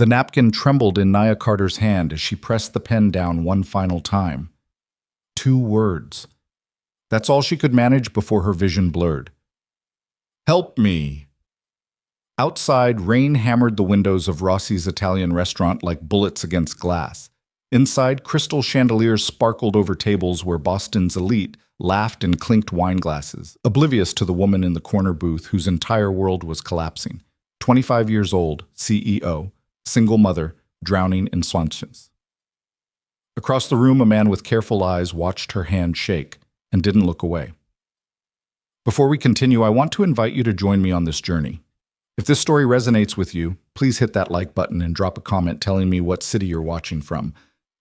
The napkin trembled in Nia Carter's hand as she pressed the pen down one final time. 2 words. That's all she could manage before her vision blurred. "Help me!" Outside, rain hammered the windows of Rossi's Italian restaurant like bullets against glass. Inside, crystal chandeliers sparkled over tables where Boston's elite laughed and clinked wine glasses, oblivious to the woman in the corner booth whose entire world was collapsing. 25 years old, CEO, single mother, drowning in swansions. Across the room, a man with careful eyes watched her hand shake and didn't look away. Before we continue, I want to invite you to join me on this journey. If this story resonates with you, please hit that like button and drop a comment telling me what city you're watching from.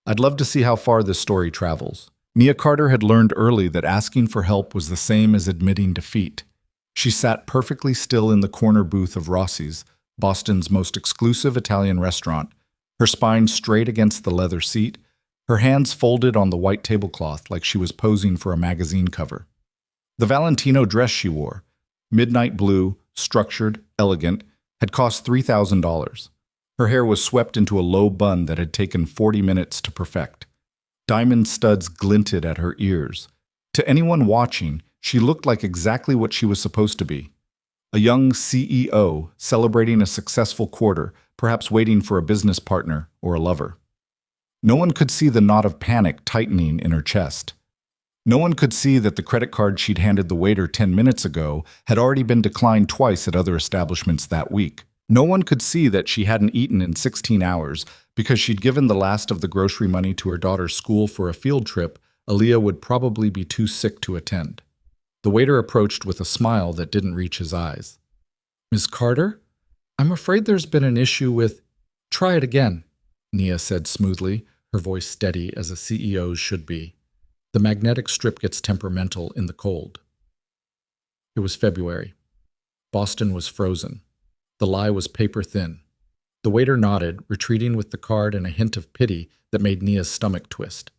I'd love to see how far this story travels. Nia Carter had learned early that asking for help was the same as admitting defeat. She sat perfectly still in the corner booth of Rossi's, Boston's most exclusive Italian restaurant, her spine straight against the leather seat, her hands folded on the white tablecloth like she was posing for a magazine cover. The Valentino dress she wore, midnight blue, structured, elegant, had cost $3,000. Her hair was swept into a low bun that had taken 40 minutes to perfect. Diamond studs glinted at her ears. To anyone watching, she looked like exactly what she was supposed to be. A young CEO celebrating a successful quarter, perhaps waiting for a business partner or a lover. No one could see the knot of panic tightening in her chest. No one could see that the credit card she'd handed the waiter 10 minutes ago had already been declined twice at other establishments that week. No one could see that she hadn't eaten in 16 hours because she'd given the last of the grocery money to her daughter's school for a field trip Aaliyah would probably be too sick to attend. The waiter approached with a smile that didn't reach his eyes. "Ms. Carter, I'm afraid there's been an issue with—" "Try it again," Nia said smoothly, her voice steady as a CEO's should be. The magnetic strip gets temperamental in the cold. It was February. Boston was frozen. The lie was paper thin. The waiter nodded, retreating with the card and a hint of pity that made Nia's stomach twist.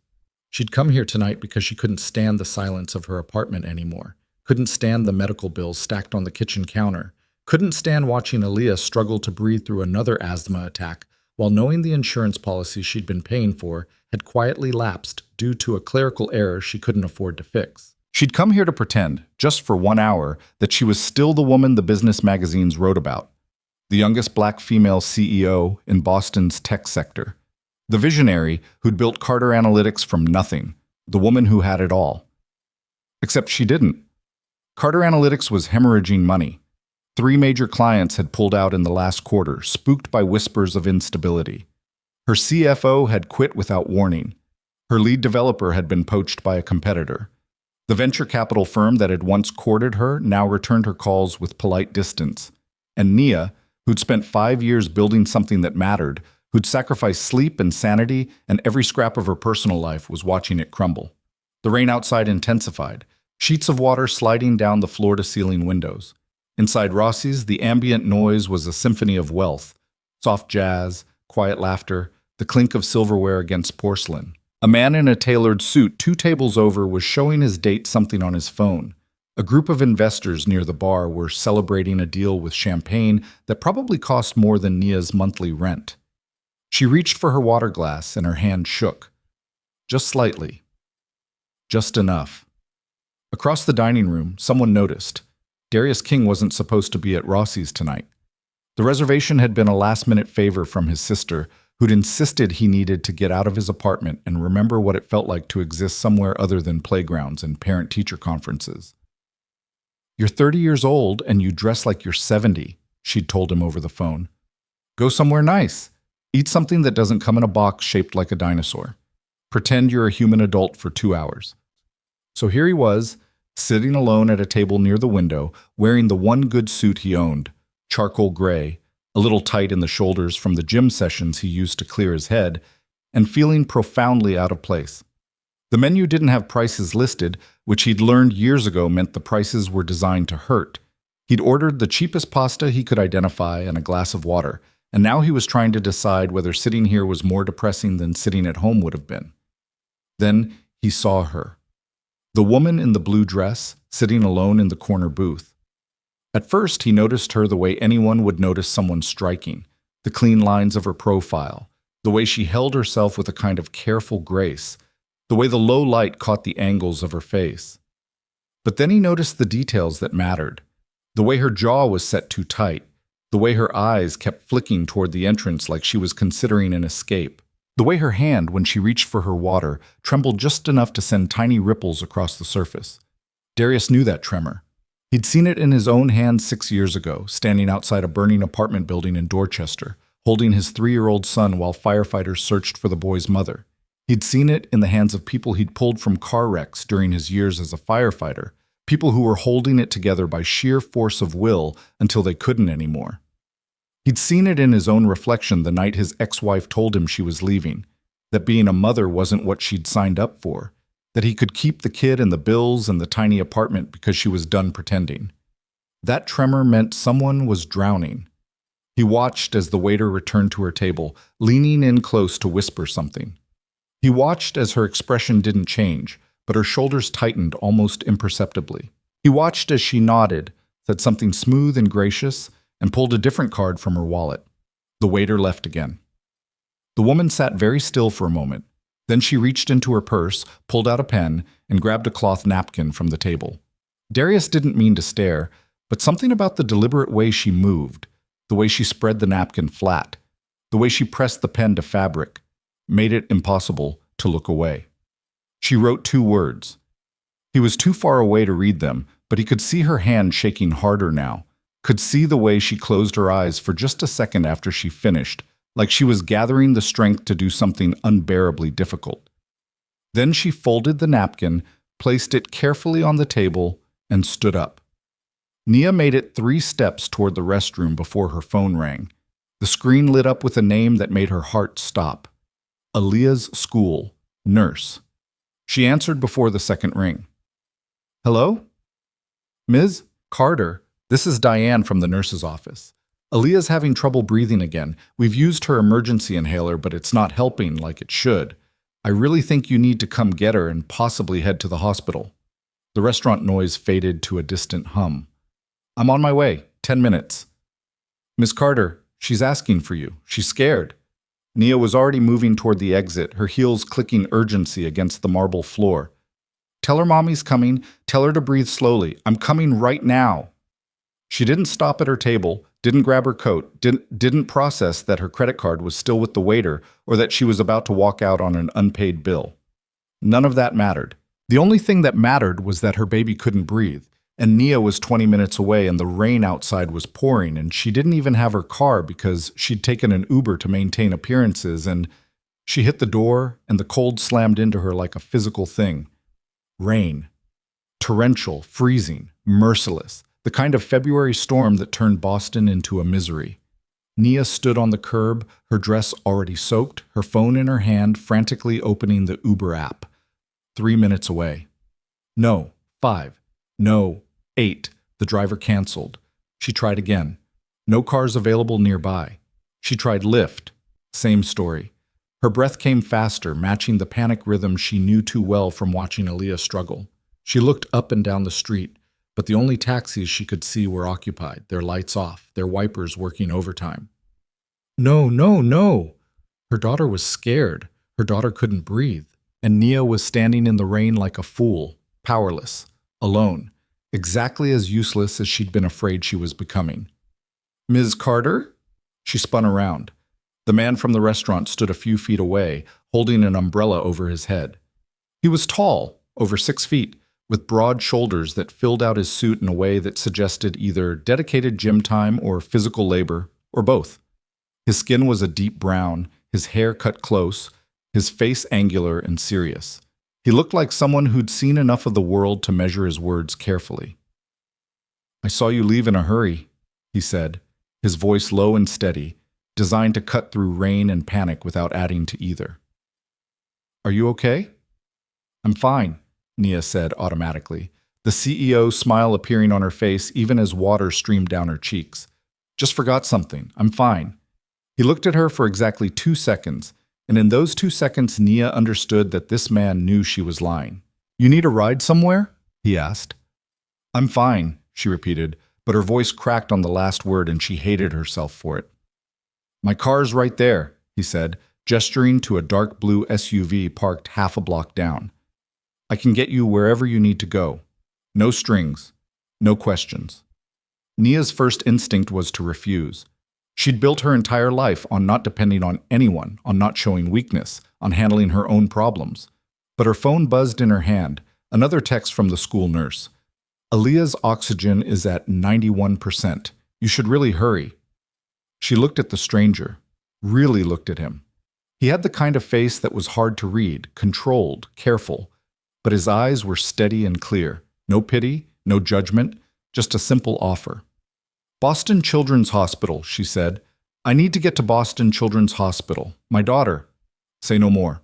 She'd come here tonight because she couldn't stand the silence of her apartment anymore, couldn't stand the medical bills stacked on the kitchen counter, couldn't stand watching Aaliyah struggle to breathe through another asthma attack while knowing the insurance policy she'd been paying for had quietly lapsed due to a clerical error she couldn't afford to fix. She'd come here to pretend, just for 1 hour, that she was still the woman the business magazines wrote about, the youngest black female CEO in Boston's tech sector, the visionary who'd built Carter Analytics from nothing, the woman who had it all. Except she didn't. Carter Analytics was hemorrhaging money. 3 major clients had pulled out in the last quarter, spooked by whispers of instability. Her CFO had quit without warning. Her lead developer had been poached by a competitor. The venture capital firm that had once courted her now returned her calls with polite distance. And Nia, who'd spent 5 years building something that mattered, who'd sacrificed sleep and sanity and every scrap of her personal life, was watching it crumble. The rain outside intensified, sheets of water sliding down the floor-to-ceiling windows. Inside Rossi's, the ambient noise was a symphony of wealth, soft jazz, quiet laughter, the clink of silverware against porcelain. A man in a tailored suit 2 tables over was showing his date something on his phone. A group of investors near the bar were celebrating a deal with champagne that probably cost more than Nia's monthly rent. She reached for her water glass and her hand shook. Just slightly. Just enough. Across the dining room, someone noticed. Darius King wasn't supposed to be at Rossi's tonight. The reservation had been a last-minute favor from his sister, who'd insisted he needed to get out of his apartment and remember what it felt like to exist somewhere other than playgrounds and parent-teacher conferences. "You're 30 years old and you dress like you're 70, she'd told him over the phone. "Go somewhere nice. Eat something that doesn't come in a box shaped like a dinosaur. Pretend you're a human adult for 2 hours." So here he was, sitting alone at a table near the window, wearing the one good suit he owned, charcoal gray, a little tight in the shoulders from the gym sessions he used to clear his head, and feeling profoundly out of place. The menu didn't have prices listed, which he'd learned years ago meant the prices were designed to hurt. He'd ordered the cheapest pasta he could identify and a glass of water, and now he was trying to decide whether sitting here was more depressing than sitting at home would have been. Then he saw her. The woman in the blue dress, sitting alone in the corner booth. At first, he noticed her the way anyone would notice someone striking, The clean lines of her profile, the way she held herself with a kind of careful grace, the way the low light caught the angles of her face. But then he noticed the details that mattered. The way her jaw was set too tight, the way her eyes kept flicking toward the entrance like she was considering an escape, the way her hand, when she reached for her water, trembled just enough to send tiny ripples across the surface. Darius knew that tremor. He'd seen it in his own hands 6 years ago, standing outside a burning apartment building in Dorchester, holding his 3-year-old son while firefighters searched for the boy's mother. He'd seen it in the hands of people he'd pulled from car wrecks during his years as a firefighter, people who were holding it together by sheer force of will until they couldn't anymore. He'd seen it in his own reflection the night his ex-wife told him she was leaving, that being a mother wasn't what she'd signed up for, that he could keep the kid and the bills and the tiny apartment because she was done pretending. That tremor meant someone was drowning. He watched as the waiter returned to her table, leaning in close to whisper something. He watched as her expression didn't change, but her shoulders tightened almost imperceptibly. He watched as she nodded, said something smooth and gracious, and pulled a different card from her wallet. The waiter left again. The woman sat very still for a moment. Then she reached into her purse, pulled out a pen, and grabbed a cloth napkin from the table. Darius didn't mean to stare, but something about the deliberate way she moved, the way she spread the napkin flat, the way she pressed the pen to fabric, made it impossible to look away. She wrote 2 words. He was too far away to read them, but he could see her hand shaking harder now, could see the way she closed her eyes for just a second after she finished, like she was gathering the strength to do something unbearably difficult. Then she folded the napkin, placed it carefully on the table, and stood up. Nia made it 3 steps toward the restroom before her phone rang. The screen lit up with a name that made her heart stop. Aaliyah's school, nurse. She answered before the second ring. Hello? Ms. Carter, this is Diane from the nurse's office. Aaliyah's having trouble breathing again. We've used her emergency inhaler, but it's not helping like it should. I really think you need to come get her and possibly head to the hospital. The restaurant noise faded to a distant hum. I'm on my way. 10 minutes. Miss Carter, she's asking for you. She's scared. Nia was already moving toward the exit, her heels clicking urgency against the marble floor. Tell her mommy's coming. Tell her to breathe slowly. I'm coming right now. She didn't stop at her table, didn't grab her coat, didn't process that her credit card was still with the waiter or that she was about to walk out on an unpaid bill. None of that mattered. The only thing that mattered was that her baby couldn't breathe, and Nia was 20 minutes away and the rain outside was pouring, and she didn't even have her car because she'd taken an Uber to maintain appearances, and she hit the door and the cold slammed into her like a physical thing. Rain. Torrential, freezing, merciless. The kind of February storm that turned Boston into a misery. Nia stood on the curb, her dress already soaked, her phone in her hand, frantically opening the Uber app. 3 minutes away. No, 5. No, 8. The driver canceled. She tried again. No cars available nearby. She tried Lyft. Same story. Her breath came faster, matching the panic rhythm she knew too well from watching Aaliyah struggle. She looked up and down the street, but the only taxis she could see were occupied, their lights off, their wipers working overtime. No, no, no! Her daughter was scared. Her daughter couldn't breathe. And Nia was standing in the rain like a fool, powerless, alone, exactly as useless as she'd been afraid she was becoming. Ms. Carter? She spun around. The man from the restaurant stood a few feet away, holding an umbrella over his head. He was tall, over 6 feet, with broad shoulders that filled out his suit in a way that suggested either dedicated gym time or physical labor, or both. His skin was a deep brown, his hair cut close, his face angular and serious. He looked like someone who'd seen enough of the world to measure his words carefully. I saw you leave in a hurry, he said, his voice low and steady, designed to cut through rain and panic without adding to either. Are you okay? I'm fine, Nia said automatically, the CEO smile appearing on her face even as water streamed down her cheeks. Just forgot something. I'm fine. He looked at her for exactly 2 seconds, and in those 2 seconds Nia understood that this man knew she was lying. You need a ride somewhere? He asked. I'm fine, she repeated, but her voice cracked on the last word and she hated herself for it. My car's right there, he said, gesturing to a dark blue SUV parked half a block down. I can get you wherever you need to go. No strings. No questions. Nia's first instinct was to refuse. She'd built her entire life on not depending on anyone, on not showing weakness, on handling her own problems. But her phone buzzed in her hand, another text from the school nurse. Aaliyah's oxygen is at 91%. You should really hurry. She looked at the stranger, really looked at him. He had the kind of face that was hard to read, controlled, careful, but his eyes were steady and clear. No pity, no judgment, just a simple offer. Boston Children's Hospital, she said. I need to get to Boston Children's Hospital. My daughter. Say no more.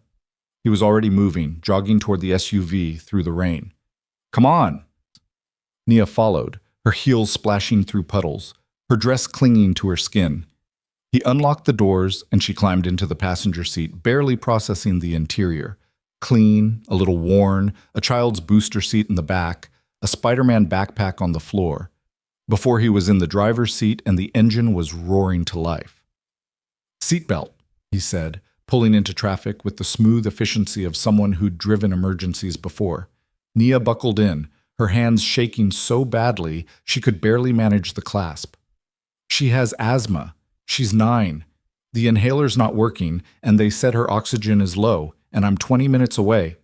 He was already moving, jogging toward the SUV through the rain. Come on. Nia followed, her heels splashing through puddles, her dress clinging to her skin. He unlocked the doors and she climbed into the passenger seat, barely processing the interior. Clean, a little worn, a child's booster seat in the back, a Spider-Man backpack on the floor. Before he was in the driver's seat and the engine was roaring to life. Seatbelt, he said, pulling into traffic with the smooth efficiency of someone who'd driven emergencies before. Nia buckled in, her hands shaking so badly she could barely manage the clasp. She has asthma. She's 9. The inhaler's not working, and they said her oxygen is low, and I'm 20 minutes away.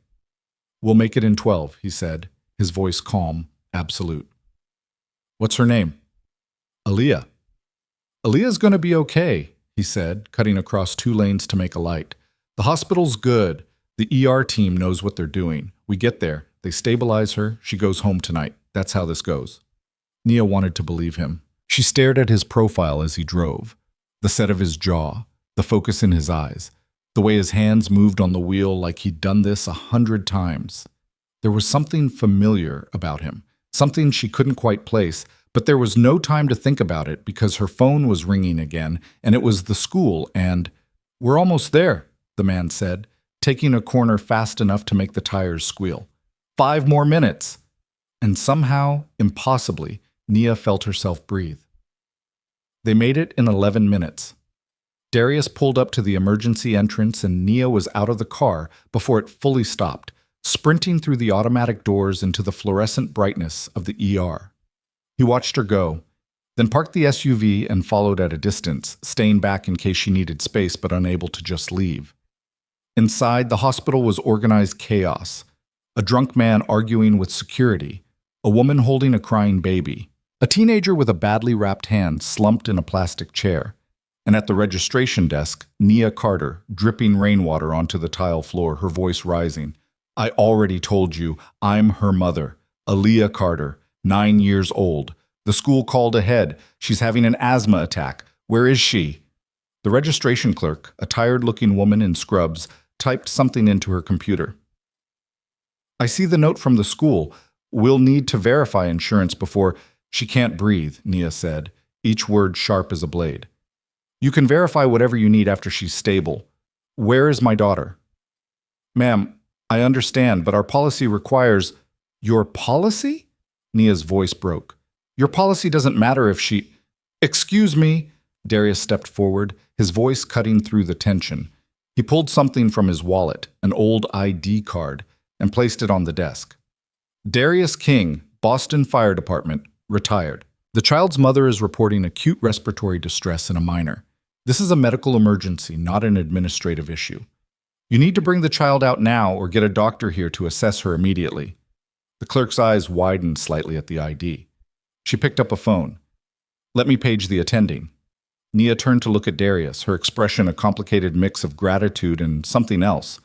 We'll make it in 12, he said, his voice calm, absolute. What's her name? Aaliyah. Aaliyah's gonna be okay, he said, cutting across 2 lanes to make a light. The hospital's good. The ER team knows what they're doing. We get there. They stabilize her. She goes home tonight. That's how this goes. Nia wanted to believe him. She stared at his profile as he drove. The set of his jaw, the focus in his eyes, the way his hands moved on the wheel like he'd done this 100 times. There was something familiar about him, something she couldn't quite place, but there was no time to think about it because her phone was ringing again, and it was the school, and, "We're almost there," the man said, taking a corner fast enough to make the tires squeal. 5 more minutes! And somehow, impossibly, Nia felt herself breathe. They made it in 11 minutes. Darius pulled up to the emergency entrance and Nia was out of the car before it fully stopped, sprinting through the automatic doors into the fluorescent brightness of the ER. He watched her go, then parked the SUV and followed at a distance, staying back in case she needed space but unable to just leave. Inside, the hospital was organized chaos. A drunk man arguing with security, a woman holding a crying baby, a teenager with a badly wrapped hand slumped in a plastic chair, and at the registration desk, Nia Carter, dripping rainwater onto the tile floor, her voice rising. I already told you, I'm her mother, Aaliyah Carter, 9 years old. The school called ahead. She's having an asthma attack. Where is she? The registration clerk, a tired-looking woman in scrubs, typed something into her computer. I see the note from the school. We'll need to verify insurance before... She can't breathe, Nia said, each word sharp as a blade. You can verify whatever you need after she's stable. Where is my daughter? Ma'am, I understand, but our policy requires... Your policy? Nia's voice broke. Your policy doesn't matter if she... Excuse me. Darius stepped forward, his voice cutting through the tension. He pulled something from his wallet, an old ID card, and placed it on the desk. Darius King, Boston Fire Department, retired. The child's mother is reporting acute respiratory distress in a minor. This is a medical emergency, not an administrative issue. You need to bring the child out now or get a doctor here to assess her immediately. The clerk's eyes widened slightly at the ID. She picked up a phone. Let me page the attending. Nia turned to look at Darius, her expression a complicated mix of gratitude and something else.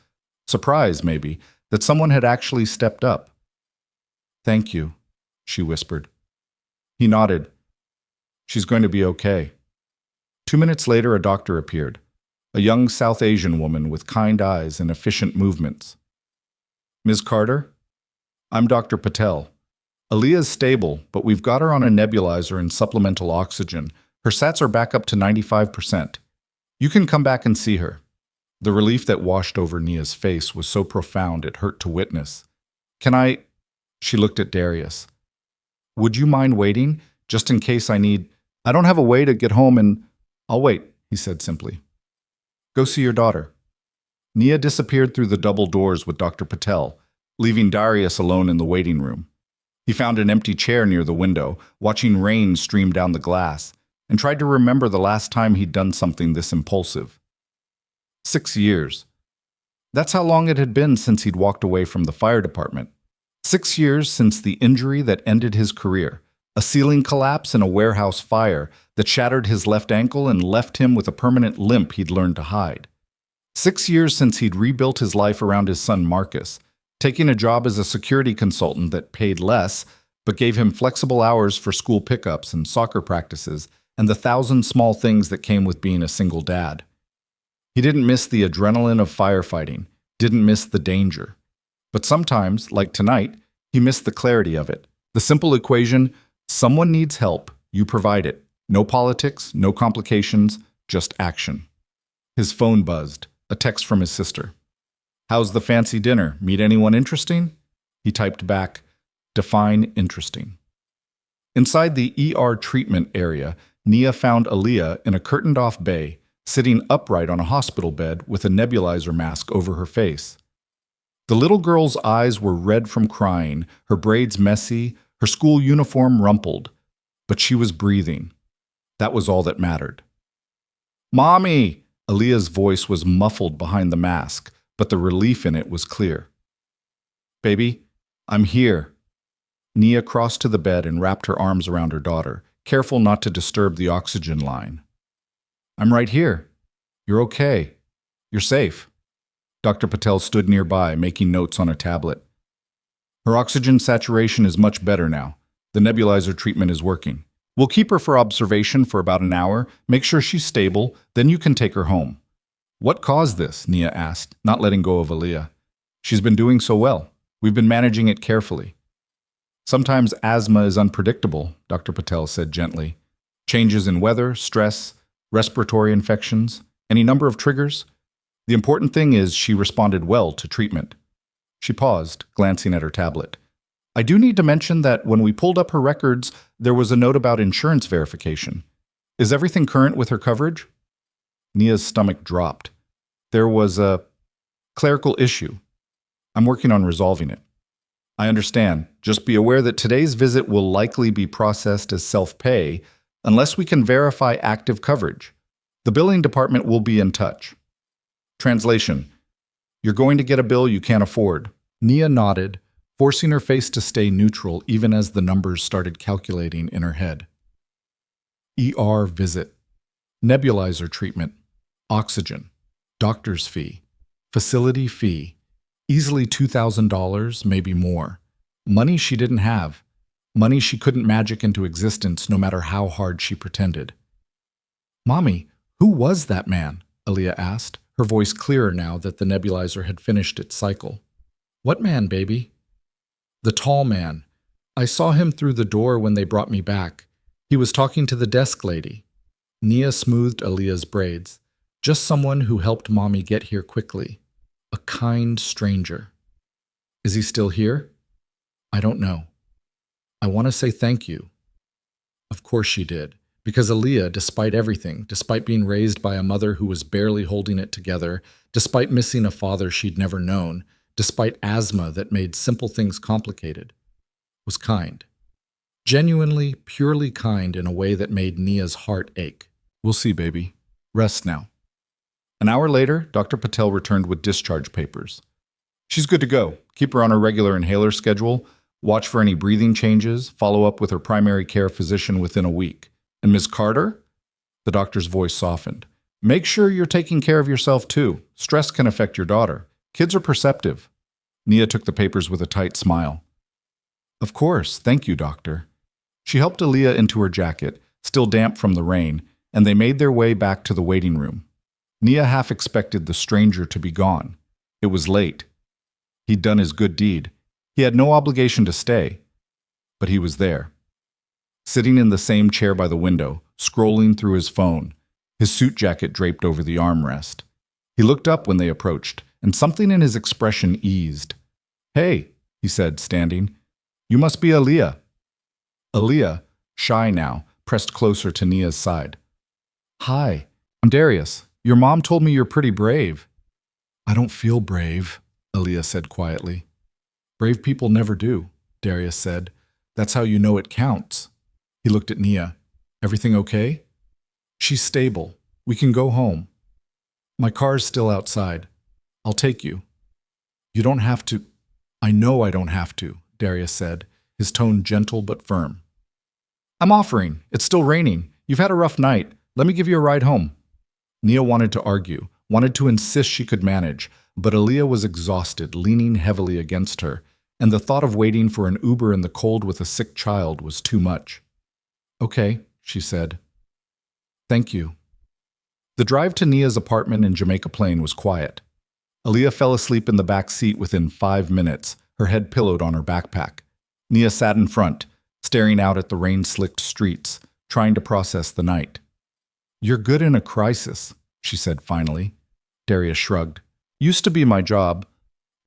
Surprise, maybe, that someone had actually stepped up. Thank you, she whispered. He nodded. She's going to be okay. 2 minutes later, a doctor appeared, a young South Asian woman with kind eyes and efficient movements. Ms. Carter? I'm Dr. Patel. Aaliyah's stable, but we've got her on a nebulizer and supplemental oxygen. Her sats are back up to 95%. You can come back and see her. The relief that washed over Nia's face was so profound it hurt to witness. Can I... She looked at Darius. Would you mind waiting, just in case I need... I don't have a way to get home and... I'll wait, he said simply. Go see your daughter. Nia disappeared through the double doors with Dr. Patel, leaving Darius alone in the waiting room. He found an empty chair near the window, watching rain stream down the glass, and tried to remember the last time he'd done something this impulsive. 6 years. That's how long it had been since he'd walked away from the fire department. 6 years since the injury that ended his career, a ceiling collapse and a warehouse fire that shattered his left ankle and left him with a permanent limp he'd learned to hide. 6 years since he'd rebuilt his life around his son Marcus, taking a job as a security consultant that paid less but gave him flexible hours for school pickups and soccer practices and the 1,000 small things that came with being a single dad. He didn't miss the adrenaline of firefighting, didn't miss the danger. But sometimes, like tonight, he missed the clarity of it. The simple equation, someone needs help, you provide it. No politics, no complications, just action. His phone buzzed, a text from his sister. How's the fancy dinner? Meet anyone interesting? He typed back, define interesting. Inside the ER treatment area, Nia found Aaliyah in a curtained-off bay, sitting upright on a hospital bed with a nebulizer mask over her face. The little girl's eyes were red from crying, her braids messy, her school uniform rumpled, but she was breathing. That was all that mattered. Mommy! Aaliyah's voice was muffled behind the mask, but the relief in it was clear. Baby, I'm here. Nia crossed to the bed and wrapped her arms around her daughter, careful not to disturb the oxygen line. I'm right here. You're okay. You're safe. Dr. Patel stood nearby, making notes on a tablet. Her oxygen saturation is much better now. The nebulizer treatment is working. We'll keep her for observation for about an hour, make sure she's stable, then you can take her home. What caused this? Nia asked, not letting go of Aaliyah. She's been doing so well. We've been managing it carefully. Sometimes asthma is unpredictable, Dr. Patel said gently. Changes in weather, stress, respiratory infections, any number of triggers. The important thing is she responded well to treatment. She paused, glancing at her tablet. I do need to mention that when we pulled up her records, there was a note about insurance verification. Is everything current with her coverage? Nia's stomach dropped. There was a clerical issue. I'm working on resolving it. I understand. Just be aware that today's visit will likely be processed as self-pay unless we can verify active coverage. The billing department will be in touch. Translation. You're going to get a bill you can't afford. Nia nodded, forcing her face to stay neutral even as the numbers started calculating in her head. ER visit. Nebulizer treatment. Oxygen. Doctor's fee. Facility fee. Easily $2,000, maybe more. Money she didn't have. Money she couldn't magic into existence no matter how hard she pretended. Mommy, who was that man? Aaliyah asked, her voice clearer now that the nebulizer had finished its cycle. What man, baby? The tall man. I saw him through the door when they brought me back. He was talking to the desk lady. Nia smoothed Aaliyah's braids. Just someone who helped Mommy get here quickly. A kind stranger. Is he still here? I don't know. I want to say thank you. Of course she did, because Aaliyah, despite everything, despite being raised by a mother who was barely holding it together, despite missing a father she'd never known, despite asthma that made simple things complicated, was kind. Genuinely, purely kind in a way that made Nia's heart ache. We'll see, baby. Rest now. An hour later, Dr. Patel returned with discharge papers. She's good to go. Keep her on her regular inhaler schedule, watch for any breathing changes, follow up with her primary care physician within a week. And Ms. Carter? The doctor's voice softened. Make sure you're taking care of yourself too. Stress can affect your daughter. Kids are perceptive. Nia took the papers with a tight smile. Of course, thank you, doctor. She helped Aaliyah into her jacket, still damp from the rain, and they made their way back to the waiting room. Nia half expected the stranger to be gone. It was late. He'd done his good deed. He had no obligation to stay. But he was there. Sitting in the same chair by the window, scrolling through his phone, his suit jacket draped over the armrest. He looked up when they approached, and something in his expression eased. Hey, he said, standing. You must be Aaliyah. Aaliyah, shy now, pressed closer to Nia's side. Hi, I'm Darius. Your mom told me you're pretty brave. I don't feel brave, Aaliyah said quietly. Brave people never do, Darius said. That's how you know it counts. He looked at Nia. Everything okay? She's stable. We can go home. My car's still outside. I'll take you. You don't have to. I know I don't have to, Darius said, his tone gentle but firm. I'm offering. It's still raining. You've had a rough night. Let me give you a ride home. Nia wanted to argue, wanted to insist she could manage, but Aaliyah was exhausted, leaning heavily against her, and the thought of waiting for an Uber in the cold with a sick child was too much. Okay, she said. Thank you. The drive to Nia's apartment in Jamaica Plain was quiet. Aaliyah fell asleep in the back seat within 5 minutes, her head pillowed on her backpack. Nia sat in front, staring out at the rain-slicked streets, trying to process the night. You're good in a crisis, she said finally. Darius shrugged. Used to be my job.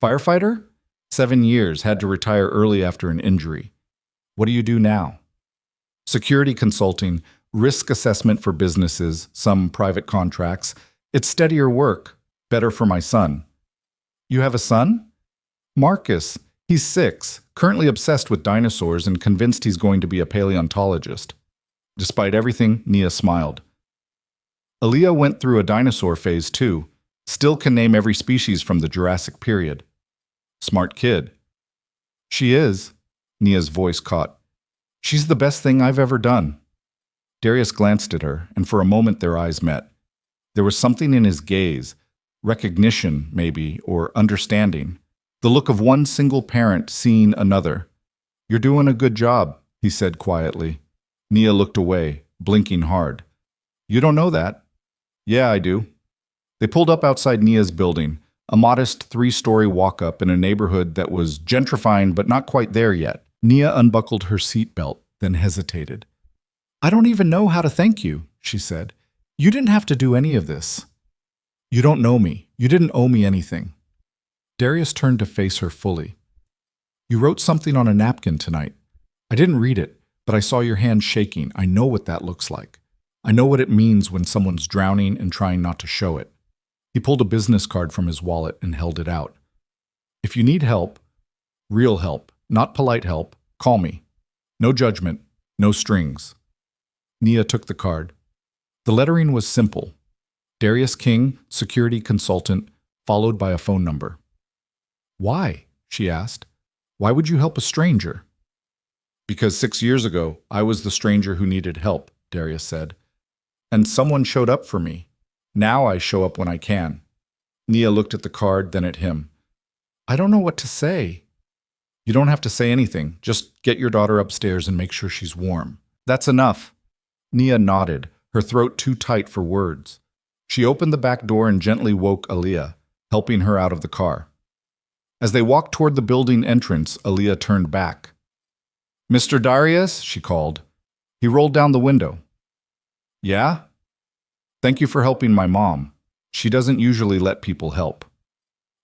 Firefighter? 7 years, had to retire early after an injury. What do you do now? Security consulting, risk assessment for businesses, some private contracts. It's steadier work, better for my son. You have a son? Marcus. He's 6, currently obsessed with dinosaurs and convinced he's going to be a paleontologist. Despite everything, Nia smiled. Aaliyah went through a dinosaur phase too, still can name every species from the Jurassic period. Smart kid. She is, Nia's voice caught. She's the best thing I've ever done. Darius glanced at her, and for a moment their eyes met. There was something in his gaze, recognition maybe, or understanding, the look of one single parent seeing another. You're doing a good job, he said quietly. Nia looked away, blinking hard. You don't know that? Yeah, I do. They pulled up outside Nia's building, a modest 3-story walk-up in a neighborhood that was gentrifying but not quite there yet. Nia unbuckled her seatbelt, then hesitated. I don't even know how to thank you, she said. You didn't have to do any of this. You don't know me. You didn't owe me anything. Darius turned to face her fully. You wrote something on a napkin tonight. I didn't read it, but I saw your hand shaking. I know what that looks like. I know what it means when someone's drowning and trying not to show it. He pulled a business card from his wallet and held it out. If you need help, real help, not polite help, call me. No judgment, no strings. Nia took the card. The lettering was simple. Darius King, security consultant, followed by a phone number. Why? She asked. Why would you help a stranger? Because 6 years ago, I was the stranger who needed help, Darius said. And someone showed up for me. Now I show up when I can. Nia looked at the card, then at him. I don't know what to say. You don't have to say anything. Just get your daughter upstairs and make sure she's warm. That's enough. Nia nodded, her throat too tight for words. She opened the back door and gently woke Aaliyah, helping her out of the car. As they walked toward the building entrance, Aaliyah turned back. Mr. Darius, she called. He rolled down the window. Yeah? Thank you for helping my mom. She doesn't usually let people help.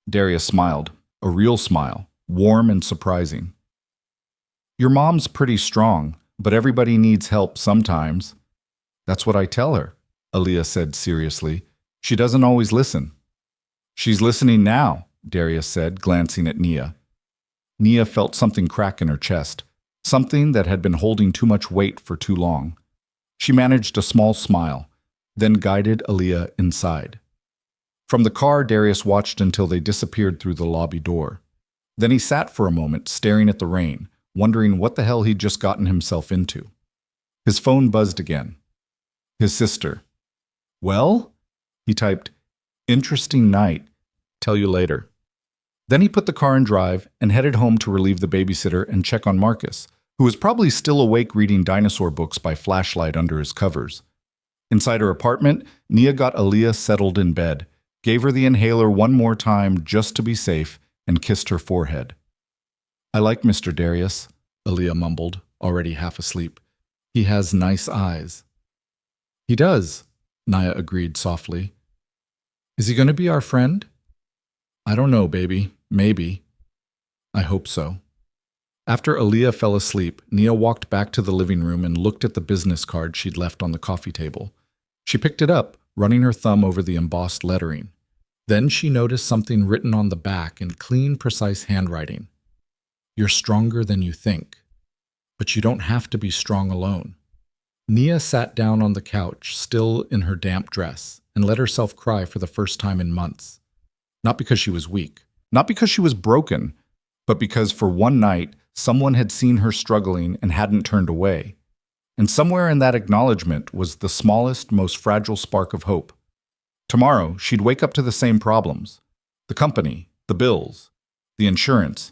Darius smiled, a real smile, warm and surprising. Your mom's pretty strong, but everybody needs help sometimes. That's what I tell her, Aaliyah said seriously. She doesn't always listen. She's listening now, Darius said, glancing at Nia. Nia felt something crack in her chest, something that had been holding too much weight for too long. She managed a small smile, then guided Aaliyah inside. From the car, Darius watched until they disappeared through the lobby door. Then he sat for a moment, staring at the rain, wondering what the hell he'd just gotten himself into. His phone buzzed again. His sister. Well? He typed, Interesting night. Tell you later. Then he put the car in drive and headed home to relieve the babysitter and check on Marcus, who was probably still awake reading dinosaur books by flashlight under his covers. Inside her apartment, Nia got Aaliyah settled in bed, gave her the inhaler one more time just to be safe, and kissed her forehead. I like Mr. Darius, Aaliyah mumbled, already half asleep. He has nice eyes. He does, Nia agreed softly. Is he going to be our friend? I don't know, baby. Maybe. I hope so. After Aaliyah fell asleep, Nia walked back to the living room and looked at the business card she'd left on the coffee table. She picked it up, running her thumb over the embossed lettering. Then she noticed something written on the back in clean, precise handwriting. "You're stronger than you think, but you don't have to be strong alone." Nia sat down on the couch, still in her damp dress, and let herself cry for the first time in months. Not because she was weak, not because she was broken, but because for one night, someone had seen her struggling and hadn't turned away. And somewhere in that acknowledgement was the smallest, most fragile spark of hope. Tomorrow, she'd wake up to the same problems. The company, the bills, the insurance,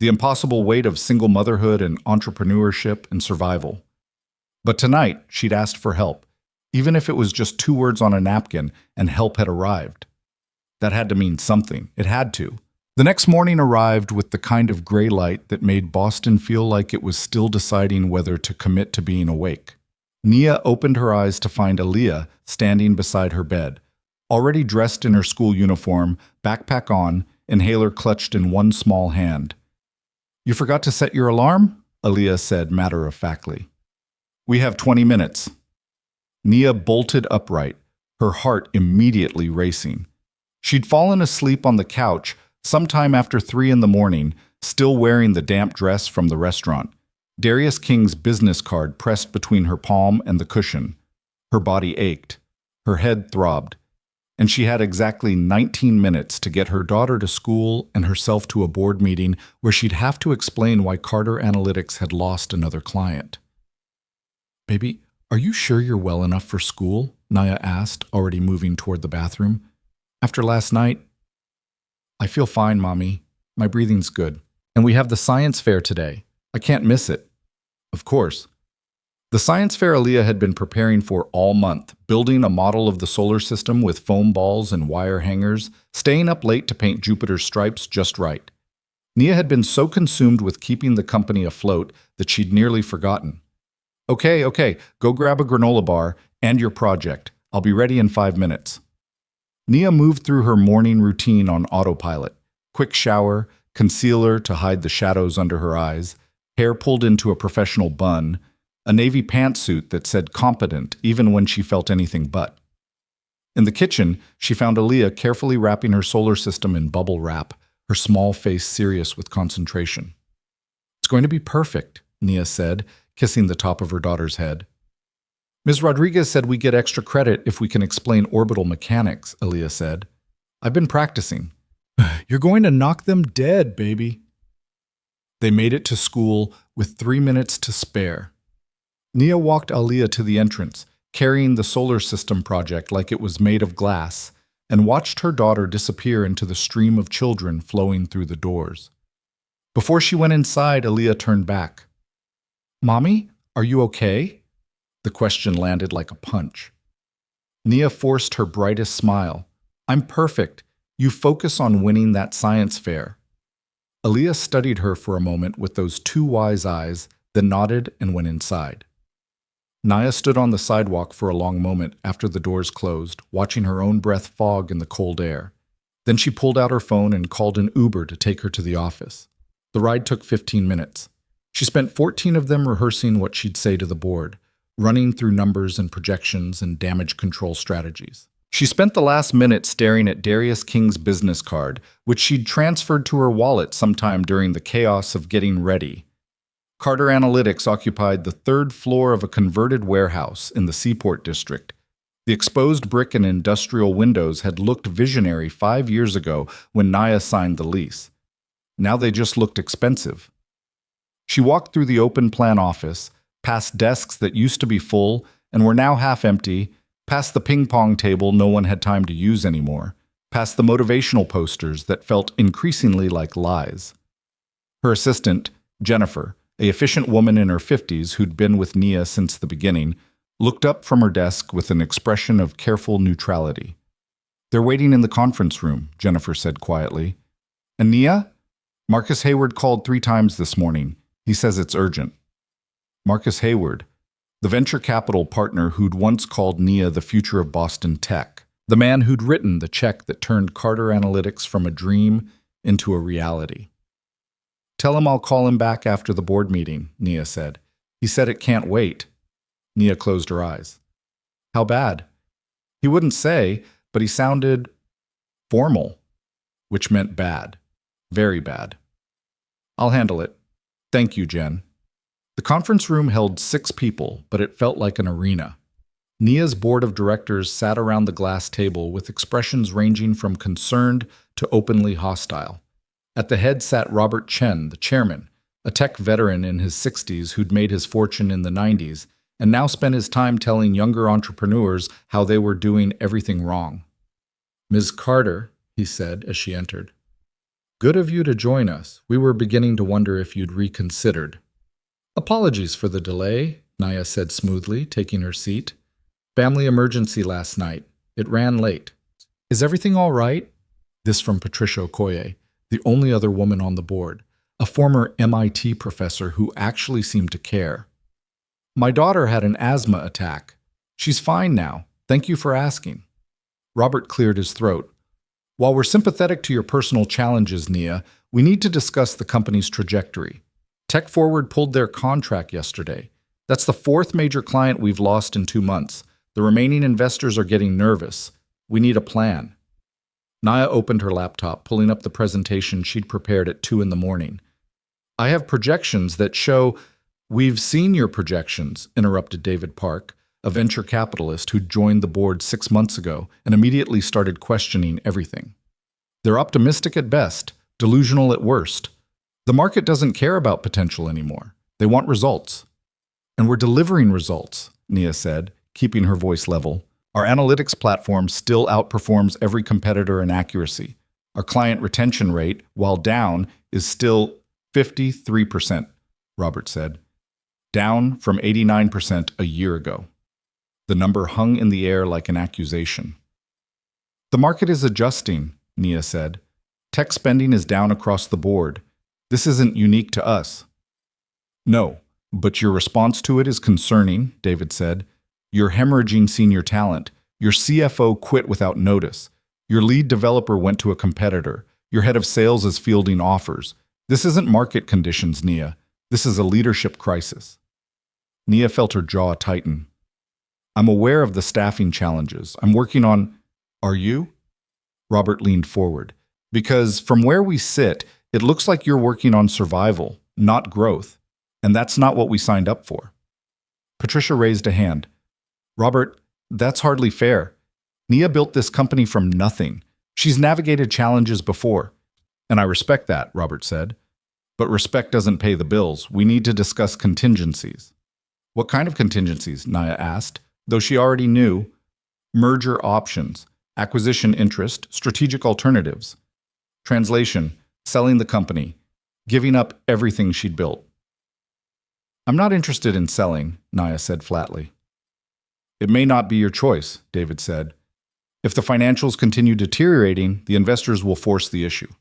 the impossible weight of single motherhood and entrepreneurship and survival. But tonight, she'd asked for help, even if it was just 2 words on a napkin and help had arrived. That had to mean something. It had to. The next morning arrived with the kind of gray light that made Boston feel like it was still deciding whether to commit to being awake. Nia opened her eyes to find Aaliyah standing beside her bed, already dressed in her school uniform, backpack on, inhaler clutched in one small hand. "You forgot to set your alarm?" Aaliyah said matter-of-factly. "We have 20 minutes." Nia bolted upright, her heart immediately racing. She'd fallen asleep on the couch sometime after 3 in the morning, still wearing the damp dress from the restaurant, Darius King's business card pressed between her palm and the cushion. Her body ached, her head throbbed, and she had exactly 19 minutes to get her daughter to school and herself to a board meeting where she'd have to explain why Carter Analytics had lost another client. "Baby, are you sure you're well enough for school?" Nia asked, already moving toward the bathroom. "After last night?" "I feel fine, Mommy. My breathing's good. And we have the science fair today. I can't miss it." Of course. The science fair Aaliyah had been preparing for all month, building a model of the solar system with foam balls and wire hangers, staying up late to paint Jupiter's stripes just right. Nia had been so consumed with keeping the company afloat that she'd nearly forgotten. Okay, go grab a granola bar and your project. I'll be ready in 5 minutes." Nia moved through her morning routine on autopilot. Quick shower, concealer to hide the shadows under her eyes, hair pulled into a professional bun, a navy pantsuit that said competent even when she felt anything but. In the kitchen, she found Aaliyah carefully wrapping her solar system in bubble wrap, her small face serious with concentration. "It's going to be perfect," Nia said, kissing the top of her daughter's head. "Ms. Rodriguez said we get extra credit if we can explain orbital mechanics," Aaliyah said. "I've been practicing." "You're going to knock them dead, baby." They made it to school with 3 minutes to spare. Nia walked Aaliyah to the entrance, carrying the solar system project like it was made of glass, and watched her daughter disappear into the stream of children flowing through the doors. Before she went inside, Aaliyah turned back. "Mommy, are you okay?" The question landed like a punch. Nia forced her brightest smile. "I'm perfect. You focus on winning that science fair." Aaliyah studied her for a moment with those 2 wise eyes, then nodded and went inside. Nia stood on the sidewalk for a long moment after the doors closed, watching her own breath fog in the cold air. Then she pulled out her phone and called an Uber to take her to the office. The ride took 15 minutes. She spent 14 of them rehearsing what she'd say to the board, running through numbers and projections and damage control strategies. She spent the last minute staring at Darius King's business card, which she'd transferred to her wallet sometime during the chaos of getting ready. Carter Analytics occupied the 3rd floor of a converted warehouse in the Seaport District. The exposed brick and industrial windows had looked visionary 5 years ago when Nia signed the lease. Now they just looked expensive. She walked through the open plan office, past desks that used to be full and were now half empty, past the ping-pong table no one had time to use anymore, past the motivational posters that felt increasingly like lies. Her assistant, Jennifer, an efficient woman in her 50s who'd been with Nia since the beginning, looked up from her desk with an expression of careful neutrality. "They're waiting in the conference room," Jennifer said quietly. "And Nia? Marcus Hayward called 3 times this morning. He says it's urgent." Marcus Hayward, the venture capital partner who'd once called Nia the future of Boston tech, the man who'd written the check that turned Carter Analytics from a dream into a reality. "Tell him I'll call him back after the board meeting," Nia said. "He said it can't wait." Nia closed her eyes. "How bad?" He wouldn't say, but he sounded formal, which meant bad. Very bad. I'll handle it. Thank you, Jen. The conference room held 6 people, but it felt like an arena. Nia's board of directors sat around the glass table with expressions ranging from concerned to openly hostile. At the head sat Robert Chen, the chairman, a tech veteran in his 60s who'd made his fortune in the 90s and now spent his time telling younger entrepreneurs how they were doing everything wrong. "Ms. Carter," he said as she entered. "Good of you to join us. We were beginning to wonder if you'd reconsidered." "Apologies for the delay," Nia said smoothly, taking her seat. "Family emergency last night. It ran late." "Is everything all right?" This from Patricia Okoye, the only other woman on the board, a former MIT professor who actually seemed to care. "My daughter had an asthma attack. She's fine now. Thank you for asking." Robert cleared his throat. "While we're sympathetic to your personal challenges, Nia, we need to discuss the company's trajectory. Tech Forward pulled their contract yesterday. That's the 4th major client we've lost in 2 months. The remaining investors are getting nervous. We need a plan." Nia opened her laptop, pulling up the presentation she'd prepared at 2 in the morning. "I have projections that show—" "We've seen your projections," interrupted David Park, a venture capitalist who joined the board 6 months ago and immediately started questioning everything. "They're optimistic at best, delusional at worst. The market doesn't care about potential anymore. They want results." "And we're delivering results," Nia said, keeping her voice level. "Our analytics platform still outperforms every competitor in accuracy. Our client retention rate, while down, is still 53%, Robert said. Down from 89% a year ago. The number hung in the air like an accusation. "The market is adjusting," Nia said. "Tech spending is down across the board. This isn't unique to us." "No, but your response to it is concerning," David said. "You're hemorrhaging senior talent. Your CFO quit without notice. Your lead developer went to a competitor. Your head of sales is fielding offers. This isn't market conditions, Nia. This is a leadership crisis." Nia felt her jaw tighten. "I'm aware of the staffing challenges. I'm working on—" "Are you?" Robert leaned forward. "Because from where we sit, it looks like you're working on survival, not growth. And that's not what we signed up for." Patricia raised a hand. "Robert, that's hardly fair. Nia built this company from nothing. She's navigated challenges before." "And I respect that," Robert said. "But respect doesn't pay the bills. We need to discuss contingencies." "What kind of contingencies?" Nia asked, though she already knew. "Merger options, acquisition interest, strategic alternatives." Translation: selling the company, giving up everything she'd built. "I'm not interested in selling," Nia said flatly. "It may not be your choice," David said. "If the financials continue deteriorating, the investors will force the issue."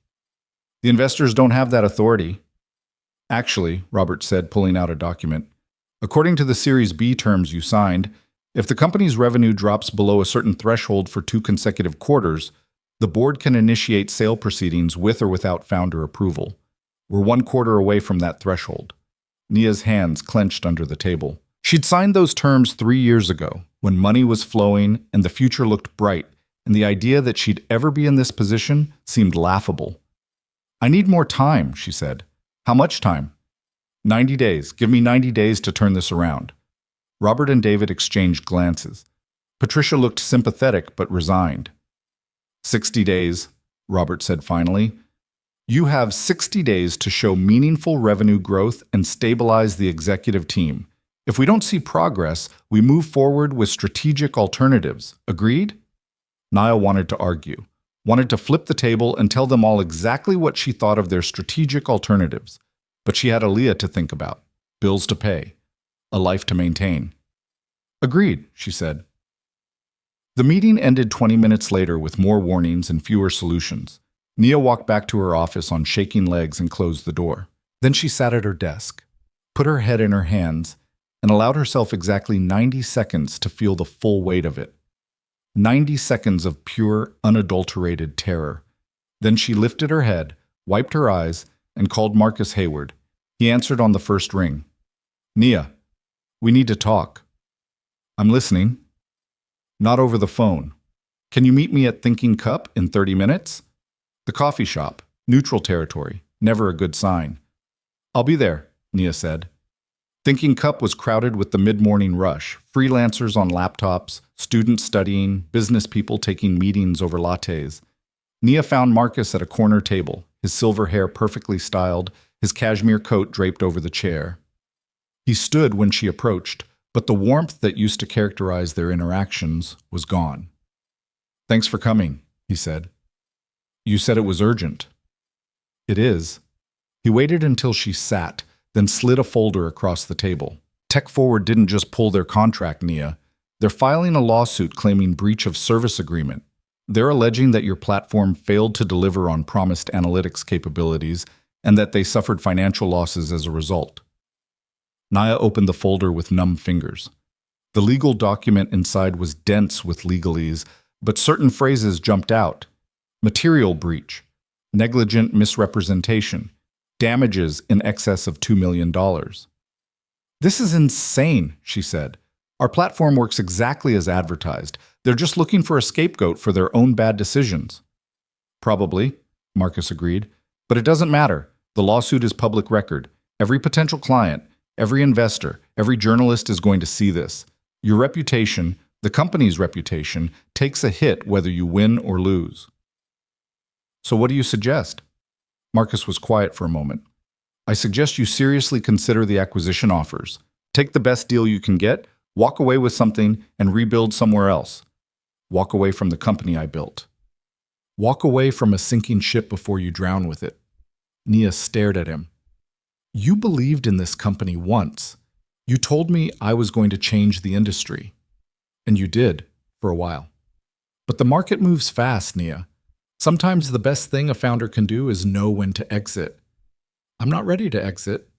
"The investors don't have that authority." "Actually," Robert said, pulling out a document, "according to the Series B terms you signed, if the company's revenue drops below a certain threshold for 2 consecutive quarters, the board can initiate sale proceedings with or without founder approval. We're 1 quarter away from that threshold." Nia's hands clenched under the table. She'd signed those terms 3 years ago, when money was flowing and the future looked bright, and the idea that she'd ever be in this position seemed laughable. "I need more time," she said. "How much time?" 90 days. Give me 90 days to turn this around." Robert and David exchanged glances. Patricia looked sympathetic but resigned. 60 days, Robert said finally. "You have 60 days to show meaningful revenue growth and stabilize the executive team. If we don't see progress, we move forward with strategic alternatives. Agreed?" Nia wanted to argue, wanted to flip the table and tell them all exactly what she thought of their strategic alternatives. But she had Aaliyah to think about, bills to pay, a life to maintain. "Agreed," she said. The meeting ended 20 minutes later with more warnings and fewer solutions. Nia walked back to her office on shaking legs and closed the door. Then she sat at her desk, put her head in her hands, and allowed herself exactly 90 seconds to feel the full weight of it. 90 seconds of pure, unadulterated terror. Then she lifted her head, wiped her eyes, and called Marcus Hayward. He answered on the first ring. "Nia, we need to talk." "I'm listening." "Not over the phone. Can you meet me at Thinking Cup in 30 minutes? The coffee shop, neutral territory, never a good sign. I'll be there, Nia said. Thinking Cup was crowded with the mid-morning rush, freelancers on laptops, students studying, business people taking meetings over lattes. Nia found Marcus at a corner table, his silver hair perfectly styled, his cashmere coat draped over the chair. He stood when she approached, but the warmth that used to characterize their interactions was gone. Thanks for coming, he said. You said it was urgent. It is. He waited until she sat, then slid a folder across the table. Tech Forward didn't just pull their contract, Nia. They're filing a lawsuit claiming breach of service agreement. They're alleging that your platform failed to deliver on promised analytics capabilities and that they suffered financial losses as a result. Nia opened the folder with numb fingers. The legal document inside was dense with legalese, but certain phrases jumped out. Material breach, negligent misrepresentation, damages in excess of $2 million. This is insane, she said. Our platform works exactly as advertised. They're just looking for a scapegoat for their own bad decisions. Probably, Marcus agreed, but it doesn't matter. The lawsuit is public record. Every potential client, every investor, every journalist is going to see this. Your reputation, the company's reputation, takes a hit whether you win or lose. So what do you suggest? Marcus was quiet for a moment. I suggest you seriously consider the acquisition offers. Take the best deal you can get, walk away with something, and rebuild somewhere else. Walk away from the company I built. Walk away from a sinking ship before you drown with it. Nia stared at him. You believed in this company once. You told me I was going to change the industry. And you did, for a while. But the market moves fast, Nia. Sometimes the best thing a founder can do is know when to exit. I'm not ready to exit.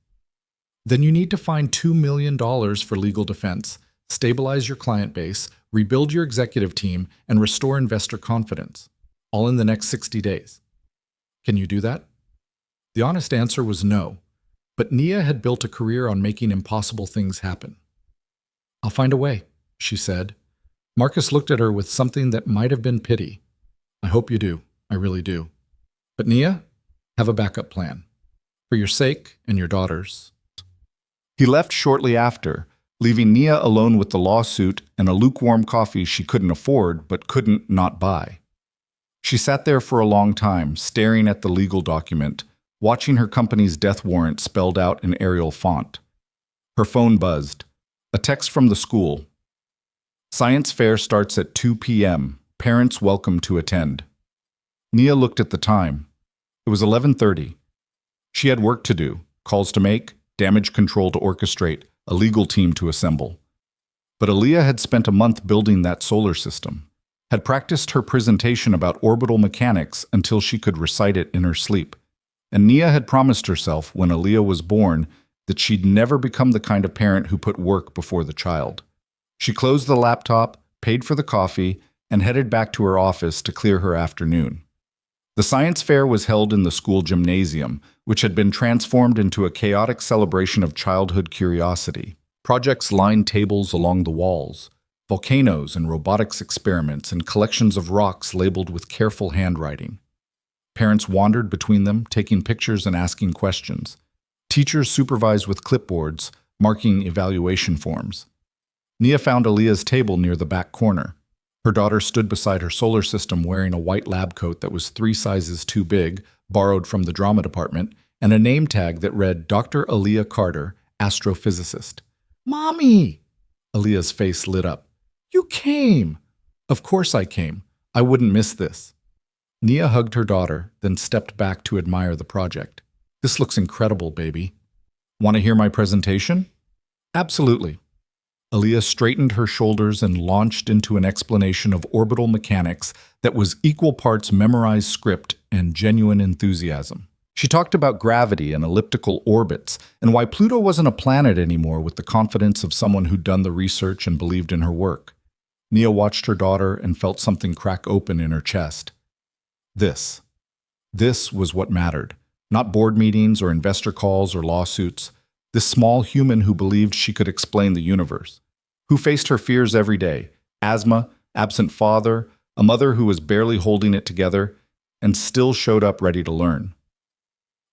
Then you need to find $2 million for legal defense, stabilize your client base, rebuild your executive team, and restore investor confidence, all in the next 60 days. Can you do that? The honest answer was no, but Nia had built a career on making impossible things happen. I'll find a way, she said. Marcus looked at her with something that might have been pity. I hope you do. I really do. But Nia, have a backup plan. For your sake and your daughter's. He left shortly after, leaving Nia alone with the lawsuit and a lukewarm coffee she couldn't afford but couldn't not buy. She sat there for a long time, staring at the legal document, watching her company's death warrant spelled out in Arial font. Her phone buzzed. A text from the school. Science fair starts at 2 p.m. Parents welcome to attend. Nia looked at the time. It was 11:30. She had work to do, calls to make, damage control to orchestrate, a legal team to assemble. But Aaliyah had spent a month building that solar system, had practiced her presentation about orbital mechanics until she could recite it in her sleep. And Nia had promised herself when Aaliyah was born that she'd never become the kind of parent who put work before the child. She closed the laptop, paid for the coffee, and headed back to her office to clear her afternoon. The science fair was held in the school gymnasium, which had been transformed into a chaotic celebration of childhood curiosity. Projects lined tables along the walls, volcanoes and robotics experiments, and collections of rocks labeled with careful handwriting. Parents wandered between them, taking pictures and asking questions. Teachers supervised with clipboards, marking evaluation forms. Nia found Aaliyah's table near the back corner. Her daughter stood beside her solar system wearing a white lab coat that was 3 sizes too big, borrowed from the drama department, and a name tag that read Dr. Aaliyah Carter, astrophysicist. Mommy! Aaliyah's face lit up. You came! Of course I came. I wouldn't miss this. Nia hugged her daughter, then stepped back to admire the project. This looks incredible, baby. Want to hear my presentation? Absolutely. Aaliyah straightened her shoulders and launched into an explanation of orbital mechanics that was equal parts memorized script and genuine enthusiasm. She talked about gravity and elliptical orbits, and why Pluto wasn't a planet anymore with the confidence of someone who'd done the research and believed in her work. Nia watched her daughter and felt something crack open in her chest. This was what mattered. Not board meetings or investor calls or lawsuits. This small human who believed she could explain the universe. Who faced her fears every day. Asthma, absent father, a mother who was barely holding it together and still showed up ready to learn.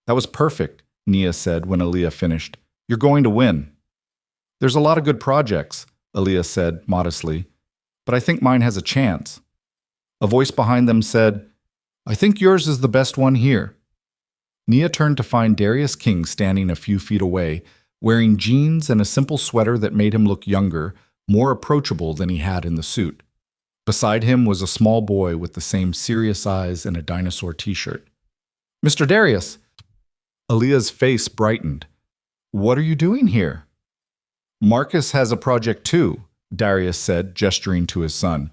That was perfect, Nia said when Aaliyah finished. You're going to win. There's a lot of good projects, Aaliyah said modestly, but I think mine has a chance. A voice behind them said, I think yours is the best one here. Nia turned to find Darius King standing a few feet away, wearing jeans and a simple sweater that made him look younger, more approachable than he had in the suit. Beside him was a small boy with the same serious eyes and a dinosaur t-shirt. Mr. Darius! Aaliyah's face brightened. What are you doing here? Marcus has a project too, Darius said, gesturing to his son.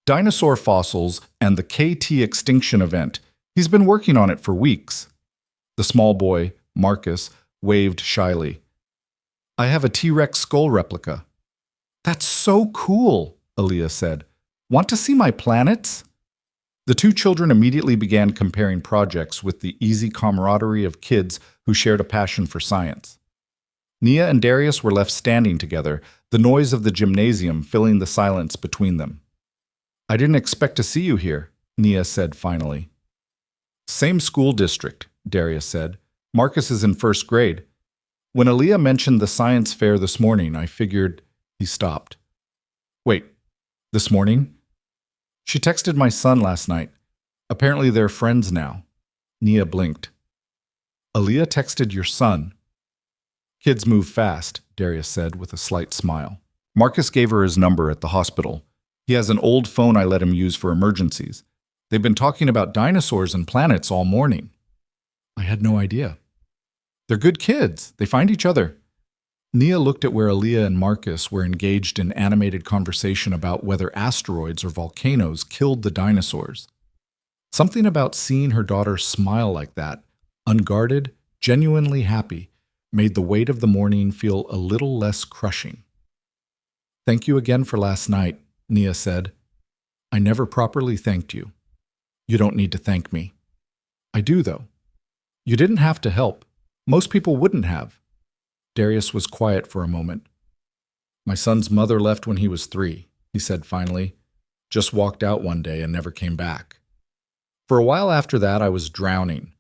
Dinosaur fossils and the KT extinction event. He's been working on it for weeks. The small boy, Marcus, waved shyly. I have a T-Rex skull replica. That's so cool, Aaliyah said. Want to see my planets? The two children immediately began comparing projects with the easy camaraderie of kids who shared a passion for science. Nia and Darius were left standing together, the noise of the gymnasium filling the silence between them. I didn't expect to see you here, Nia said finally. Same school district, Darius said. Marcus is in first grade. When Aaliyah mentioned the science fair this morning, I figured he stopped. Wait, this morning? She texted my son last night. Apparently they're friends now. Nia blinked. Aaliyah texted your son. Kids move fast, Darius said with a slight smile. Marcus gave her his number at the hospital. He has an old phone I let him use for emergencies. They've been talking about dinosaurs and planets all morning. I had no idea. They're good kids. They find each other. Nia looked at where Aaliyah and Marcus were engaged in animated conversation about whether asteroids or volcanoes killed the dinosaurs. Something about seeing her daughter smile like that, unguarded, genuinely happy, made the weight of the morning feel a little less crushing. Thank you again for last night, Nia said. I never properly thanked you. You don't need to thank me. I do, though. You didn't have to help. Most people wouldn't have. Darius was quiet for a moment. My son's mother left when he was 3, he said finally. Just walked out one day and never came back. For a while after that, I was drowning,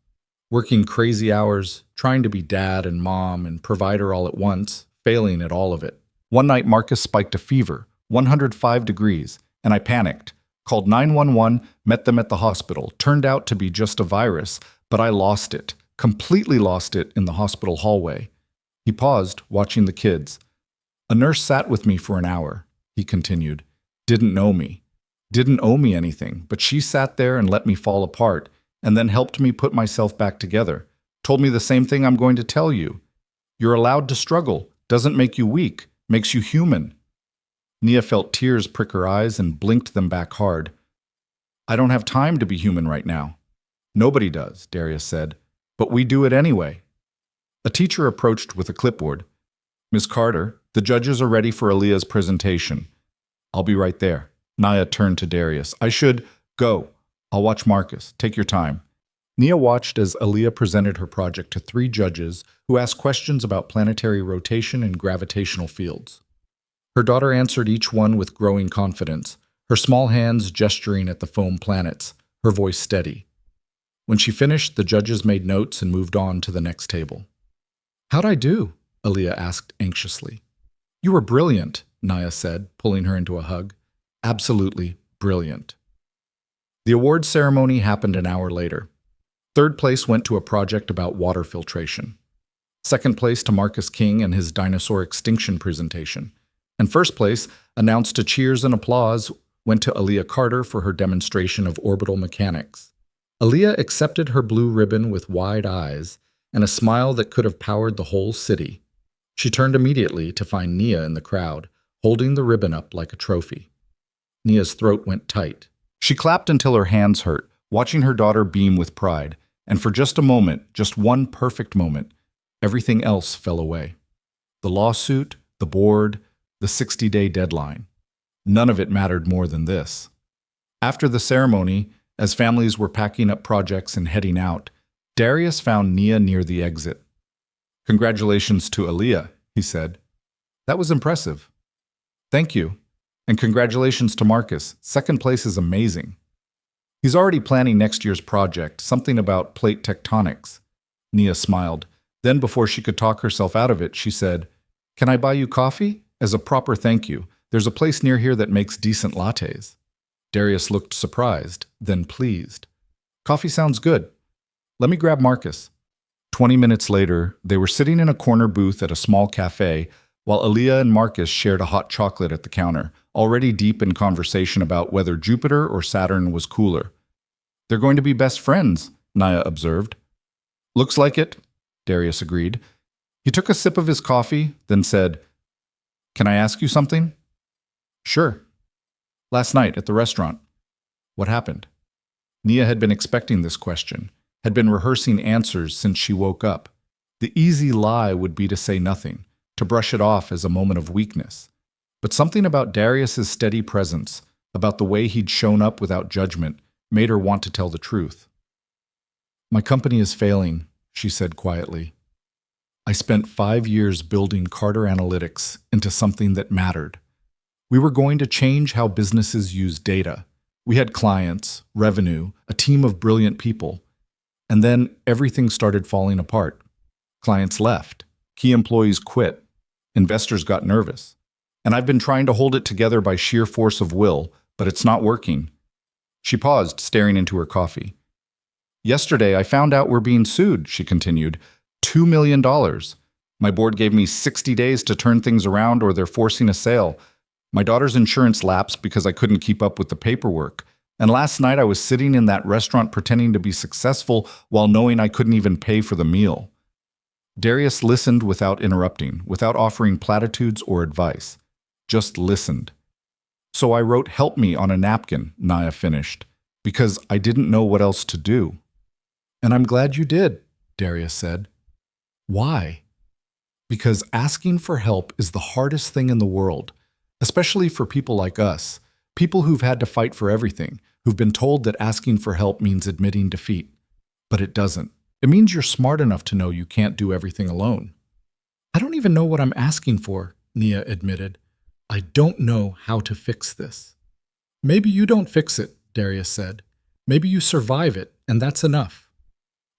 working crazy hours, trying to be dad and mom and provider all at once, failing at all of it. One night, Marcus spiked a fever, 105 degrees, and I panicked. Called 911, met them at the hospital. Turned out to be just a virus, but I lost it, completely lost it in the hospital hallway. He paused, watching the kids. A nurse sat with me for an hour, he continued. Didn't know me. Didn't owe me anything, but she sat there and let me fall apart, and then helped me put myself back together. Told me the same thing I'm going to tell you. You're allowed to struggle. Doesn't make you weak. Makes you human. Nia felt tears prick her eyes and blinked them back hard. I don't have time to be human right now. Nobody does, Darius said, but we do it anyway. A teacher approached with a clipboard. Miss Carter, the judges are ready for Aaliyah's presentation. I'll be right there. Nia turned to Darius. I should go. I'll watch Marcus. Take your time. Nia watched as Aaliyah presented her project to 3 judges who asked questions about planetary rotation and gravitational fields. Her daughter answered each one with growing confidence, her small hands gesturing at the foam planets, her voice steady. When she finished, the judges made notes and moved on to the next table. How'd I do? Aaliyah asked anxiously. You were brilliant, Nia said, pulling her into a hug. Absolutely brilliant. The awards ceremony happened an hour later. 3rd place went to a project about water filtration. 2nd place to Marcus King and his dinosaur extinction presentation. And 1st place, announced to cheers and applause, went to Aaliyah Carter for her demonstration of orbital mechanics. Aaliyah accepted her blue ribbon with wide eyes and a smile that could have powered the whole city. She turned immediately to find Nia in the crowd, holding the ribbon up like a trophy. Nia's throat went tight. She clapped until her hands hurt, watching her daughter beam with pride, and for just a moment, just one perfect moment, everything else fell away. The lawsuit, the board, the 60-day deadline. None of it mattered more than this. After the ceremony, as families were packing up projects and heading out, Darius found Nia near the exit. Congratulations to Aaliyah, he said. That was impressive. Thank you. And congratulations to Marcus. Second place is amazing. He's already planning next year's project, something about plate tectonics. Nia smiled. Then, before she could talk herself out of it, she said, "Can I buy you coffee? As a proper thank you. There's a place near here that makes decent lattes." Darius looked surprised, then pleased. "Coffee sounds good. Let me grab Marcus." 20 minutes later, they were sitting in a corner booth at a small cafe, while Aaliyah and Marcus shared a hot chocolate at the counter, already deep in conversation about whether Jupiter or Saturn was cooler. "They're going to be best friends," Nia observed. "Looks like it," Darius agreed. He took a sip of his coffee, then said, "Can I ask you something?" "Sure." "Last night at the restaurant, what happened?" Nia had been expecting this question, had been rehearsing answers since she woke up. The easy lie would be to say nothing, to brush it off as a moment of weakness. But something about Darius's steady presence, about the way he'd shown up without judgment, made her want to tell the truth. "My company is failing," she said quietly. "I spent 5 years building Carter Analytics into something that mattered. We were going to change how businesses use data. We had clients, revenue, a team of brilliant people. And then everything started falling apart. Clients left. Key employees quit. Investors got nervous. And I've been trying to hold it together by sheer force of will, but it's not working." She paused, staring into her coffee. "Yesterday, I found out we're being sued," she continued. $2 million. My board gave me 60 days to turn things around or they're forcing a sale. My daughter's insurance lapsed because I couldn't keep up with the paperwork. And last night I was sitting in that restaurant pretending to be successful while knowing I couldn't even pay for the meal." Darius listened without interrupting, without offering platitudes or advice. Just listened. "So I wrote 'help me' on a napkin," Nia finished, "because I didn't know what else to do." "And I'm glad you did," Darius said. "Why?" "Because asking for help is the hardest thing in the world, especially for people like us, people who've had to fight for everything, who've been told that asking for help means admitting defeat. But it doesn't. It means you're smart enough to know you can't do everything alone." "I don't even know what I'm asking for," Nia admitted. "I don't know how to fix this." "Maybe you don't fix it," Darius said. "Maybe you survive it, and that's enough."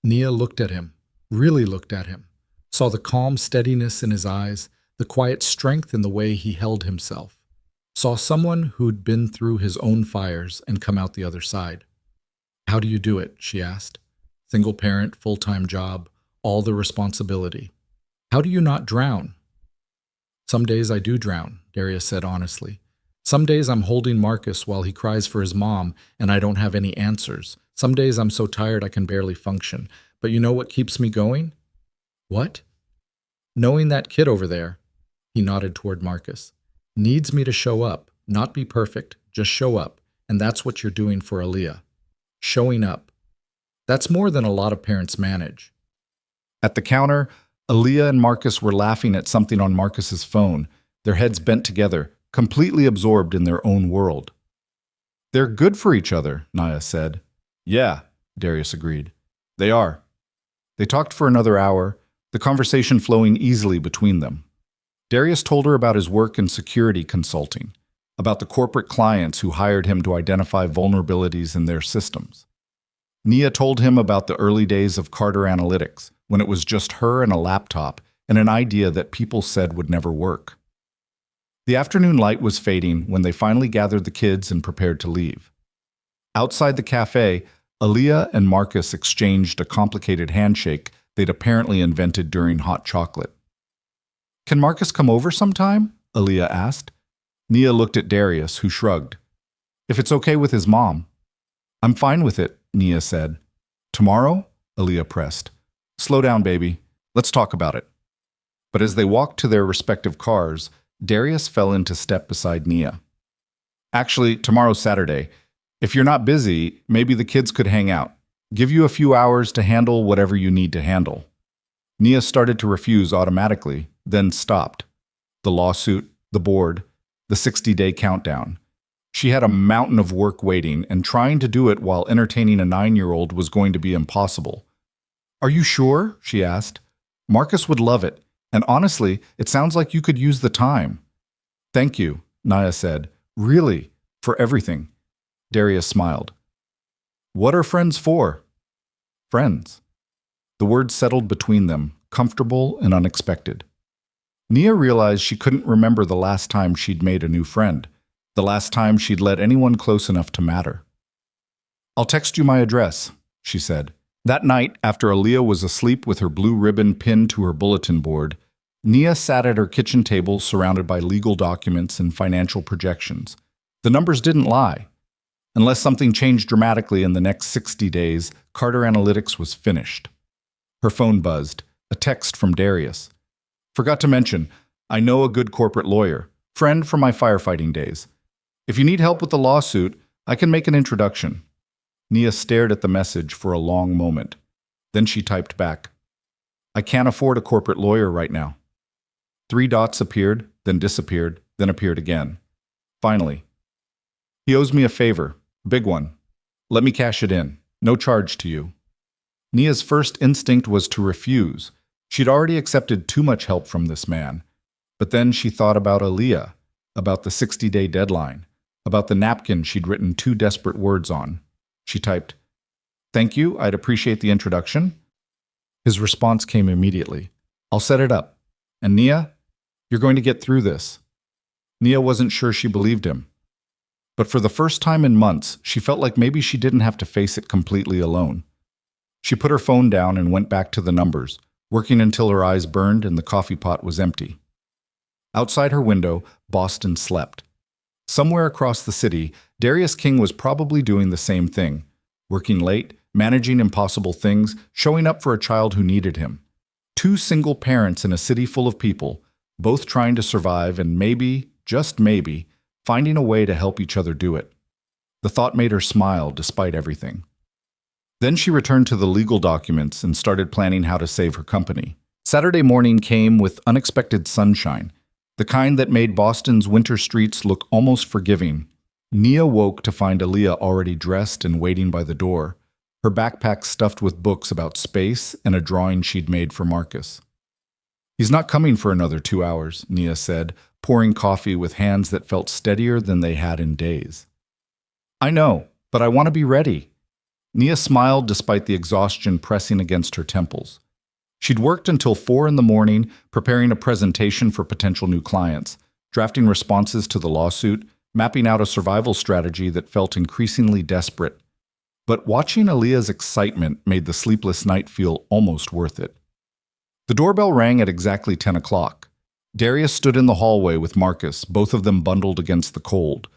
Nia looked at him, really looked at him, saw the calm steadiness in his eyes, the quiet strength in the way he held himself, saw someone who'd been through his own fires and come out the other side. "How do you do it?" she asked. "Single parent, full-time job, all the responsibility. How do you not drown?" "Some days I do drown," Darius said honestly. "Some days I'm holding Marcus while he cries for his mom and I don't have any answers. Some days I'm so tired I can barely function. But you know what keeps me going?" "What?" "Knowing that kid over there," he nodded toward Marcus, "needs me to show up, not be perfect, just show up. And that's what you're doing for Aaliyah. Showing up. That's more than a lot of parents manage." At the counter, Aaliyah and Marcus were laughing at something on Marcus's phone, their heads bent together, completely absorbed in their own world. "They're good for each other," Nia said. "Yeah," Darius agreed. "They are." They talked for another hour, the conversation flowing easily between them. Darius told her about his work in security consulting, about the corporate clients who hired him to identify vulnerabilities in their systems. Nia told him about the early days of Carter Analytics, when it was just her and a laptop and an idea that people said would never work. The afternoon light was fading when they finally gathered the kids and prepared to leave. Outside the cafe, Aaliyah and Marcus exchanged a complicated handshake they'd apparently invented during hot chocolate. "Can Marcus come over sometime?" Aaliyah asked. Nia looked at Darius, who shrugged. "If it's okay with his mom." "I'm fine with it," Nia said. "Tomorrow?" Aaliyah pressed. "Slow down, baby. Let's talk about it." But as they walked to their respective cars, Darius fell into step beside Nia. "Actually, tomorrow's Saturday. If you're not busy, maybe the kids could hang out. Give you a few hours to handle whatever you need to handle." Nia started to refuse automatically, then stopped. The lawsuit, the board, the 60-day countdown. She had a mountain of work waiting, and trying to do it while entertaining a 9-year-old was going to be impossible. "Are you sure?" she asked. "Marcus would love it, and honestly, it sounds like you could use the time." "Thank you," Nia said, Really? For everything? Darius smiled. What are friends for? Friends. The word settled between them, comfortable and unexpected. Nia realized she couldn't remember the last time she'd made a new friend, the last time she'd let anyone close enough to matter. I'll text you my address, she said. That night, after Aaliyah was asleep with her blue ribbon pinned to her bulletin board, Nia sat at her kitchen table surrounded by legal documents and financial projections. The numbers didn't lie. Unless something changed dramatically in the next 60 days, Carter Analytics was finished. Her phone buzzed, a text from Darius. Forgot to mention, I know a good corporate lawyer, friend from my firefighting days. If you need help with the lawsuit, I can make an introduction. Nia stared at the message for a long moment. Then she typed back, I can't afford a corporate lawyer right now. 3 dots appeared, then disappeared, then appeared again. Finally, he owes me a favor, big one. Let me cash it in, no charge to you. Nia's first instinct was to refuse. She'd already accepted too much help from this man. But then she thought about Aaliyah, about the 60-day deadline, about the napkin she'd written 2 desperate words on. She typed, Thank you, I'd appreciate the introduction. His response came immediately. I'll set it up. And Nia, you're going to get through this. Nia wasn't sure she believed him. But for the first time in months, she felt like maybe she didn't have to face it completely alone. She put her phone down and went back to the numbers, working until her eyes burned and the coffee pot was empty. Outside her window, Boston slept. Somewhere across the city, Darius King was probably doing the same thing, working late, managing impossible things, showing up for a child who needed him. 2 single parents in a city full of people, both trying to survive and maybe, just maybe, finding a way to help each other do it. The thought made her smile despite everything. Then she returned to the legal documents and started planning how to save her company. Saturday morning came with unexpected sunshine, the kind that made Boston's winter streets look almost forgiving. Nia woke to find Aaliyah already dressed and waiting by the door, her backpack stuffed with books about space and a drawing she'd made for Marcus. He's not coming for another 2 hours, Nia said, pouring coffee with hands that felt steadier than they had in days. I know, but I want to be ready. Nia smiled despite the exhaustion pressing against her temples. She'd worked until 4 in the morning, preparing a presentation for potential new clients, drafting responses to the lawsuit, mapping out a survival strategy that felt increasingly desperate. But watching Aaliyah's excitement made the sleepless night feel almost worth it. The doorbell rang at exactly 10 o'clock. Darius stood in the hallway with Marcus, both of them bundled against the cold.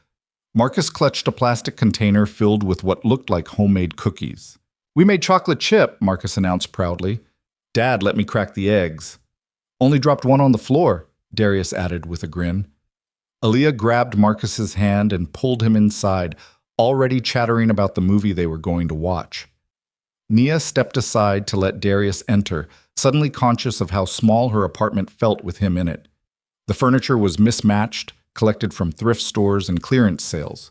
Marcus clutched a plastic container filled with what looked like homemade cookies. We made chocolate chip, Marcus announced proudly. Dad let me crack the eggs. Only dropped one on the floor, Darius added with a grin. Aaliyah grabbed Marcus's hand and pulled him inside, already chattering about the movie they were going to watch. Nia stepped aside to let Darius enter, suddenly conscious of how small her apartment felt with him in it. The furniture was mismatched, collected from thrift stores and clearance sales.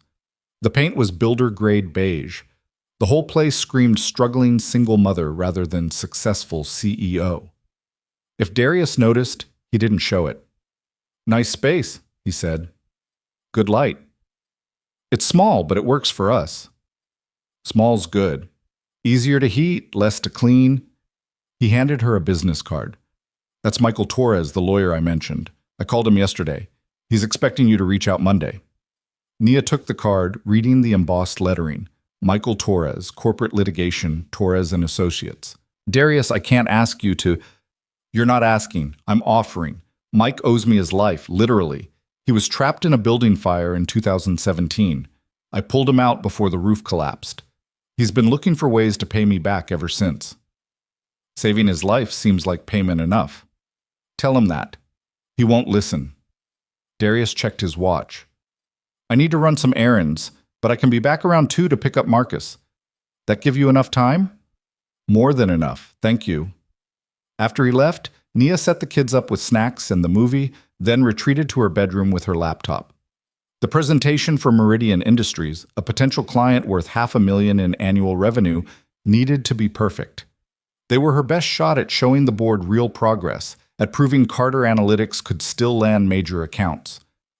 The paint was builder-grade beige. The whole place screamed struggling single mother rather than successful CEO. If Darius noticed, he didn't show it. Nice space, he said. Good light. It's small, but it works for us. Small's good. Easier to heat, less to clean. He handed her a business card. That's Michael Torres, the lawyer I mentioned. I called him yesterday. He's expecting you to reach out Monday. Nia took the card, reading the embossed lettering. Michael Torres, Corporate Litigation, Torres and Associates. Darius, I can't ask you to... You're not asking. I'm offering. Mike owes me his life, literally. He was trapped in a building fire in 2017. I pulled him out before the roof collapsed. He's been looking for ways to pay me back ever since. Saving his life seems like payment enough. Tell him that. He won't listen. Darius checked his watch. I need to run some errands, but I can be back around 2 to pick up Marcus. That give you enough time? More than enough, thank you. After he left, Nia set the kids up with snacks and the movie, then retreated to her bedroom with her laptop. The presentation for Meridian Industries, a potential client worth $500,000 in annual revenue, needed to be perfect. They were her best shot at showing the board real progress, at proving Carter Analytics could still land major accounts.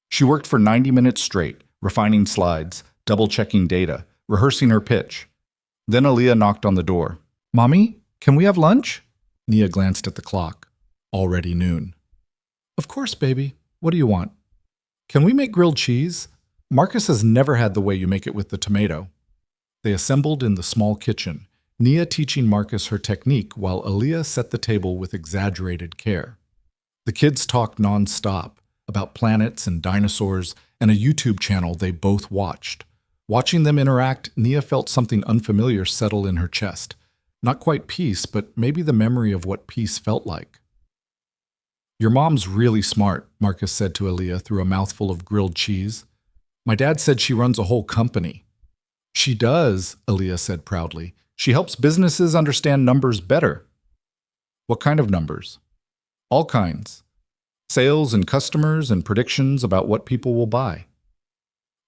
She worked for 90 minutes straight, refining slides, double-checking data, rehearsing her pitch. Then Aaliyah knocked on the door. "Mommy, can we have lunch?" Nia glanced at the clock. Already noon. "Of course, baby. What do you want?" "Can we make grilled cheese? Marcus has never had the way you make it with the tomato." They assembled in the small kitchen, Nia teaching Marcus her technique while Aaliyah set the table with exaggerated care. The kids talked non-stop about planets and dinosaurs and a YouTube channel they both watched. Watching them interact, Nia felt something unfamiliar settle in her chest. Not quite peace, but maybe the memory of what peace felt like. "Your mom's really smart," Marcus said to Aaliyah through a mouthful of grilled cheese. "My dad said she runs a whole company." "She does," Aaliyah said proudly. "She helps businesses understand numbers better." "What kind of numbers?" "All kinds. Sales and customers and predictions about what people will buy."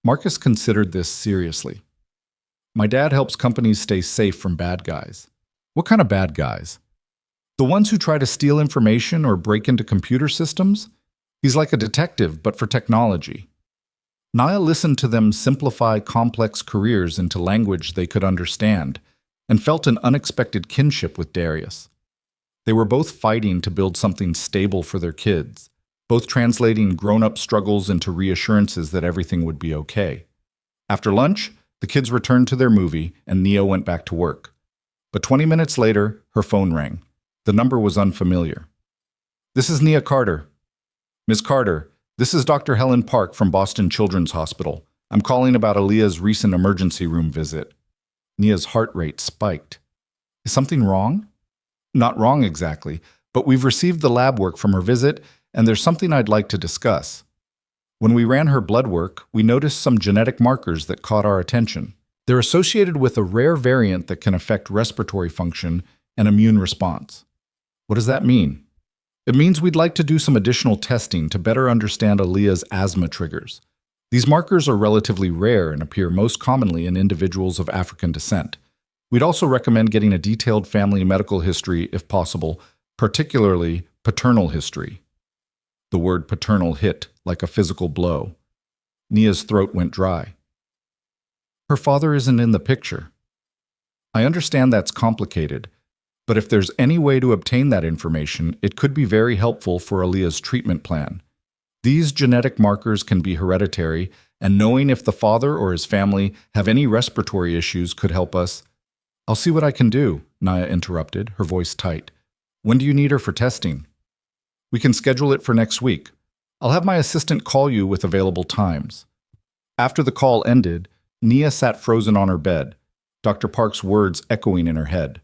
Marcus considered this seriously. "My dad helps companies stay safe from bad guys." "What kind of bad guys?" "The ones who try to steal information or break into computer systems. He's like a detective, but for technology." Nia listened to them simplify complex careers into language they could understand, and felt an unexpected kinship with Darius. They were both fighting to build something stable for their kids, both translating grown-up struggles into reassurances that everything would be okay. After lunch, the kids returned to their movie, and Nia went back to work. But 20 minutes later, her phone rang. The number was unfamiliar. "This is Nia Carter." "Ms. Carter, this is Dr. Helen Park from Boston Children's Hospital. I'm calling about Aaliyah's recent emergency room visit." Nia's heart rate spiked. "Is something wrong?" "Not wrong exactly, but we've received the lab work from her visit, and there's something I'd like to discuss. When we ran her blood work, we noticed some genetic markers that caught our attention. They're associated with a rare variant that can affect respiratory function and immune response." "What does that mean?" "It means we'd like to do some additional testing to better understand Aaliyah's asthma triggers. These markers are relatively rare and appear most commonly in individuals of African descent. We'd also recommend getting a detailed family medical history if possible, particularly paternal history." The word paternal hit like a physical blow. Nia's throat went dry. "Her father isn't in the picture." "I understand that's complicated, but if there's any way to obtain that information, it could be very helpful for Aaliyah's treatment plan. These genetic markers can be hereditary, and knowing if the father or his family have any respiratory issues could help us." "I'll see what I can do," Nia interrupted, her voice tight. "When do you need her for testing?" "We can schedule it for next week. I'll have my assistant call you with available times." After the call ended, Nia sat frozen on her bed, Dr. Park's words echoing in her head.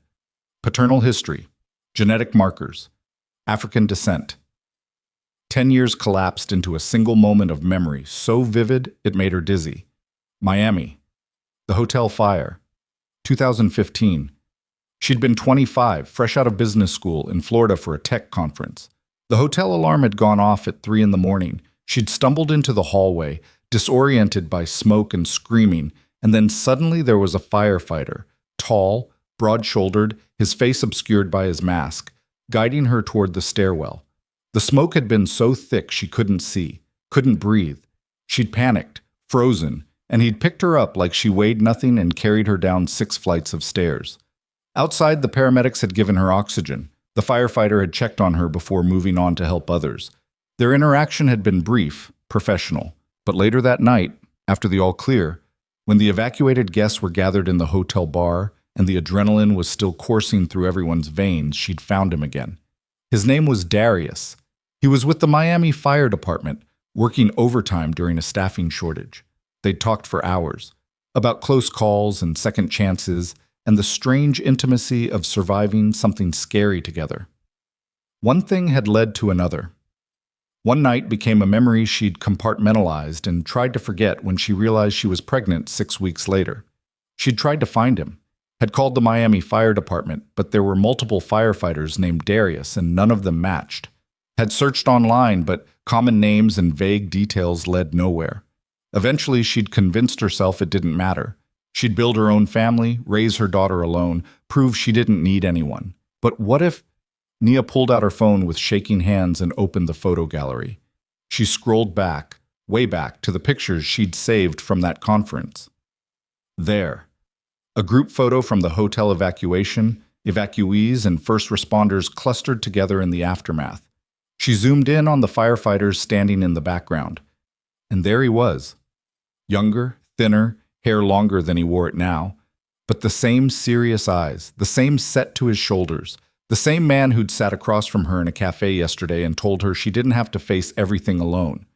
Paternal history, genetic markers, African descent. 10 years collapsed into a single moment of memory so vivid it made her dizzy. Miami. The hotel fire. 2015. She'd been 25, fresh out of business school, in Florida for a tech conference. The hotel alarm had gone off at 3 in the morning. She'd stumbled into the hallway, disoriented by smoke and screaming, and then suddenly there was a firefighter, tall, broad-shouldered, his face obscured by his mask, guiding her toward the stairwell. The smoke had been so thick she couldn't see, couldn't breathe. She'd panicked, frozen, and he'd picked her up like she weighed nothing and carried her down 6 flights of stairs. Outside, the paramedics had given her oxygen. The firefighter had checked on her before moving on to help others. Their interaction had been brief, professional. But later that night, after the all-clear, when the evacuated guests were gathered in the hotel bar and the adrenaline was still coursing through everyone's veins, she'd found him again. His name was Darius. He was with the Miami Fire Department, working overtime during a staffing shortage. They'd talked for hours, about close calls and second chances, and the strange intimacy of surviving something scary together. One thing had led to another. One night became a memory she'd compartmentalized and tried to forget when she realized she was pregnant 6 weeks later. She'd tried to find him, had called the Miami Fire Department, but there were multiple firefighters named Darius and none of them matched. Had searched online, but common names and vague details led nowhere. Eventually, she'd convinced herself it didn't matter. She'd build her own family, raise her daughter alone, prove she didn't need anyone. But what if... Nia pulled out her phone with shaking hands and opened the photo gallery. She scrolled back, way back to the pictures she'd saved from that conference. There, a group photo from the hotel evacuation, evacuees and first responders clustered together in the aftermath. She zoomed in on the firefighters standing in the background. And there he was. Younger, thinner, hair longer than he wore it now, but the same serious eyes, the same set to his shoulders, the same man who'd sat across from her in a cafe yesterday and told her she didn't have to face everything alone.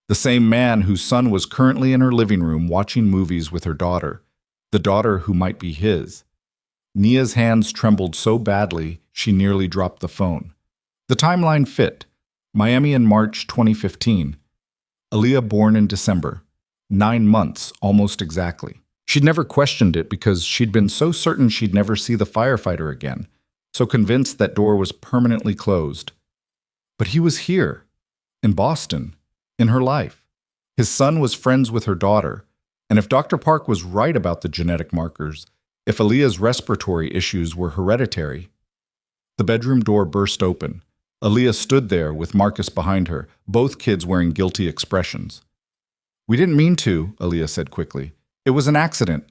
The same man whose son was currently in her living room watching movies with her daughter, the daughter who might be his. Nia's hands trembled so badly she nearly dropped the phone. The timeline fit. Miami in March 2015. Aaliyah born in December. 9 months, almost exactly. She'd never questioned it because she'd been so certain she'd never see the firefighter again, so convinced that door was permanently closed. But he was here, in Boston, in her life. His son was friends with her daughter, and if Dr. Park was right about the genetic markers, if Aaliyah's respiratory issues were hereditary. The bedroom door burst open. Aaliyah stood there with Marcus behind her, both kids wearing guilty expressions. "We didn't mean to," Aaliyah said quickly. "It was an accident."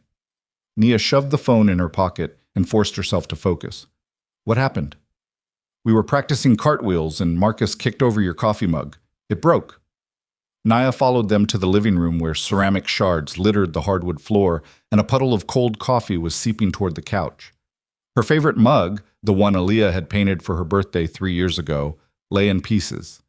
Nia shoved the phone in her pocket and forced herself to focus. "What happened?" "We were practicing cartwheels and Marcus kicked over your coffee mug. It broke." Nia followed them to the living room where ceramic shards littered the hardwood floor and a puddle of cold coffee was seeping toward the couch. Her favorite mug, the one Aaliyah had painted for her birthday 3 years ago, lay in pieces.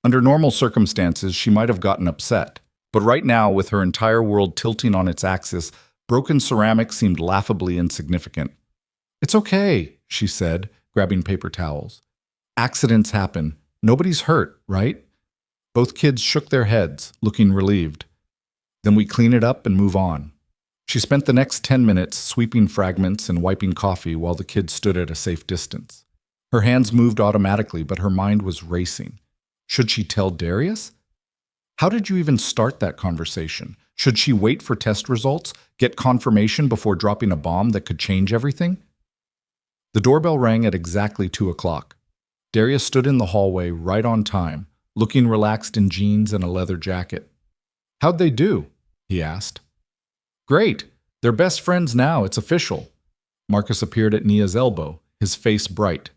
Under normal circumstances, she might have gotten upset. But right now, with her entire world tilting on its axis, broken ceramic seemed laughably insignificant. "It's okay," she said, grabbing paper towels. "Accidents happen. Nobody's hurt, right?" Both kids shook their heads, looking relieved. "Then we clean it up and move on." She spent the next 10 minutes sweeping fragments and wiping coffee while the kids stood at a safe distance. Her hands moved automatically, but her mind was racing. Should she tell Darius? How did you even start that conversation? Should she wait for test results, get confirmation before dropping a bomb that could change everything? The doorbell rang at exactly 2 o'clock. Darius stood in the hallway right on time, looking relaxed in jeans and a leather jacket. "How'd they do?" he asked. "Great. They're best friends now. It's official." Marcus appeared at Nia's elbow, his face bright.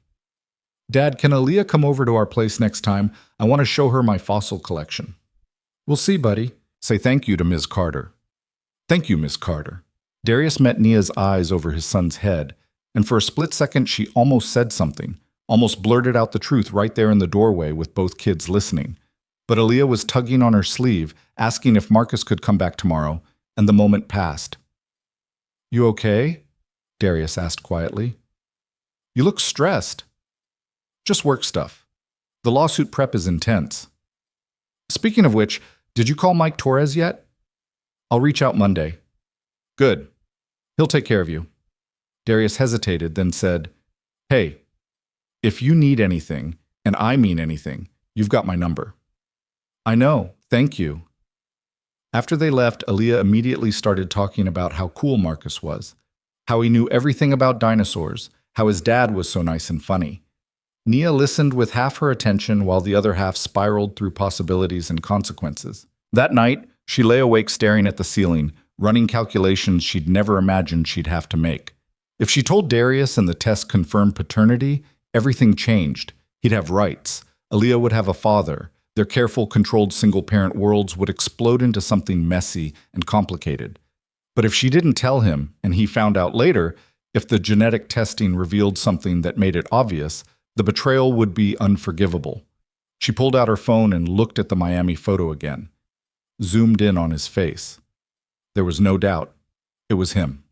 "Dad, can Aaliyah come over to our place next time? I want to show her my fossil collection." "We'll see, buddy. Say thank you to Ms. Carter." "Thank you, Miss Carter." Darius met Nia's eyes over his son's head, and for a split second she almost said something, almost blurted out the truth right there in the doorway with both kids listening. But Aaliyah was tugging on her sleeve, asking if Marcus could come back tomorrow, and the moment passed. "You okay?" Darius asked quietly. "You look stressed." "Just work stuff. The lawsuit prep is intense." "Speaking of which, did you call Mike Torres yet?" "I'll reach out Monday." "Good. He'll take care of you." Darius hesitated, then said, "Hey, if you need anything, and I mean anything, you've got my number." "I know. Thank you." After they left, Aaliyah immediately started talking about how cool Marcus was, how he knew everything about dinosaurs, how his dad was so nice and funny. Nia listened with half her attention while the other half spiraled through possibilities and consequences. That night, she lay awake staring at the ceiling, running calculations she'd never imagined she'd have to make. If she told Darius and the test confirmed paternity, everything changed. He'd have rights. Aaliyah would have a father. Their careful, controlled single-parent worlds would explode into something messy and complicated. But if she didn't tell him, and he found out later, if the genetic testing revealed something that made it obvious, the betrayal would be unforgivable. She pulled out her phone and looked at the Miami photo again. Zoomed in on his face. There was no doubt. It was him.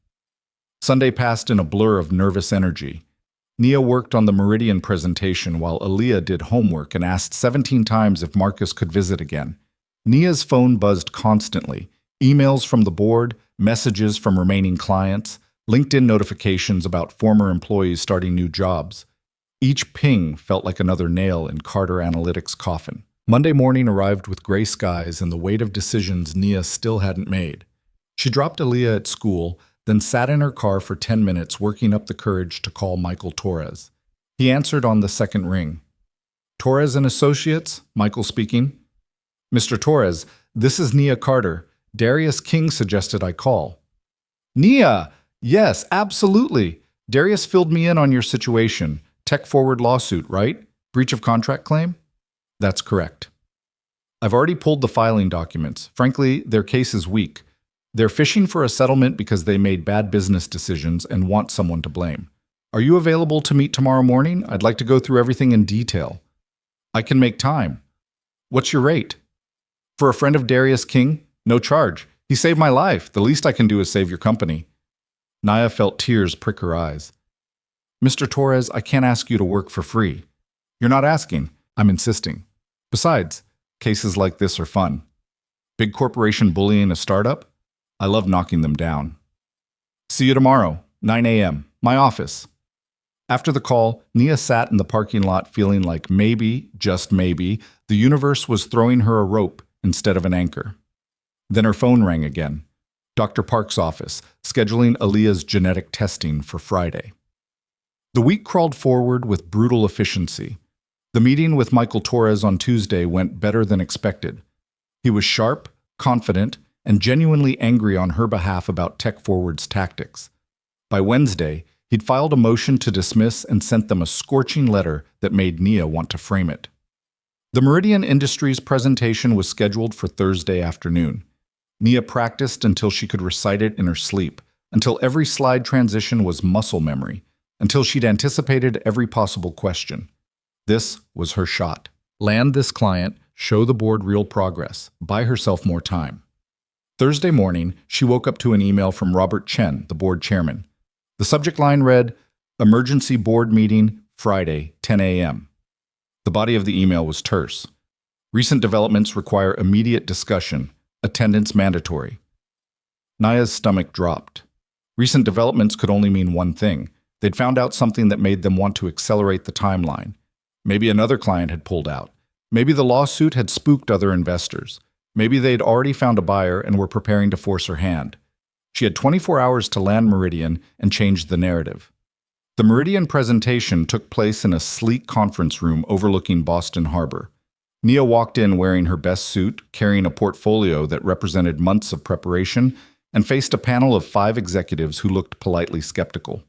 Sunday passed in a blur of nervous energy. Nia worked on the Meridian presentation while Aaliyah did homework and asked 17 times if Marcus could visit again. Nia's phone buzzed constantly. Emails from the board, messages from remaining clients, LinkedIn notifications about former employees starting new jobs. Each ping felt like another nail in Carter Analytics' coffin. Monday morning arrived with gray skies and the weight of decisions Nia still hadn't made. She dropped Aaliyah at school, then sat in her car for 10 minutes working up the courage to call Michael Torres. He answered on the second ring. "Torres and Associates?" Michael speaking. "Mr. Torres, this is Nia Carter. Darius King suggested I call. Nia! Yes, absolutely. Darius filled me in on your situation. Tech forward lawsuit, right? Breach of contract claim? That's correct. I've already pulled the filing documents. Frankly, their case is weak. They're fishing for a settlement because they made bad business decisions and want someone to blame. Are you available to meet tomorrow morning? I'd like to go through everything in detail. I can make time. What's your rate? For a friend of Darius King, no charge. He saved my life. The least I can do is save your company. Nia felt tears prick her eyes. Mr. Torres, I can't ask you to work for free. You're not asking. I'm insisting. Besides, cases like this are fun. Big corporation bullying a startup? I love knocking them down. See you tomorrow, 9 a.m., my office. After the call, Nia sat in the parking lot feeling like maybe, just maybe, the universe was throwing her a rope instead of an anchor. Then her phone rang again. Dr. Park's office, scheduling Aaliyah's genetic testing for Friday. The week crawled forward with brutal efficiency. The meeting with Michael Torres on Tuesday went better than expected. He was sharp, confident, and genuinely angry on her behalf about Tech Forward's tactics. By Wednesday, he'd filed a motion to dismiss and sent them a scorching letter that made Nia want to frame it. The Meridian Industries presentation was scheduled for Thursday afternoon. Nia practiced until she could recite it in her sleep, until every slide transition was muscle memory, until she'd anticipated every possible question. This was her shot. Land this client, show the board real progress, buy herself more time. Thursday morning, she woke up to an email from Robert Chen, the board chairman. The subject line read, Emergency Board Meeting, Friday, 10 a.m. The body of the email was terse. Recent developments require immediate discussion. Attendance mandatory. Nia's stomach dropped. Recent developments could only mean one thing. They'd found out something that made them want to accelerate the timeline. Maybe another client had pulled out. Maybe the lawsuit had spooked other investors. Maybe they'd already found a buyer and were preparing to force her hand. She had 24 hours to land Meridian and change the narrative. The Meridian presentation took place in a sleek conference room overlooking Boston Harbor. Nia walked in wearing her best suit, carrying a portfolio that represented months of preparation, and faced a panel of 5 executives who looked politely skeptical.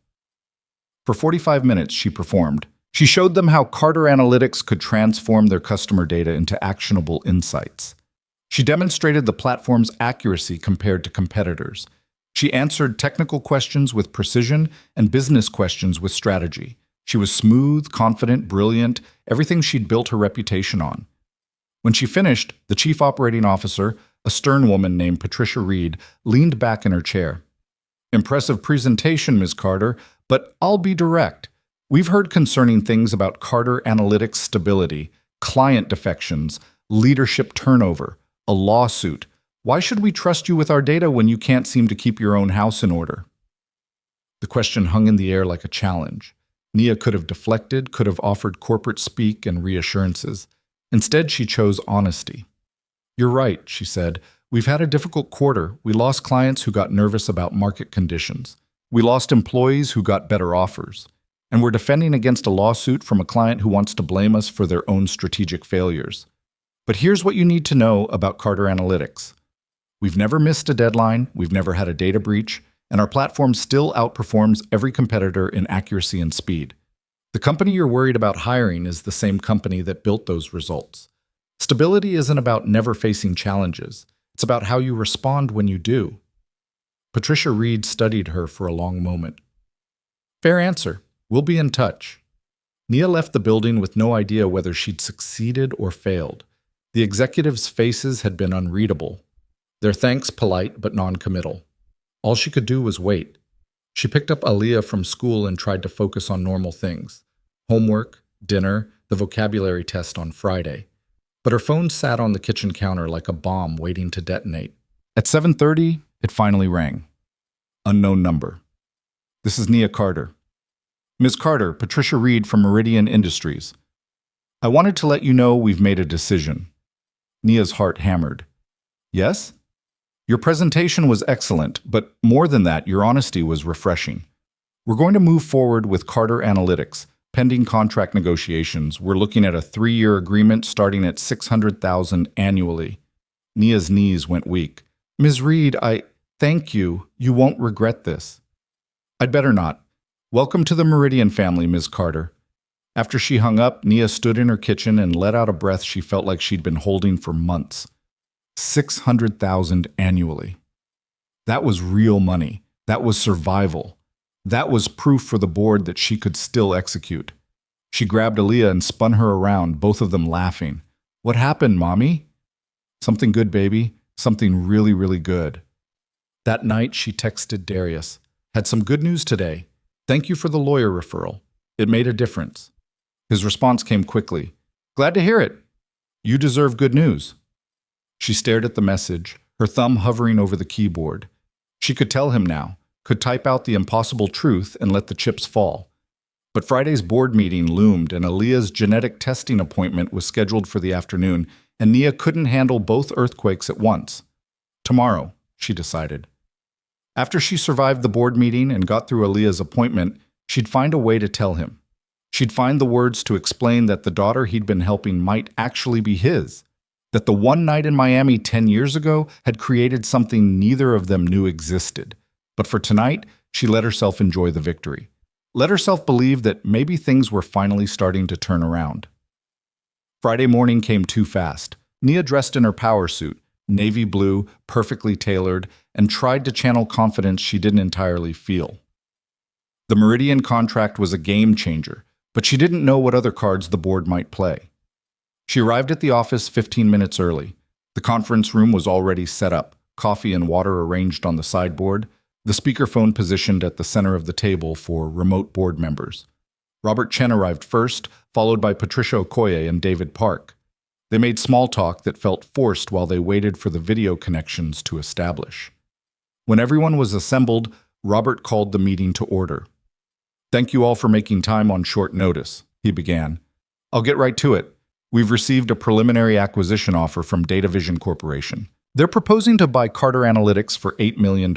For 45 minutes, she performed. She showed them how Carter Analytics could transform their customer data into actionable insights. She demonstrated the platform's accuracy compared to competitors. She answered technical questions with precision and business questions with strategy. She was smooth, confident, brilliant, everything she'd built her reputation on. When she finished, the chief operating officer, a stern woman named Patricia Reed, leaned back in her chair. Impressive presentation, Ms. Carter, but I'll be direct. We've heard concerning things about Carter Analytics stability, client defections, leadership turnover, a lawsuit. Why should we trust you with our data when you can't seem to keep your own house in order? The question hung in the air like a challenge. Nia could have deflected, could have offered corporate speak and reassurances. Instead, she chose honesty. You're right, she said. We've had a difficult quarter. We lost clients who got nervous about market conditions. We lost employees who got better offers. And we're defending against a lawsuit from a client who wants to blame us for their own strategic failures. But here's what you need to know about Carter Analytics. We've never missed a deadline, we've never had a data breach, and our platform still outperforms every competitor in accuracy and speed. The company you're worried about hiring is the same company that built those results. Stability isn't about never facing challenges. It's about how you respond when you do. Patricia Reed studied her for a long moment. Fair answer. We'll be in touch. Nia left the building with no idea whether she'd succeeded or failed. The executives' faces had been unreadable. Their thanks polite but non-committal. All she could do was wait. She picked up Aaliyah from school and tried to focus on normal things. Homework, dinner, the vocabulary test on Friday. But her phone sat on the kitchen counter like a bomb waiting to detonate. At 7:30, it finally rang. Unknown number. This is Nia Carter. Ms. Carter, Patricia Reed from Meridian Industries. I wanted to let you know we've made a decision. Nia's heart hammered. Yes? Your presentation was excellent, but more than that, your honesty was refreshing. We're going to move forward with Carter Analytics. Pending contract negotiations, we're looking at a 3-year agreement starting at $600,000 annually. Nia's knees went weak. Ms. Reed, thank you. You won't regret this. I'd better not. Welcome to the Meridian family, Ms. Carter. After she hung up, Nia stood in her kitchen and let out a breath she felt like she'd been holding for months. $600,000 annually. That was real money. That was survival. That was proof for the board that she could still execute. She grabbed Aaliyah and spun her around, both of them laughing. What happened, Mommy? Something good, baby. Something really, really good. That night, she texted Darius. Had some good news today. Thank you for the lawyer referral. It made a difference. His response came quickly. Glad to hear it. You deserve good news. She stared at the message, her thumb hovering over the keyboard. She could tell him now, could type out the impossible truth and let the chips fall. But Friday's board meeting loomed and Aaliyah's genetic testing appointment was scheduled for the afternoon, and Nia couldn't handle both earthquakes at once. Tomorrow, she decided. After she survived the board meeting and got through Aaliyah's appointment, she'd find a way to tell him. She'd find the words to explain that the daughter he'd been helping might actually be his, that the one night in Miami 10 years ago had created something neither of them knew existed. But for tonight, she let herself enjoy the victory. Let herself believe that maybe things were finally starting to turn around. Friday morning came too fast. Nia dressed in her power suit, navy blue, perfectly tailored, and tried to channel confidence she didn't entirely feel. The Meridian contract was a game changer, but she didn't know what other cards the board might play. She arrived at the office 15 minutes early. The conference room was already set up, coffee and water arranged on the sideboard, the speakerphone positioned at the center of the table for remote board members. Robert Chen arrived first, followed by Patricia Okoye and David Park. They made small talk that felt forced while they waited for the video connections to establish. When everyone was assembled, Robert called the meeting to order. Thank you all for making time on short notice, he began. I'll get right to it. We've received a preliminary acquisition offer from DataVision Corporation. They're proposing to buy Carter Analytics for $8 million,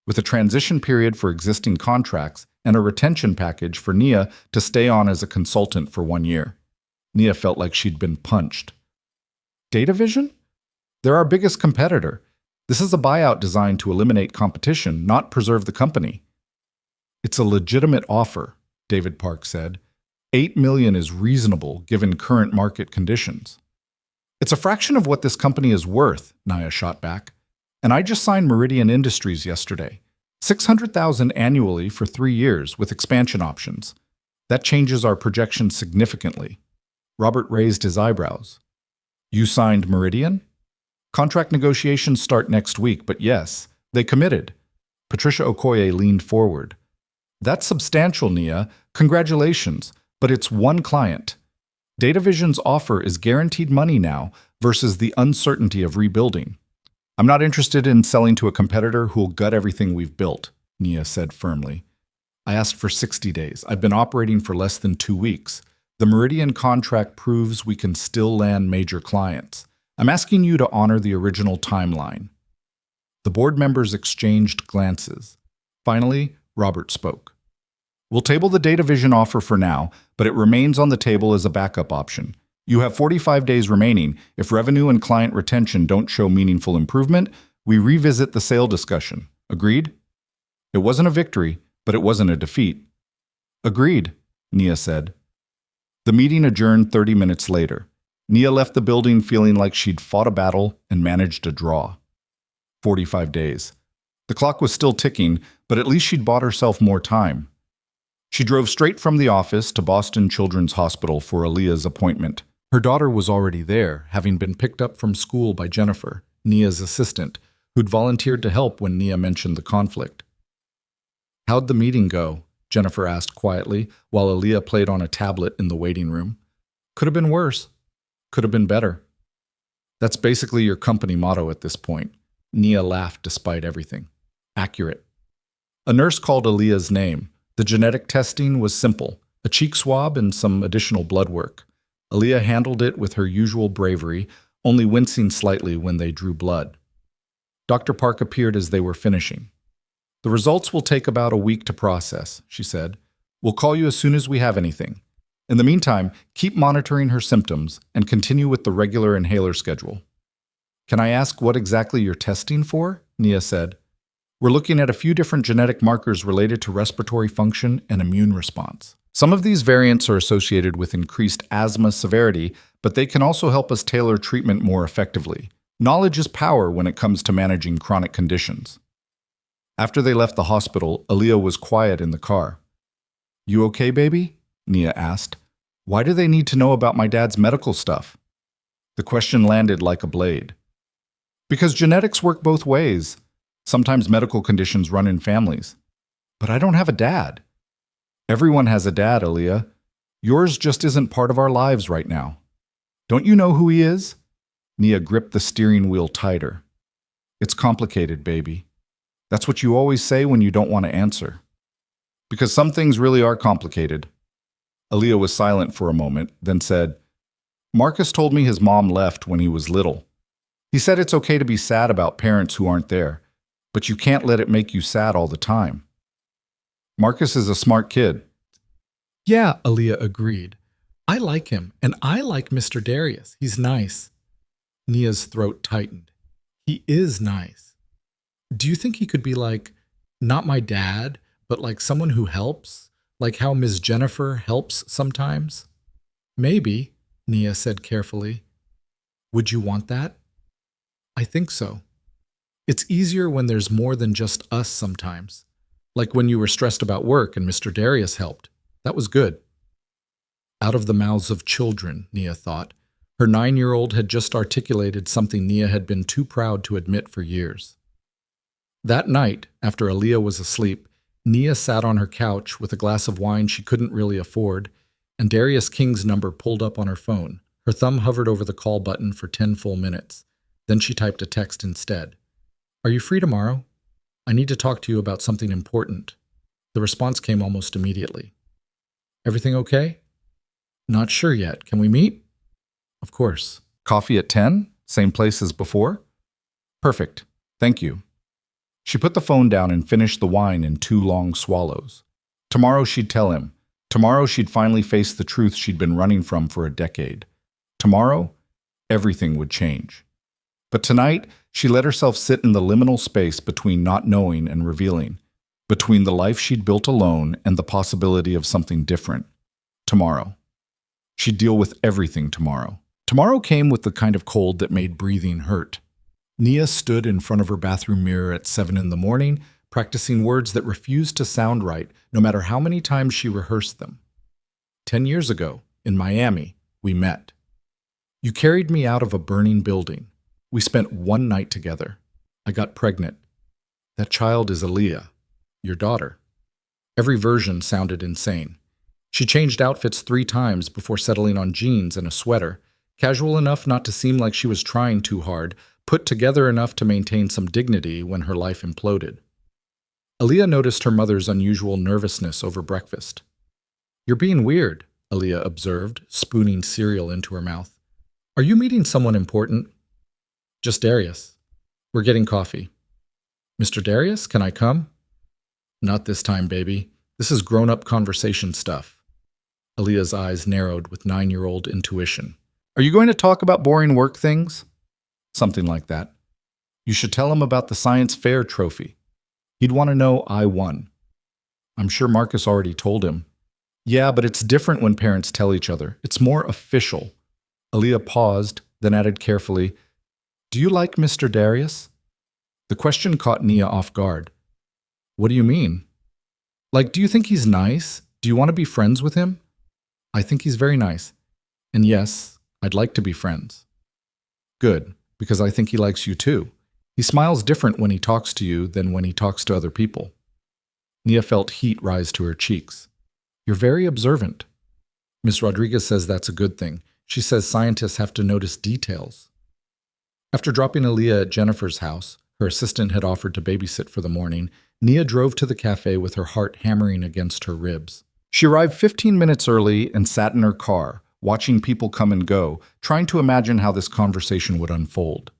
with a transition period for existing contracts and a retention package for Nia to stay on as a consultant for 1 year. Nia felt like she'd been punched. DataVision? They're our biggest competitor. This is a buyout designed to eliminate competition, not preserve the company. It's a legitimate offer, David Park said. $8 million is reasonable given current market conditions. It's a fraction of what this company is worth, Nia shot back. And I just signed Meridian Industries yesterday. $600,000 annually for 3 years with expansion options. That changes our projections significantly. Robert raised his eyebrows. You signed Meridian? Contract negotiations start next week, but yes, they committed. Patricia Okoye leaned forward. That's substantial, Nia. Congratulations. But it's one client. DataVision's offer is guaranteed money now versus the uncertainty of rebuilding. I'm not interested in selling to a competitor who'll gut everything we've built, Nia said firmly. I asked for 60 days. I've been operating for less than 2 weeks. The Meridian contract proves we can still land major clients. I'm asking you to honor the original timeline. The board members exchanged glances. Finally, Robert spoke. We'll table the DataVision offer for now, but it remains on the table as a backup option. You have 45 days remaining. If revenue and client retention don't show meaningful improvement, we revisit the sale discussion. Agreed? It wasn't a victory, but it wasn't a defeat. Agreed, Nia said. The meeting adjourned 30 minutes later. Nia left the building feeling like she'd fought a battle and managed a draw. 45 days. The clock was still ticking, but at least she'd bought herself more time. She drove straight from the office to Boston Children's Hospital for Aaliyah's appointment. Her daughter was already there, having been picked up from school by Jennifer, Nia's assistant, who'd volunteered to help when Nia mentioned the conflict. How'd the meeting go? Jennifer asked quietly, while Aaliyah played on a tablet in the waiting room. Could have been worse. Could have been better. That's basically your company motto at this point. Nia laughed despite everything. Accurate. A nurse called Aaliyah's name. The genetic testing was simple, a cheek swab and some additional blood work. Aaliyah handled it with her usual bravery, only wincing slightly when they drew blood. Dr. Park appeared as they were finishing. The results will take about a week to process, she said. We'll call you as soon as we have anything. In the meantime, keep monitoring her symptoms and continue with the regular inhaler schedule. Can I ask what exactly you're testing for? Nia said. We're looking at a few different genetic markers related to respiratory function and immune response. Some of these variants are associated with increased asthma severity, but they can also help us tailor treatment more effectively. Knowledge is power when it comes to managing chronic conditions. After they left the hospital, Aaliyah was quiet in the car. You okay, baby? Nia asked. Why do they need to know about my dad's medical stuff? The question landed like a blade. Because genetics work both ways. Sometimes medical conditions run in families. But I don't have a dad. Everyone has a dad, Aaliyah. Yours just isn't part of our lives right now. Don't you know who he is? Nia gripped the steering wheel tighter. It's complicated, baby. That's what you always say when you don't want to answer. Because some things really are complicated. Aaliyah was silent for a moment, then said, Marcus told me his mom left when he was little. He said it's okay to be sad about parents who aren't there, but you can't let it make you sad all the time. Marcus is a smart kid. Yeah, Aaliyah agreed. I like him, and I like Mr. Darius. He's nice. Nia's throat tightened. He is nice. Do you think he could be like, not my dad, but like someone who helps? Like how Ms. Jennifer helps sometimes? Maybe, Nia said carefully. Would you want that? I think so. It's easier when there's more than just us sometimes. Like when you were stressed about work and Mr. Darius helped. That was good. Out of the mouths of children, Nia thought. Her 9-year-old had just articulated something Nia had been too proud to admit for years. That night, after Aaliyah was asleep, Nia sat on her couch with a glass of wine she couldn't really afford, and Darius King's number pulled up on her phone. Her thumb hovered over the call button for 10 full minutes. Then she typed a text instead. Are you free tomorrow? I need to talk to you about something important. The response came almost immediately. Everything okay? Not sure yet. Can we meet? Of course. Coffee at 10? Same place as before? Perfect. Thank you. She put the phone down and finished the wine in 2 long swallows. Tomorrow she'd tell him. Tomorrow she'd finally face the truth she'd been running from for a decade. Tomorrow, everything would change. But tonight, she let herself sit in the liminal space between not knowing and revealing, between the life she'd built alone and the possibility of something different. Tomorrow. She'd deal with everything tomorrow. Tomorrow came with the kind of cold that made breathing hurt. Nia stood in front of her bathroom mirror at 7 in the morning, practicing words that refused to sound right, no matter how many times she rehearsed them. 10 years ago, in Miami, we met. You carried me out of a burning building. We spent one night together. I got pregnant. That child is Aaliyah, your daughter. Every version sounded insane. She changed outfits 3 times before settling on jeans and a sweater, casual enough not to seem like she was trying too hard, put together enough to maintain some dignity when her life imploded. Aaliyah noticed her mother's unusual nervousness over breakfast. You're being weird, Aaliyah observed, spooning cereal into her mouth. Are you meeting someone important? Just Darius. We're getting coffee. Mr. Darius, can I come? Not this time, baby. This is grown-up conversation stuff. Aaliyah's eyes narrowed with 9-year-old intuition. Are you going to talk about boring work things? Something like that. You should tell him about the science fair trophy. He'd want to know I won. I'm sure Marcus already told him. Yeah, but it's different when parents tell each other. It's more official. Aaliyah paused, then added carefully, Do you like Mr. Darius? The question caught Nia off guard. What do you mean? Like, do you think he's nice? Do you want to be friends with him? I think he's very nice. And yes, I'd like to be friends. Good, because I think he likes you too. He smiles different when he talks to you than when he talks to other people. Nia felt heat rise to her cheeks. You're very observant. Ms. Rodriguez says that's a good thing. She says scientists have to notice details. After dropping Aaliyah at Jennifer's house, her assistant had offered to babysit for the morning, Nia drove to the cafe with her heart hammering against her ribs. She arrived 15 minutes early and sat in her car, watching people come and go, trying to imagine how this conversation would unfold.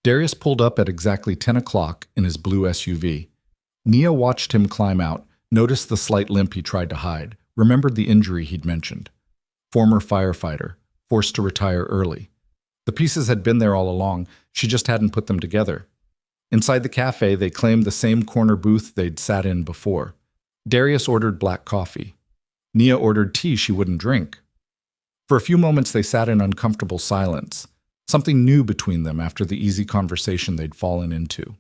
Darius pulled up at exactly 10 o'clock in his blue SUV. Nia watched him climb out, noticed the slight limp he tried to hide, remembered the injury he'd mentioned. Former firefighter, forced to retire early. The pieces had been there all along, she just hadn't put them together. Inside the cafe, they claimed the same corner booth they'd sat in before. Darius ordered black coffee. Nia ordered tea she wouldn't drink. For a few moments, they sat in uncomfortable silence, something new between them after the easy conversation they'd fallen into.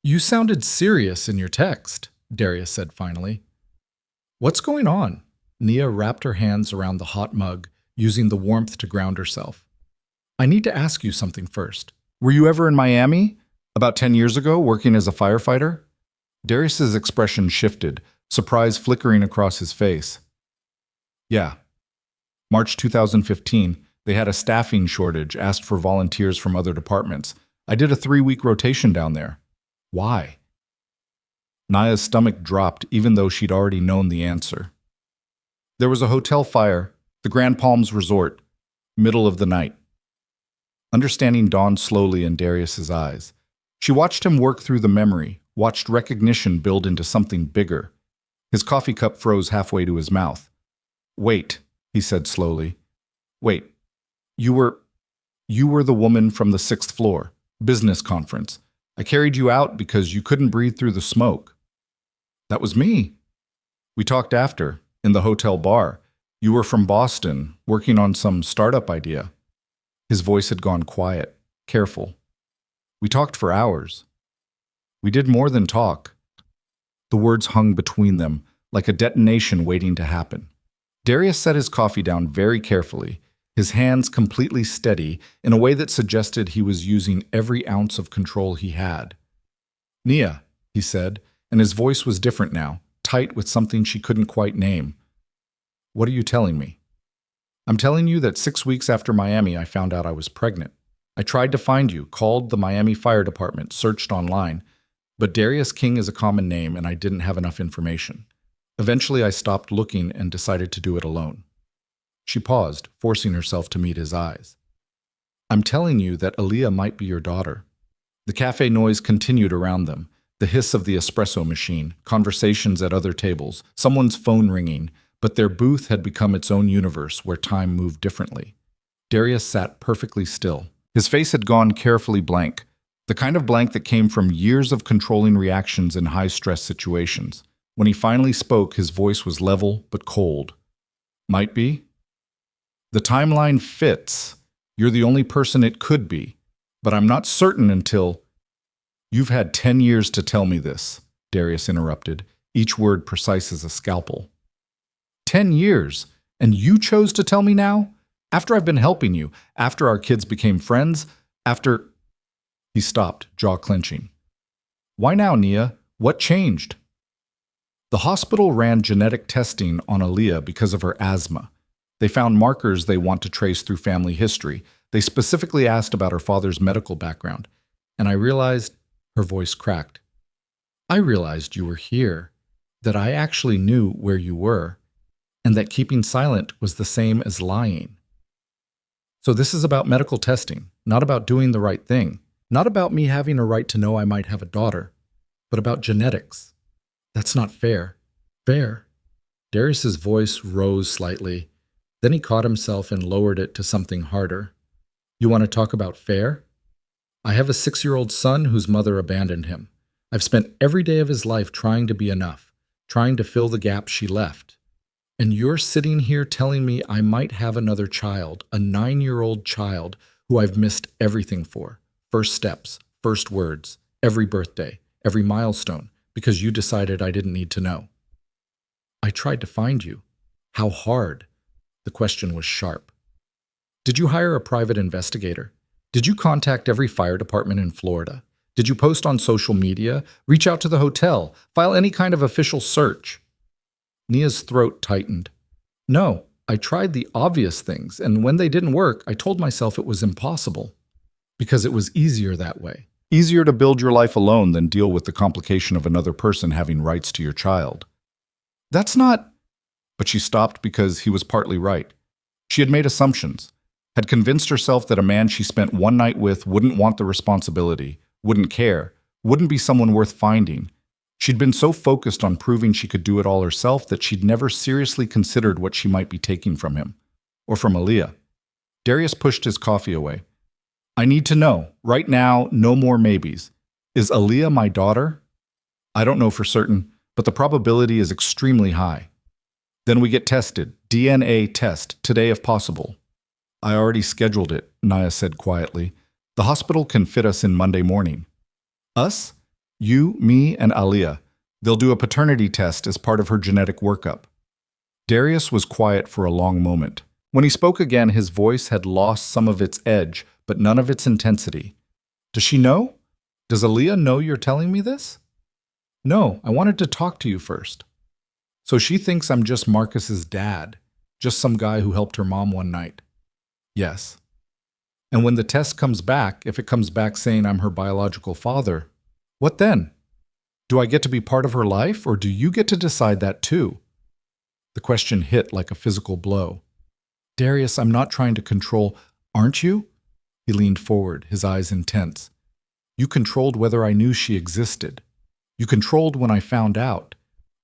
"You sounded serious in your text," Darius said finally. "What's going on?" Nia wrapped her hands around the hot mug, using the warmth to ground herself. "I need to ask you something first. Were you ever in Miami? About 10 years ago, working as a firefighter?" Darius's expression shifted, surprise flickering across his face. "Yeah. March 2015, they had a staffing shortage, asked for volunteers from other departments. I did a 3-week rotation down there." "Why?" Nia's stomach dropped even though she'd already known the answer. "There was a hotel fire, the Grand Palms Resort, middle of the night." Understanding dawned slowly in Darius's eyes. She watched him work through the memory, watched recognition build into something bigger. His coffee cup froze halfway to his mouth. "Wait," he said slowly. "Wait, you were the woman from the 6th floor, business conference. I carried you out because you couldn't breathe through the smoke." "That was me." "We talked after, in the hotel bar. You were from Boston, working on some startup idea." His voice had gone quiet, careful. "We talked for hours." "We did more than talk." The words hung between them, like a detonation waiting to happen. Darius set his coffee down very carefully, his hands completely steady in a way that suggested he was using every ounce of control he had. "Nia," he said, and his voice was different now, tight with something she couldn't quite name. "What are you telling me?" "I'm telling you that 6 weeks after Miami, I found out I was pregnant. I tried to find you, called the Miami Fire Department, searched online, but Darius King is a common name and I didn't have enough information. Eventually, I stopped looking and decided to do it alone." She paused, forcing herself to meet his eyes. "I'm telling you that Aaliyah might be your daughter." The cafe noise continued around them, the hiss of the espresso machine, conversations at other tables, someone's phone ringing, but their booth had become its own universe where time moved differently. Darius sat perfectly still. His face had gone carefully blank, the kind of blank that came from years of controlling reactions in high-stress situations. When he finally spoke, his voice was level but cold. "Might be? The timeline fits. You're the only person it could be. But I'm not certain until—" "You've had 10 years to tell me this," Darius interrupted, each word precise as a scalpel. 10 years? And you chose to tell me now? After I've been helping you, after our kids became friends, after—" He stopped, jaw clenching. "Why now, Nia? What changed?" "The hospital ran genetic testing on Aaliyah because of her asthma. They found markers they want to trace through family history. They specifically asked about her father's medical background. And I realized," her voice cracked, "I realized you were here, that I actually knew where you were, and that keeping silent was the same as lying. So this is about medical testing, not about doing the right thing, not about me having a right to know I might have a daughter, but about genetics. That's not fair." "Fair?" Darius's voice rose slightly. Then he caught himself and lowered it to something harder. "You want to talk about fair? I have a 6-year-old son whose mother abandoned him. I've spent every day of his life trying to be enough, trying to fill the gap she left. And you're sitting here telling me I might have another child, a 9-year-old child who I've missed everything for. First steps, first words, every birthday, every milestone, because you decided I didn't need to know." "I tried to find you. How hard?" The question was sharp. "Did you hire a private investigator? Did you contact every fire department in Florida? Did you post on social media, reach out to the hotel, file any kind of official search?" Nia's throat tightened. "No, I tried the obvious things, and when they didn't work, I told myself it was impossible. Because it was easier that way. Easier to build your life alone than deal with the complication of another person having rights to your child." "That's not—" But she stopped because he was partly right. She had made assumptions, had convinced herself that a man she spent one night with wouldn't want the responsibility, wouldn't care, wouldn't be someone worth finding. She'd been so focused on proving she could do it all herself that she'd never seriously considered what she might be taking from him, or from Aaliyah. Darius pushed his coffee away. I need to know, right now, no more maybes. Is Aaliyah my daughter? I don't know for certain, but the probability is extremely high. Then we get tested, DNA test, today if possible. I already scheduled it, Naya said quietly. The hospital can fit us in Monday morning. Us? You, me, and Aaliyah. They'll do a paternity test as part of her genetic workup. Darius was quiet for a long moment. When he spoke again, his voice had lost some of its edge, but none of its intensity. Does she know? Does Aaliyah know you're telling me this? No, I wanted to talk to you first. So she thinks I'm just Marcus's dad, just some guy who helped her mom one night. Yes. And when the test comes back, if it comes back saying I'm her biological father, what then? Do I get to be part of her life, or do you get to decide that too? The question hit like a physical blow. Darius, I'm not trying to control, aren't you? He leaned forward, his eyes intense. You controlled whether I knew she existed. You controlled when I found out.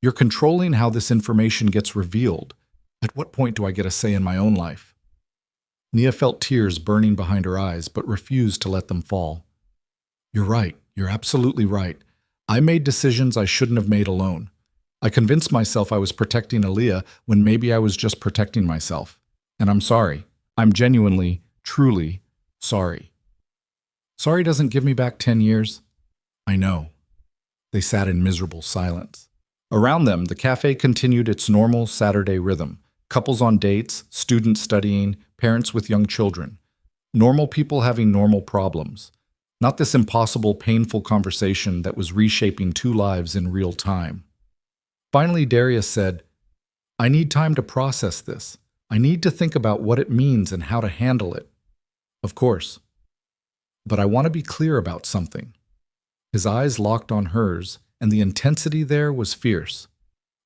You're controlling how this information gets revealed. At what point do I get a say in my own life? Nia felt tears burning behind her eyes, but refused to let them fall. You're right. You're absolutely right. I made decisions I shouldn't have made alone. I convinced myself I was protecting Aaliyah when maybe I was just protecting myself. And I'm sorry. I'm genuinely, truly sorry. Sorry doesn't give me back 10 years. I know. They sat in miserable silence. Around them, the cafe continued its normal Saturday rhythm. Couples on dates, students studying, parents with young children. Normal people having normal problems. Not this impossible, painful conversation that was reshaping two lives in real time. Finally, Darius said, I need time to process this. I need to think about what it means and how to handle it. Of course. But I want to be clear about something. His eyes locked on hers, and the intensity there was fierce.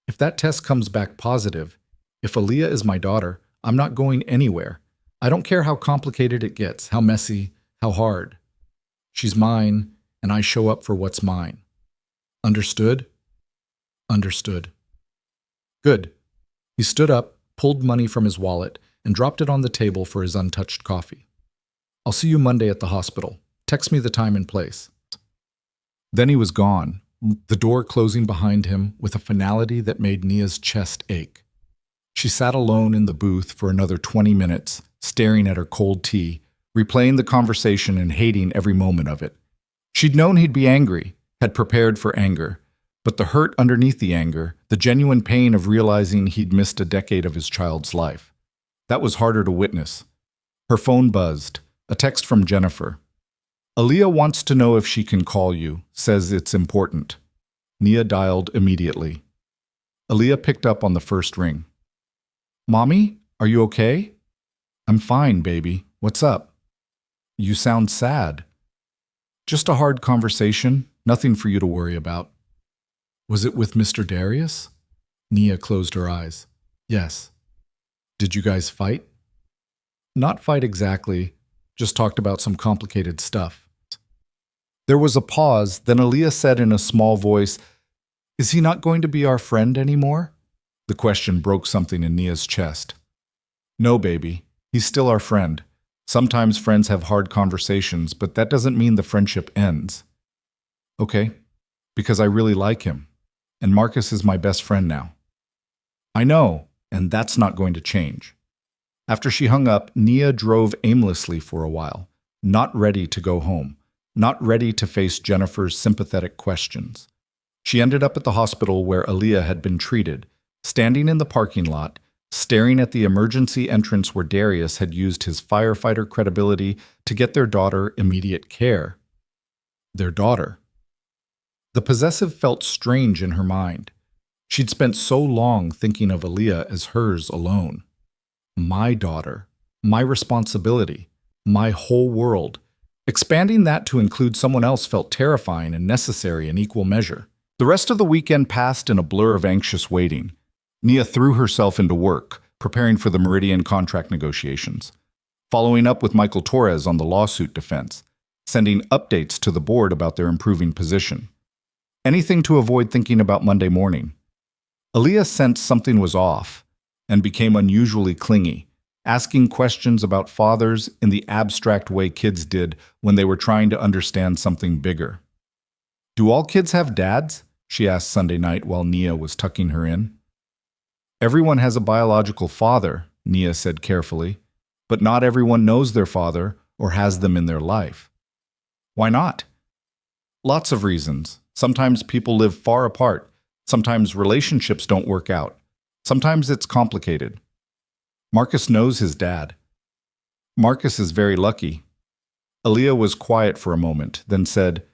If that test comes back positive, if Aaliyah is my daughter, I'm not going anywhere. I don't care how complicated it gets, how messy, how hard. She's mine, and I show up for what's mine. Understood? Understood. Good. He stood up, pulled money from his wallet, and dropped it on the table for his untouched coffee. I'll see you Monday at the hospital. Text me the time and place. Then he was gone, the door closing behind him with a finality that made Nia's chest ache. She sat alone in the booth for another 20 minutes, staring at her cold tea, replaying the conversation and hating every moment of it. She'd known he'd be angry, had prepared for anger, but the hurt underneath the anger, the genuine pain of realizing he'd missed a decade of his child's life, that was harder to witness. Her phone buzzed, a text from Jennifer. Aaliyah wants to know if she can call you, says it's important. Nia dialed immediately. Aaliyah picked up on the first ring. Mommy, are you okay? I'm fine, baby. What's up? You sound sad. Just a hard conversation, nothing for you to worry about. Was it with Mr. Darius? Nia closed her eyes. Yes. Did you guys fight? Not fight exactly, just talked about some complicated stuff. There was a pause, then Aaliyah said in a small voice, Is he not going to be our friend anymore? The question broke something in Nia's chest. No, baby. He's still our friend. Sometimes friends have hard conversations, but that doesn't mean the friendship ends. Okay, because I really like him, and Marcus is my best friend now. I know, and that's not going to change. After she hung up, Nia drove aimlessly for a while, not ready to go home, not ready to face Jennifer's sympathetic questions. She ended up at the hospital where Aaliyah had been treated, standing in the parking lot, staring at the emergency entrance where Darius had used his firefighter credibility to get their daughter immediate care. Their daughter. The possessive felt strange in her mind. She'd spent so long thinking of Aaliyah as hers alone. My daughter, my responsibility, my whole world. Expanding that to include someone else felt terrifying and necessary in equal measure. The rest of the weekend passed in a blur of anxious waiting. Nia threw herself into work, preparing for the Meridian contract negotiations, following up with Michael Torres on the lawsuit defense, sending updates to the board about their improving position. Anything to avoid thinking about Monday morning. Aaliyah sensed something was off and became unusually clingy, asking questions about fathers in the abstract way kids did when they were trying to understand something bigger. "Do all kids have dads?" she asked Sunday night while Nia was tucking her in. "Everyone has a biological father," Nia said carefully, "but not everyone knows their father or has them in their life." "Why not?" "Lots of reasons. Sometimes people live far apart. Sometimes relationships don't work out. Sometimes it's complicated. Marcus knows his dad. Marcus is very lucky." Aaliyah was quiet for a moment, then said,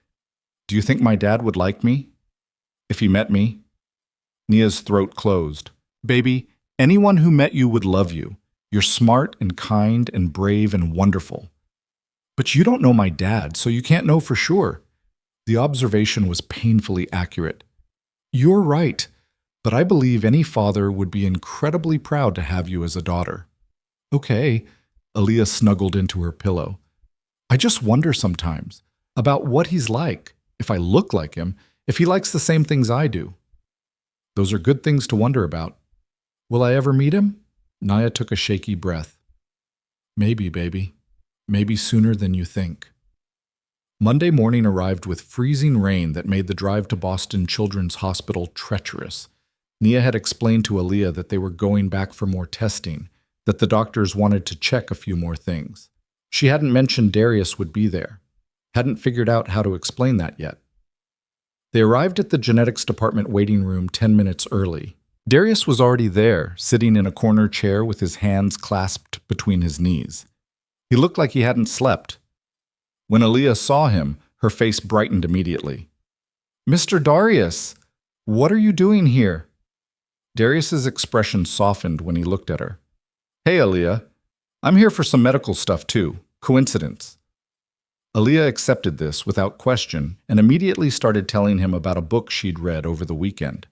"Do you think my dad would like me? If he met me?" Nia's throat closed. "Baby, anyone who met you would love you. You're smart and kind and brave and wonderful. But you don't know my dad, so you can't know for sure." The observation was painfully accurate. "You're right, but I believe any father would be incredibly proud to have you as a daughter." "Okay," Aaliyah snuggled into her pillow. "I just wonder sometimes about what he's like, if I look like him, if he likes the same things I do." "Those are good things to wonder about. Will I ever meet him?" Nia took a shaky breath. "Maybe, baby. Maybe sooner than you think." Monday morning arrived with freezing rain that made the drive to Boston Children's Hospital treacherous. Nia had explained to Aaliyah that they were going back for more testing, that the doctors wanted to check a few more things. She hadn't mentioned Darius would be there, hadn't figured out how to explain that yet. They arrived at the genetics department waiting room 10 minutes early. Darius was already there, sitting in a corner chair with his hands clasped between his knees. He looked like he hadn't slept. When Aaliyah saw him, her face brightened immediately. "Mr. Darius, what are you doing here?" Darius's expression softened when he looked at her. "Hey, Aaliyah, I'm here for some medical stuff too. Coincidence." Aaliyah accepted this without question and immediately started telling him about a book she'd read over the weekend.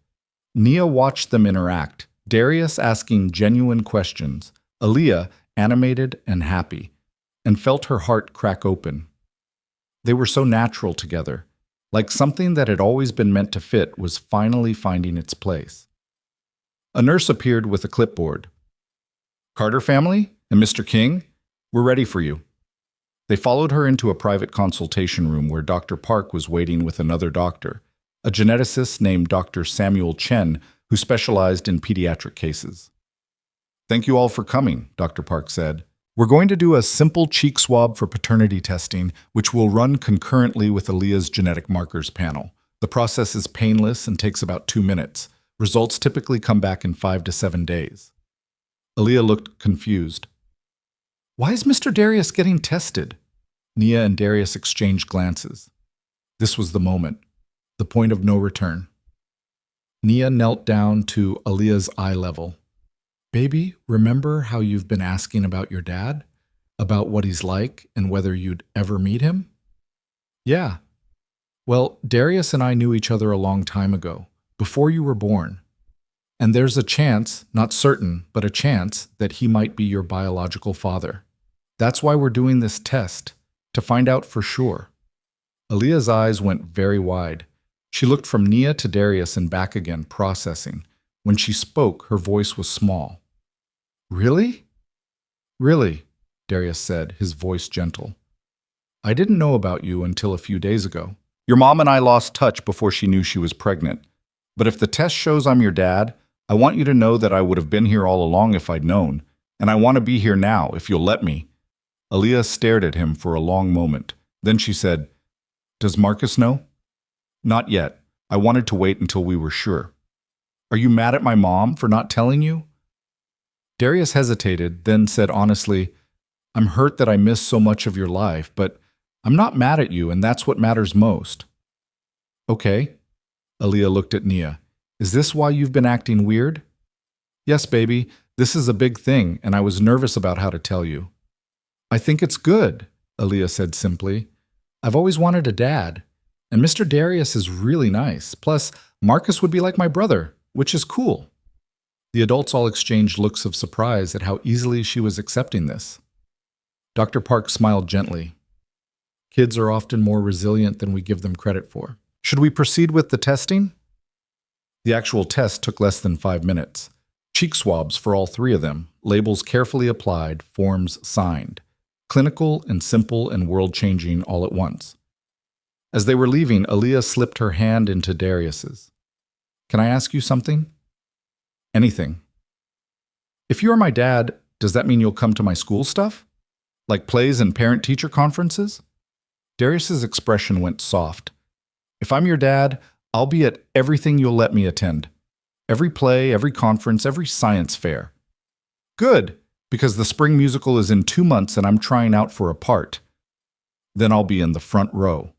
Nia watched them interact, Darius asking genuine questions, Aaliyah animated and happy, and felt her heart crack open. They were so natural together, like something that had always been meant to fit was finally finding its place. A nurse appeared with a clipboard. "Carter family and Mr. King, we're ready for you." They followed her into a private consultation room where Dr. Park was waiting with another doctor, a geneticist named Dr. Samuel Chen, who specialized in pediatric cases. "Thank you all for coming," Dr. Park said. "We're going to do a simple cheek swab for paternity testing, which will run concurrently with Aaliyah's genetic markers panel. The process is painless and takes about 2 minutes. Results typically come back in 5 to 7 days. Aaliyah looked confused. "Why is Mr. Darius getting tested?" Nia and Darius exchanged glances. This was the moment, the point of no return. Nia knelt down to Aaliyah's eye level. "Baby, remember how you've been asking about your dad? About what he's like and whether you'd ever meet him?" "Yeah. Well, Darius and I knew each other a long time ago, before you were born. And there's a chance, not certain, but a chance that he might be your biological father. That's why we're doing this test, to find out for sure." Aaliyah's eyes went very wide. She looked from Nia to Darius and back again, processing. When she spoke, her voice was small. "Really?" "Really," Darius said, his voice gentle. "I didn't know about you until a few days ago. Your mom and I lost touch before she knew she was pregnant. But if the test shows I'm your dad, I want you to know that I would have been here all along if I'd known, and I want to be here now if you'll let me." Aaliyah stared at him for a long moment. Then she said, "Does Marcus know?" "Not yet. I wanted to wait until we were sure." "Are you mad at my mom for not telling you?" Darius hesitated, then said honestly, "I'm hurt that I missed so much of your life, but I'm not mad at you, and that's what matters most." "Okay." Aaliyah looked at Nia. "Is this why you've been acting weird?" "Yes, baby. This is a big thing, and I was nervous about how to tell you." "I think it's good," Aaliyah said simply. "I've always wanted a dad, and Mr. Darius is really nice. Plus, Marcus would be like my brother, which is cool." The adults all exchanged looks of surprise at how easily she was accepting this. Dr. Park smiled gently. "Kids are often more resilient than we give them credit for. Should we proceed with the testing?" The actual test took less than 5 minutes. Cheek swabs for all three of them, labels carefully applied, forms signed. Clinical and simple and world-changing all at once. As they were leaving, Aaliyah slipped her hand into Darius's. "Can I ask you something?" "Anything." "If you are my dad, does that mean you'll come to my school stuff? Like plays and parent-teacher conferences?" Darius's expression went soft. "If I'm your dad, I'll be at everything you'll let me attend. Every play, every conference, every science fair." "Good, because the spring musical is in 2 months and I'm trying out for a part. Then I'll be in the front row."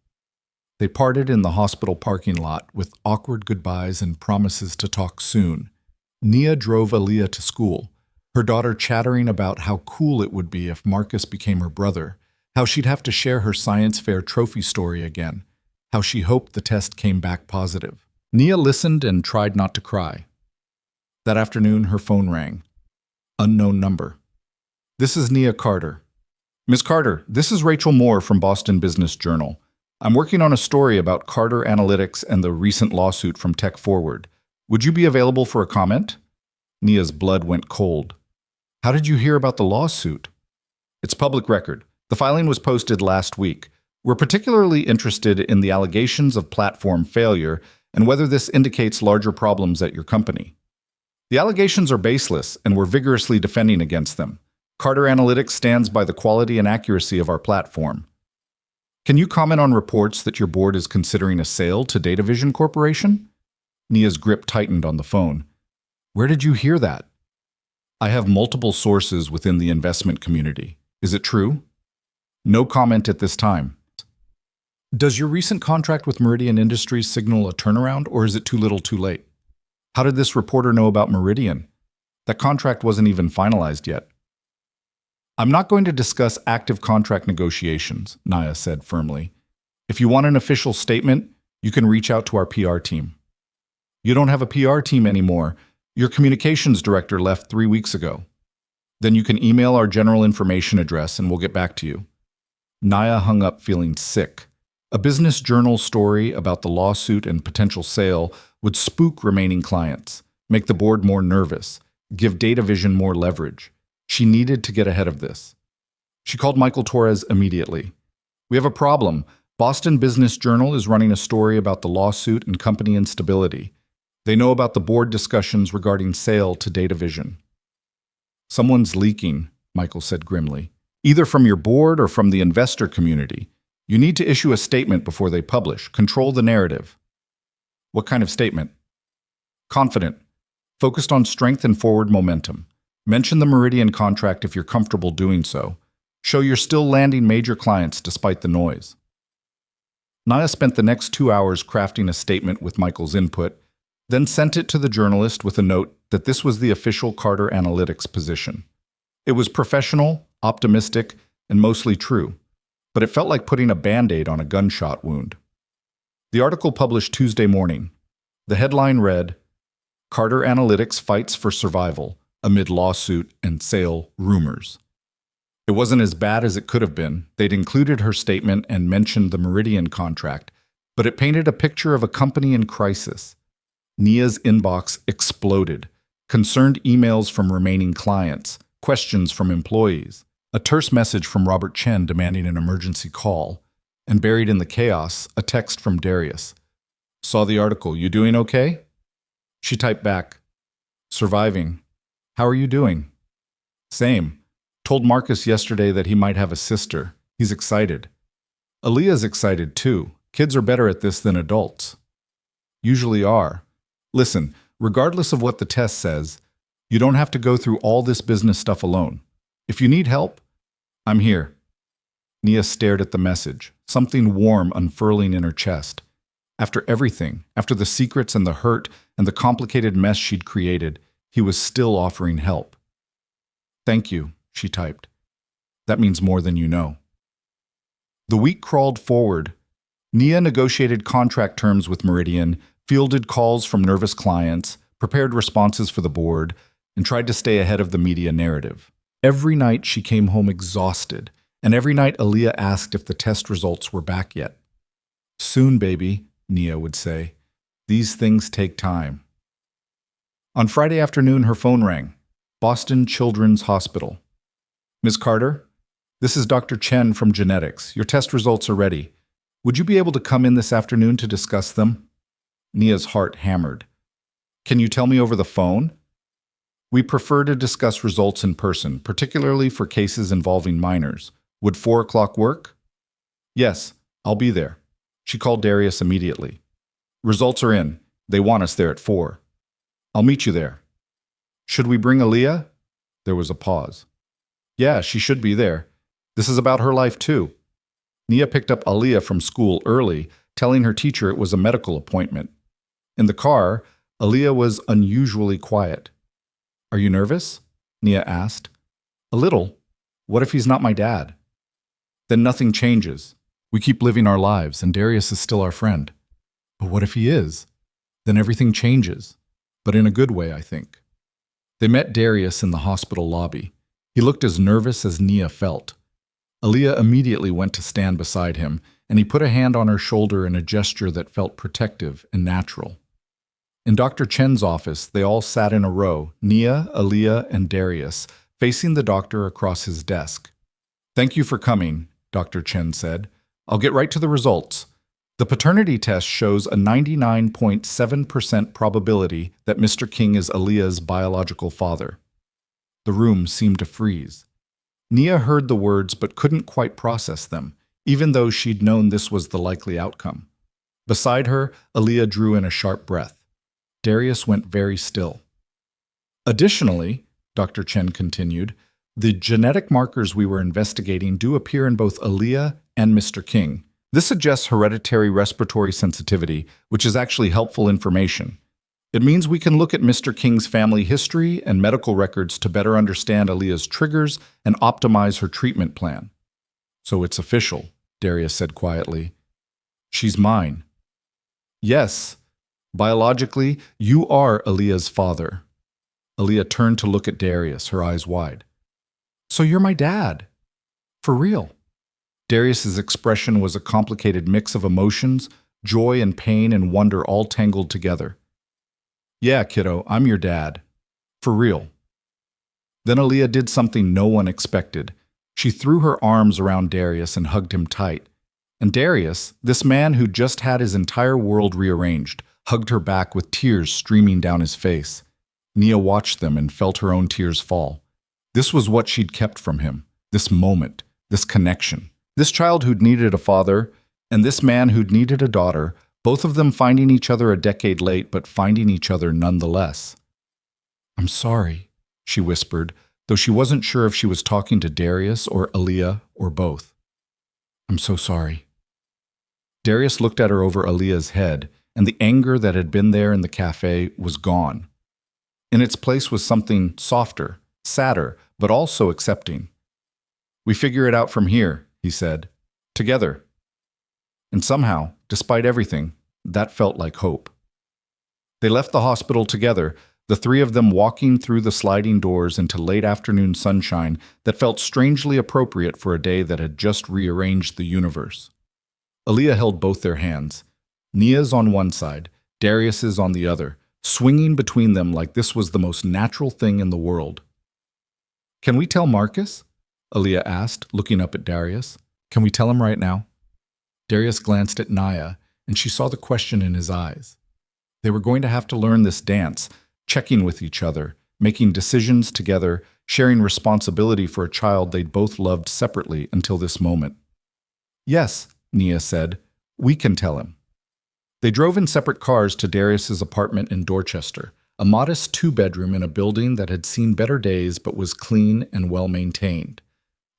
They parted in the hospital parking lot with awkward goodbyes and promises to talk soon. Nia drove Aaliyah to school, her daughter chattering about how cool it would be if Marcus became her brother, how she'd have to share her science fair trophy story again, how she hoped the test came back positive. Nia listened and tried not to cry. That afternoon, her phone rang. Unknown number. "This is Nia Carter." "Ms. Carter, this is Rachel Moore from Boston Business Journal. I'm working on a story about Carter Analytics and the recent lawsuit from Tech Forward. Would you be available for a comment?" Nia's blood went cold. "How did you hear about the lawsuit?" "It's public record. The filing was posted last week. We're particularly interested in the allegations of platform failure and whether this indicates larger problems at your company." "The allegations are baseless, and we're vigorously defending against them. Carter Analytics stands by the quality and accuracy of our platform." "Can you comment on reports that your board is considering a sale to DataVision Corporation?" Nia's grip tightened on the phone. "Where did you hear that?" "I have multiple sources within the investment community. Is it true?" "No comment at this time." "Does your recent contract with Meridian Industries signal a turnaround, or is it too little too late?" "How did this reporter know about Meridian? That contract wasn't even finalized yet." "I'm not going to discuss active contract negotiations," Nia said firmly. "If you want an official statement, you can reach out to our PR team." "You don't have a PR team anymore. Your communications director left 3 weeks ago." "Then you can email our general information address and we'll get back to you." Nia hung up feeling sick. A business journal story about the lawsuit and potential sale would spook remaining clients, make the board more nervous, give DataVision more leverage. She needed to get ahead of this. She called Michael Torres immediately. "We have a problem. Boston Business Journal is running a story about the lawsuit and company instability. They know about the board discussions regarding sale to DataVision." "Someone's leaking," Michael said grimly. "Either from your board or from the investor community. You need to issue a statement before they publish. Control the narrative." "What kind of statement?" "Confident. Focused on strength and forward momentum. Mention the Meridian contract if you're comfortable doing so. Show you're still landing major clients despite the noise." Nia spent the next 2 hours crafting a statement with Michael's input, then sent it to the journalist with a note that this was the official Carter Analytics position. It was professional, optimistic, and mostly true, but it felt like putting a Band-Aid on a gunshot wound. The article published Tuesday morning. The headline read, "Carter Analytics fights for survival amid lawsuit and sale rumors." It wasn't as bad as it could have been. They'd included her statement and mentioned the Meridian contract, but it painted a picture of a company in crisis. Nia's inbox exploded. Concerned emails from remaining clients, questions from employees, a terse message from Robert Chen demanding an emergency call, and buried in the chaos, a text from Darius. "Saw the article. You doing okay?" She typed back, "Surviving. How are you doing?" "Same. Told Marcus yesterday that he might have a sister. He's excited." "Aaliyah's excited too. Kids are better at this than adults." "Usually are. Listen, regardless of what the test says, you don't have to go through all this business stuff alone. If you need help, I'm here." Nia stared at the message, something warm unfurling in her chest. After everything, after the secrets and the hurt and the complicated mess she'd created, he was still offering help. "Thank you," she typed. "That means more than you know." The week crawled forward. Nia negotiated contract terms with Meridian, fielded calls from nervous clients, prepared responses for the board, and tried to stay ahead of the media narrative. Every night she came home exhausted, and every night Aaliyah asked if the test results were back yet. "Soon, baby," Nia would say. "These things take time." On Friday afternoon, her phone rang. Boston Children's Hospital. Ms. Carter, this is Dr. Chen from Genetics. Your test results are ready. Would you be able to come in this afternoon to discuss them? Nia's heart hammered. Can you tell me over the phone? We prefer to discuss results in person, particularly for cases involving minors. Would 4 o'clock work? Yes, I'll be there. She called Darius immediately. Results are in. They want us there at 4. I'll meet you there. Should we bring Aaliyah? There was a pause. Yeah, she should be there. This is about her life too. Nia picked up Aaliyah from school early, telling her teacher it was a medical appointment. In the car, Aaliyah was unusually quiet. Are you nervous? Nia asked. A little. What if he's not my dad? Then nothing changes. We keep living our lives, and Darius is still our friend. But what if he is? Then everything changes. But in a good way, I think. They met Darius in the hospital lobby. He looked as nervous as Nia felt. Aaliyah immediately went to stand beside him, and he put a hand on her shoulder in a gesture that felt protective and natural. In Dr. Chen's office, they all sat in a row, Nia, Aaliyah, and Darius, facing the doctor across his desk. Thank you for coming, Dr. Chen said. I'll get right to the results. The paternity test shows a 99.7% probability that Mr. King is Aaliyah's biological father. The room seemed to freeze. Nia heard the words but couldn't quite process them, even though she'd known this was the likely outcome. Beside her, Aaliyah drew in a sharp breath. Darius went very still. Additionally, Dr. Chen continued, the genetic markers we were investigating do appear in both Aaliyah and Mr. King. This suggests hereditary respiratory sensitivity, which is actually helpful information. It means we can look at Mr. King's family history and medical records to better understand Aaliyah's triggers and optimize her treatment plan. So it's official, Darius said quietly. She's mine. Yes, biologically, you are Aaliyah's father. Aaliyah turned to look at Darius, her eyes wide. So you're my dad? For real? Darius's expression was a complicated mix of emotions, joy and pain and wonder all tangled together. Yeah, kiddo, I'm your dad. For real. Then Aaliyah did something no one expected. She threw her arms around Darius and hugged him tight. And Darius, this man who just had his entire world rearranged, hugged her back with tears streaming down his face. Nia watched them and felt her own tears fall. This was what she'd kept from him, this moment, this connection. This child who'd needed a father, and this man who'd needed a daughter, both of them finding each other a decade late, but finding each other nonetheless. I'm sorry, she whispered, though she wasn't sure if she was talking to Darius or Aaliyah or both. I'm so sorry. Darius looked at her over Aaliyah's head, and the anger that had been there in the cafe was gone. In its place was something softer, sadder, but also accepting. We figure it out from here, he said, together. And somehow, despite everything, that felt like hope. They left the hospital together, the three of them walking through the sliding doors into late afternoon sunshine that felt strangely appropriate for a day that had just rearranged the universe. Aaliyah held both their hands, Nia's on one side, Darius's on the other, swinging between them like this was the most natural thing in the world. Can we tell Marcus? Aaliyah asked, looking up at Darius. Can we tell him right now? Darius glanced at Nia, and she saw the question in his eyes. They were going to have to learn this dance, checking with each other, making decisions together, sharing responsibility for a child they'd both loved separately until this moment. Yes, Nia said, we can tell him. They drove in separate cars to Darius's apartment in Dorchester, a modest 2-bedroom in a building that had seen better days but was clean and well-maintained.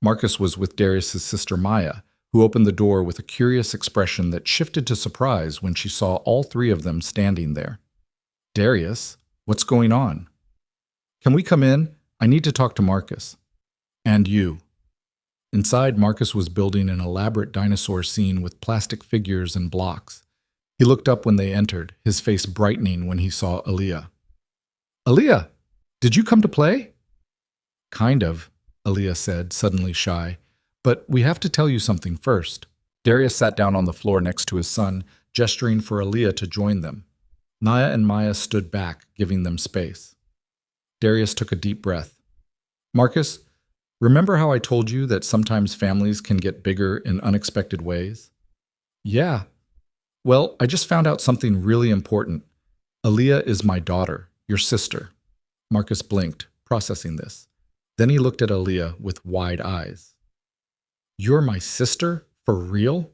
Marcus was with Darius's sister Maya, who opened the door with a curious expression that shifted to surprise when she saw all three of them standing there. Darius, what's going on? Can we come in? I need to talk to Marcus. And you. Inside, Marcus was building an elaborate dinosaur scene with plastic figures and blocks. He looked up when they entered, his face brightening when he saw Aaliyah. Aaliyah, did you come to play? Kind of, Aaliyah said, suddenly shy. But we have to tell you something first. Darius sat down on the floor next to his son, gesturing for Aaliyah to join them. Naya and Maya stood back, giving them space. Darius took a deep breath. Marcus, remember how I told you that sometimes families can get bigger in unexpected ways? Yeah. Well, I just found out something really important. Aaliyah is my daughter, your sister. Marcus blinked, processing this. Then he looked at Aaliyah with wide eyes. You're my sister? For real?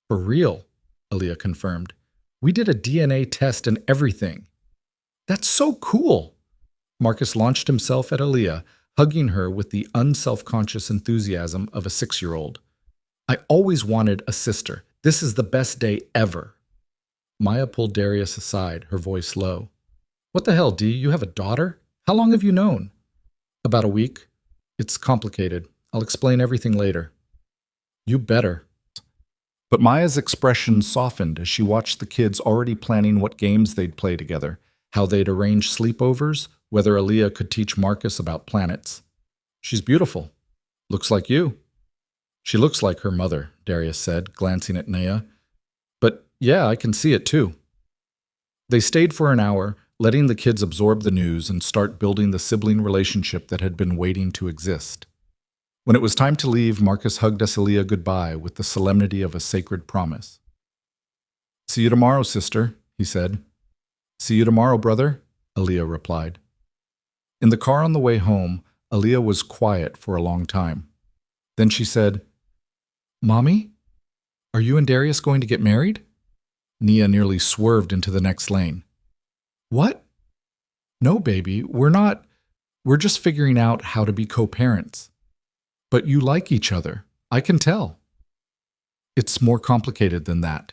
For real, Aaliyah confirmed. We did a DNA test and everything. That's so cool. Marcus launched himself at Aaliyah, hugging her with the unselfconscious enthusiasm of a 6-year-old. I always wanted a sister. This is the best day ever. Maya pulled Darius aside, her voice low. What the hell, Dee? You have a daughter? How long have you known? About a week. It's complicated. I'll explain everything later. You better. But Maya's expression softened as she watched the kids already planning what games they'd play together, how they'd arrange sleepovers, whether Aaliyah could teach Marcus about planets. She's beautiful. Looks like you. She looks like her mother, Darius said, glancing at Naya. But yeah, I can see it too. They stayed for an hour, letting the kids absorb the news and start building the sibling relationship that had been waiting to exist. When it was time to leave, Marcus hugged Aaliyah goodbye with the solemnity of a sacred promise. See you tomorrow, sister, he said. See you tomorrow, brother, Aaliyah replied. In the car on the way home, Aaliyah was quiet for a long time. Then she said, Mommy, are you and Darius going to get married? Nia nearly swerved into the next lane. What? No, baby, we're not. We're just figuring out how to be co-parents. But you like each other. I can tell. It's more complicated than that.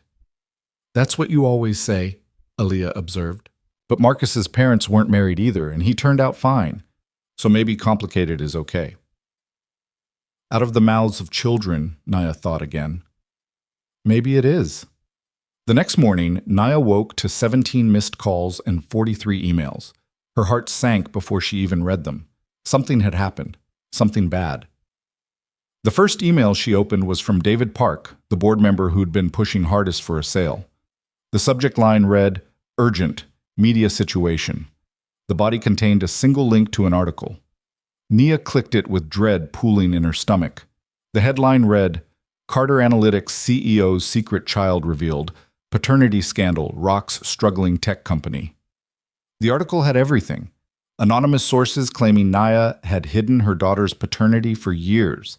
That's what you always say, Aaliyah observed. But Marcus's parents weren't married either, and he turned out fine. So maybe complicated is okay. Out of the mouths of children, Naya thought again. Maybe it is. The next morning, Naya woke to 17 missed calls and 43 emails. Her heart sank before she even read them. Something had happened. Something bad. The first email she opened was from David Park, the board member who'd been pushing hardest for a sale. The subject line read, Urgent, Media Situation. The body contained a single link to an article. Nia clicked it with dread pooling in her stomach. The headline read, Carter Analytics CEO's secret child revealed. Paternity scandal rocks struggling tech company. The article had everything. Anonymous sources claiming Naya had hidden her daughter's paternity for years.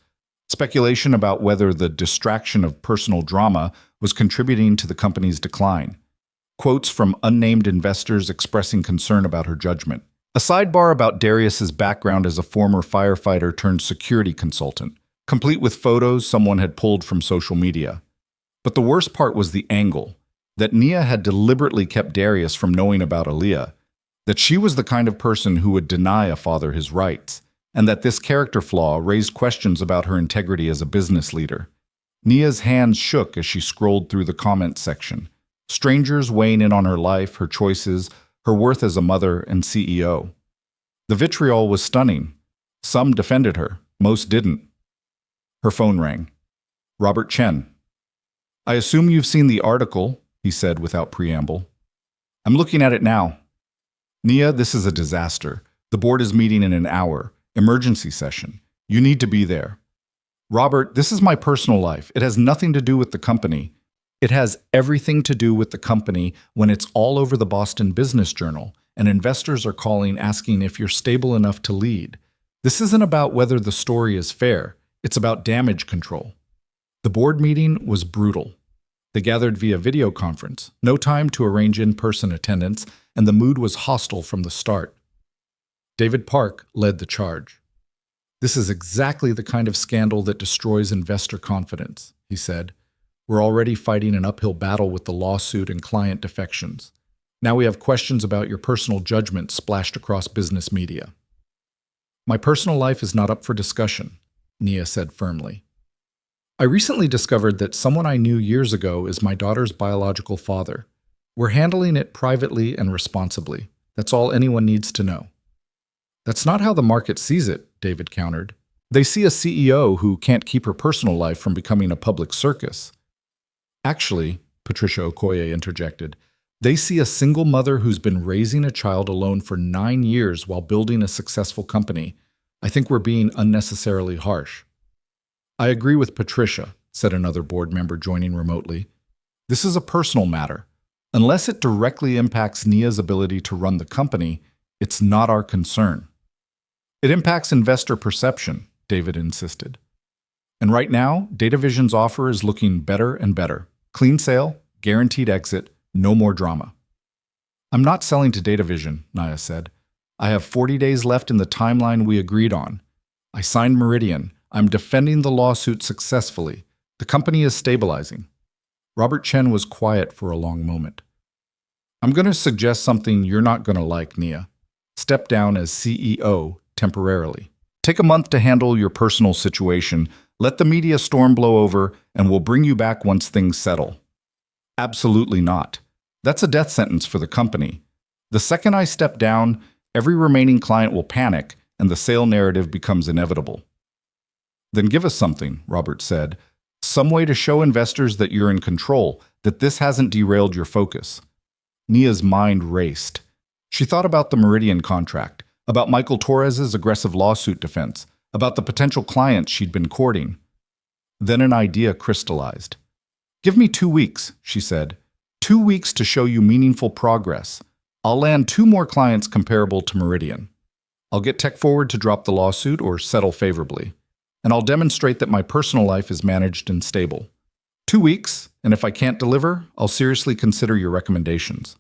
Speculation about whether the distraction of personal drama was contributing to the company's decline. Quotes from unnamed investors expressing concern about her judgment. A sidebar about Darius's background as a former firefighter turned security consultant, complete with photos someone had pulled from social media. But the worst part was the angle, that Nia had deliberately kept Darius from knowing about Aaliyah, that she was the kind of person who would deny a father his rights, and that this character flaw raised questions about her integrity as a business leader. Nia's hands shook as she scrolled through the comments section. Strangers weighing in on her life, her choices, her worth as a mother and CEO. The vitriol was stunning. Some defended her, most didn't. Her phone rang. Robert Chen. I assume you've seen the article, he said without preamble. I'm looking at it now. Nia, this is a disaster. The board is meeting in an hour. Emergency session. You need to be there. Robert, this is my personal life. It has nothing to do with the company. It has everything to do with the company when it's all over the Boston Business Journal, and investors are calling asking if you're stable enough to lead. This isn't about whether the story is fair. It's about damage control. The board meeting was brutal. They gathered via video conference, no time to arrange in-person attendance, and the mood was hostile from the start. David Park led the charge. This is exactly the kind of scandal that destroys investor confidence, he said. We're already fighting an uphill battle with the lawsuit and client defections. Now we have questions about your personal judgment splashed across business media. My personal life is not up for discussion, Nia said firmly. I recently discovered that someone I knew years ago is my daughter's biological father. We're handling it privately and responsibly. That's all anyone needs to know. That's not how the market sees it, David countered. They see a CEO who can't keep her personal life from becoming a public circus. Actually, Patricia Okoye interjected, They see a single mother who's been raising a child alone for 9 years while building a successful company. I think we're being unnecessarily harsh. I agree with Patricia, said another board member joining remotely. This is a personal matter. Unless it directly impacts Nia's ability to run the company, it's not our concern. It impacts investor perception, David insisted. And right now, DataVision's offer is looking better and better. Clean sale, guaranteed exit, no more drama. I'm not selling to DataVision, Nia said. I have 40 days left in the timeline we agreed on. I signed Meridian. I'm defending the lawsuit successfully. The company is stabilizing. Robert Chen was quiet for a long moment. I'm going to suggest something you're not going to like, Nia. Step down as CEO temporarily. Take a month to handle your personal situation. Let the media storm blow over, and we'll bring you back once things settle. Absolutely not. That's a death sentence for the company. The second I step down, every remaining client will panic, and the sale narrative becomes inevitable. Then give us something, Robert said. Some way to show investors that you're in control, that this hasn't derailed your focus. Nia's mind raced. She thought about the Meridian contract, about Michael Torres's aggressive lawsuit defense, about the potential clients she'd been courting. Then an idea crystallized. Give me 2 weeks, she said. 2 weeks to show you meaningful progress. I'll land 2 more clients comparable to Meridian. I'll get Tech Forward to drop the lawsuit or settle favorably. And I'll demonstrate that my personal life is managed and stable. 2 weeks, and if I can't deliver, I'll seriously consider your recommendations.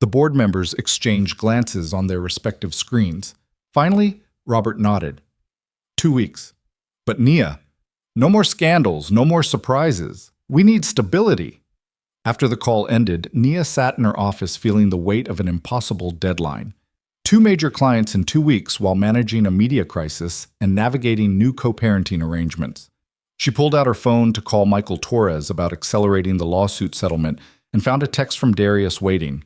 The board members exchanged glances on their respective screens. Finally, Robert nodded. 2 weeks. But Nia, no more scandals, no more surprises. We need stability. After the call ended, Nia sat in her office feeling the weight of an impossible deadline. 2 major clients in 2 weeks while managing a media crisis and navigating new co-parenting arrangements. She pulled out her phone to call Michael Torres about accelerating the lawsuit settlement and found a text from Darius waiting.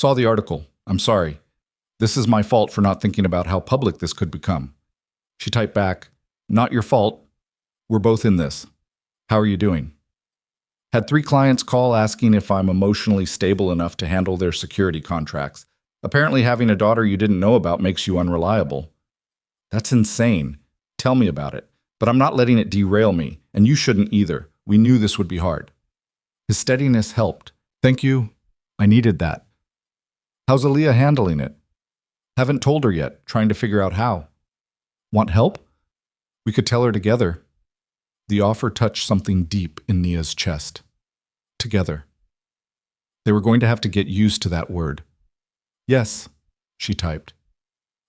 Saw the article. I'm sorry. This is my fault for not thinking about how public this could become. She typed back, not your fault. We're both in this. How are you doing? Had 3 clients call asking if I'm emotionally stable enough to handle their security contracts. Apparently having a daughter you didn't know about makes you unreliable. That's insane. Tell me about it. But I'm not letting it derail me, and you shouldn't either. We knew this would be hard. His steadiness helped. Thank you. I needed that. How's Aaliyah handling it? Haven't told her yet, trying to figure out how. Want help? We could tell her together. The offer touched something deep in Nia's chest. Together. They were going to have to get used to that word. Yes, she typed.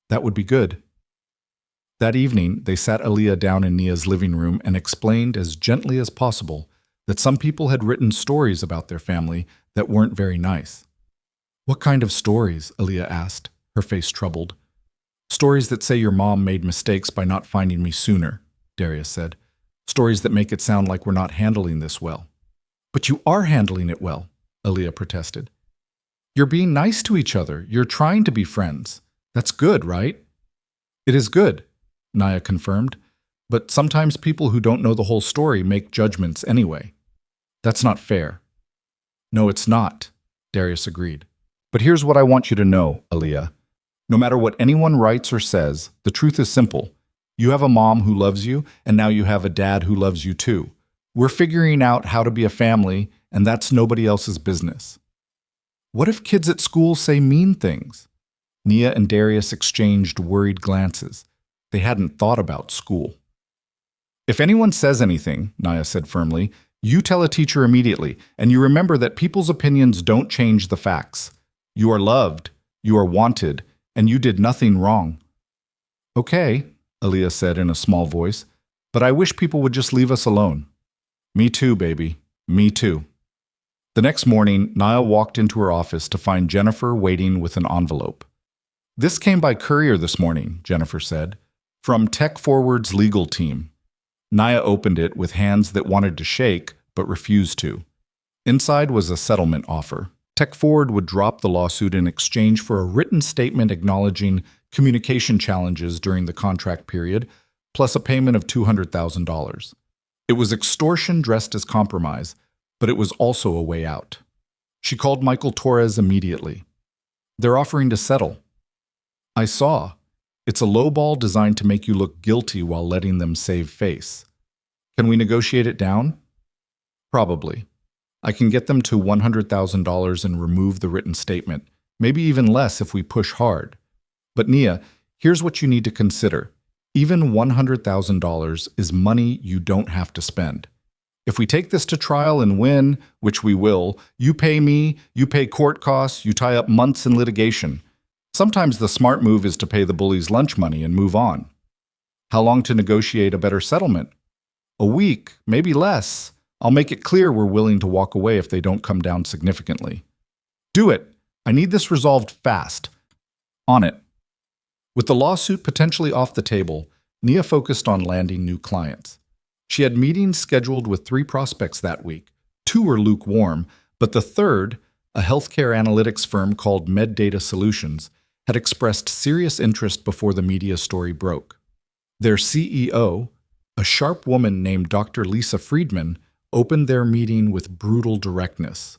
That would be good. That evening, they sat Aaliyah down in Nia's living room and explained as gently as possible that some people had written stories about their family that weren't very nice. What kind of stories? Aaliyah asked, her face troubled. Stories that say your mom made mistakes by not finding me sooner, Darius said. Stories that make it sound like we're not handling this well. But you are handling it well, Aaliyah protested. You're being nice to each other. You're trying to be friends. That's good, right? It is good, Nia confirmed. But sometimes people who don't know the whole story make judgments anyway. That's not fair. No, it's not, Darius agreed. But here's what I want you to know, Aaliyah. No matter what anyone writes or says, the truth is simple. You have a mom who loves you, and now you have a dad who loves you too. We're figuring out how to be a family, and that's nobody else's business. What if kids at school say mean things? Nia and Darius exchanged worried glances. They hadn't thought about school. If anyone says anything, Nia said firmly, you tell a teacher immediately, and you remember that people's opinions don't change the facts. You are loved, you are wanted, and you did nothing wrong. Okay, Aaliyah said in a small voice, but I wish people would just leave us alone. Me too, baby. Me too. The next morning, Nia walked into her office to find Jennifer waiting with an envelope. This came by courier this morning, Jennifer said, from Tech Forward's legal team. Nia opened it with hands that wanted to shake but refused to. Inside was a settlement offer. Tech Forward would drop the lawsuit in exchange for a written statement acknowledging communication challenges during the contract period, plus a payment of $200,000. It was extortion dressed as compromise, but it was also a way out. She called Michael Torres immediately. They're offering to settle. I saw. It's a lowball designed to make you look guilty while letting them save face. Can we negotiate it down? Probably. I can get them to $100,000 and remove the written statement, maybe even less if we push hard. But Nia, here's what you need to consider. Even $100,000 is money you don't have to spend. If we take this to trial and win, which we will, you pay me, you pay court costs, you tie up months in litigation. Sometimes the smart move is to pay the bullies lunch money and move on. How long to negotiate a better settlement? A week, maybe less. I'll make it clear we're willing to walk away if they don't come down significantly. Do it. I need this resolved fast. On it. With the lawsuit potentially off the table, Nia focused on landing new clients. She had meetings scheduled with 3 prospects that week. 2 were lukewarm, but the third, a healthcare analytics firm called MedData Solutions, had expressed serious interest before the media story broke. Their CEO, a sharp woman named Dr. Lisa Friedman, opened their meeting with brutal directness.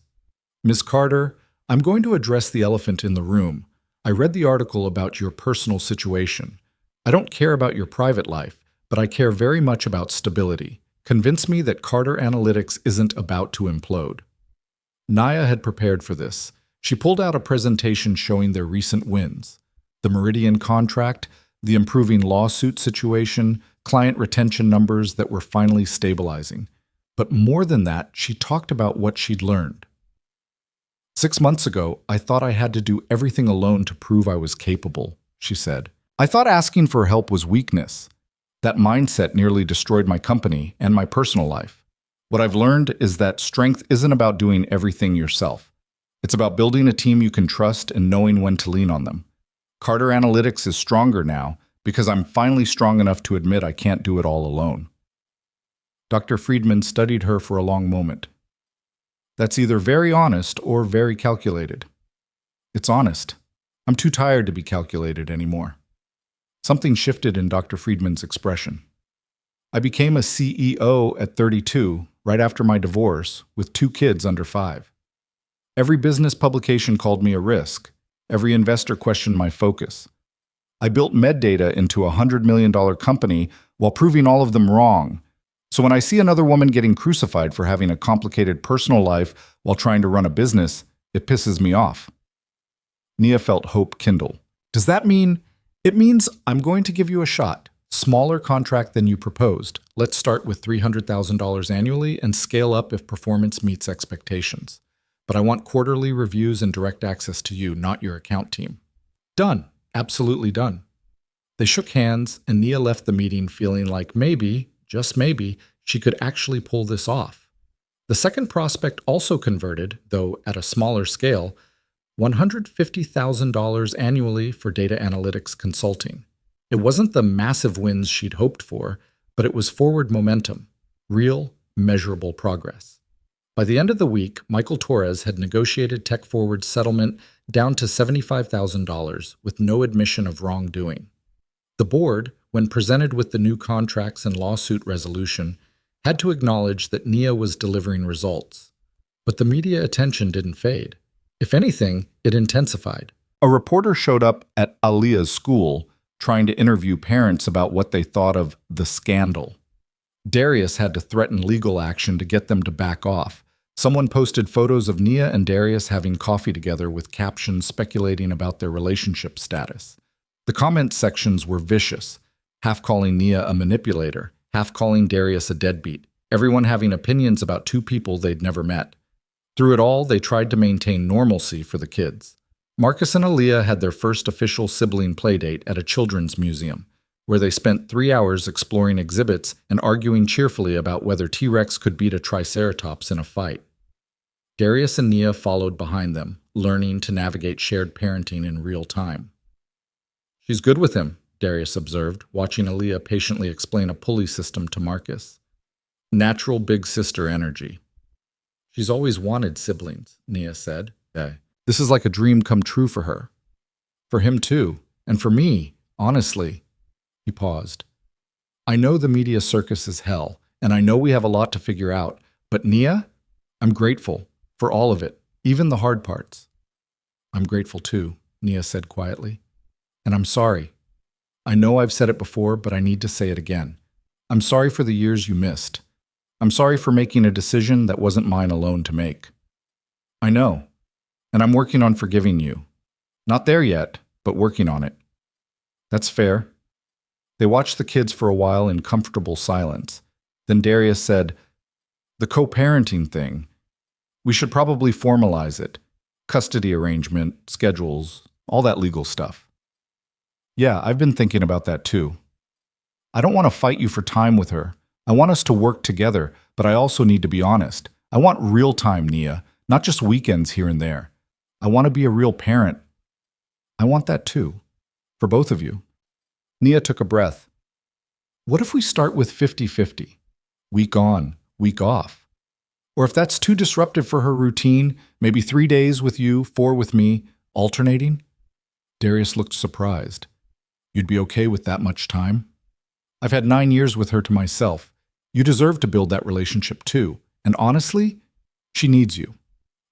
Ms. Carter, I'm going to address the elephant in the room. I read the article about your personal situation. I don't care about your private life, but I care very much about stability. Convince me that Carter Analytics isn't about to implode. Nia had prepared for this. She pulled out a presentation showing their recent wins. The Meridian contract, the improving lawsuit situation, client retention numbers that were finally stabilizing. But more than that, she talked about what she'd learned. 6 months ago, I thought I had to do everything alone to prove I was capable, she said. I thought asking for help was weakness. That mindset nearly destroyed my company and my personal life. What I've learned is that strength isn't about doing everything yourself. It's about building a team you can trust and knowing when to lean on them. Carter Analytics is stronger now because I'm finally strong enough to admit I can't do it all alone. Dr. Friedman studied her for a long moment. That's either very honest or very calculated. It's honest. I'm too tired to be calculated anymore. Something shifted in Dr. Friedman's expression. I became a CEO at 32, right after my divorce, with 2 kids under 5. Every business publication called me a risk. Every investor questioned my focus. I built MedData into a $100 million company while proving all of them wrong. So when I see another woman getting crucified for having a complicated personal life while trying to run a business, it pisses me off. Nia felt hope kindle. Does that mean... It means I'm going to give you a shot. Smaller contract than you proposed. Let's start with $300,000 annually and scale up if performance meets expectations. But I want quarterly reviews and direct access to you, not your account team. Done. Absolutely done. They shook hands, and Nia left the meeting feeling like maybe, just maybe, she could actually pull this off. The second prospect also converted, though at a smaller scale, $150,000 annually for data analytics consulting. It wasn't the massive wins she'd hoped for, but it was forward momentum, real, measurable progress. By the end of the week, Michael Torres had negotiated Tech Forward's settlement down to $75,000 with no admission of wrongdoing. The board, when presented with the new contracts and lawsuit resolution, had to acknowledge that Nia was delivering results. But the media attention didn't fade. If anything, it intensified. A reporter showed up at Alia's school trying to interview parents about what they thought of the scandal. Darius had to threaten legal action to get them to back off. Someone posted photos of Nia and Darius having coffee together with captions speculating about their relationship status. The comment sections were vicious, half calling Nia a manipulator, half calling Darius a deadbeat, everyone having opinions about 2 people they'd never met. Through it all, they tried to maintain normalcy for the kids. Marcus and Aaliyah had their first official sibling playdate at a children's museum, where they spent 3 hours exploring exhibits and arguing cheerfully about whether T-Rex could beat a Triceratops in a fight. Darius and Nia followed behind them, learning to navigate shared parenting in real time. She's good with him, Darius observed, watching Aaliyah patiently explain a pulley system to Marcus. Natural big sister energy. She's always wanted siblings, Nia said. This is like a dream come true for her. For him too, and for me, honestly. He paused. I know the media circus is hell, and I know we have a lot to figure out, but Nia, I'm grateful for all of it. even the hard parts. I'm grateful too, Nia said quietly. And I'm sorry. I know I've said it before, but I need to say it again. I'm sorry for the years you missed. I'm sorry for making a decision that wasn't mine alone to make. I know, and I'm working on forgiving you. Not there yet, but working on it. That's fair. They watched the kids for a while in comfortable silence. Then Darius said, "The co-parenting thing. We should probably formalize it. Custody arrangement, schedules, all that legal stuff." "Yeah, I've been thinking about that too. I don't want to fight you for time with her. I want us to work together, but I also need to be honest. I want real time, Nia, not just weekends here and there. I want to be a real parent. I want that too. For both of you." Nia took a breath. "What if we start with 50-50? Week on, week off? Or if that's too disruptive for her routine, maybe 3 days with you, 4 with me, alternating?" Darius looked surprised. "You'd be okay with that much time? I've had 9 years with her to myself. You deserve to build that relationship too. And honestly, she needs you.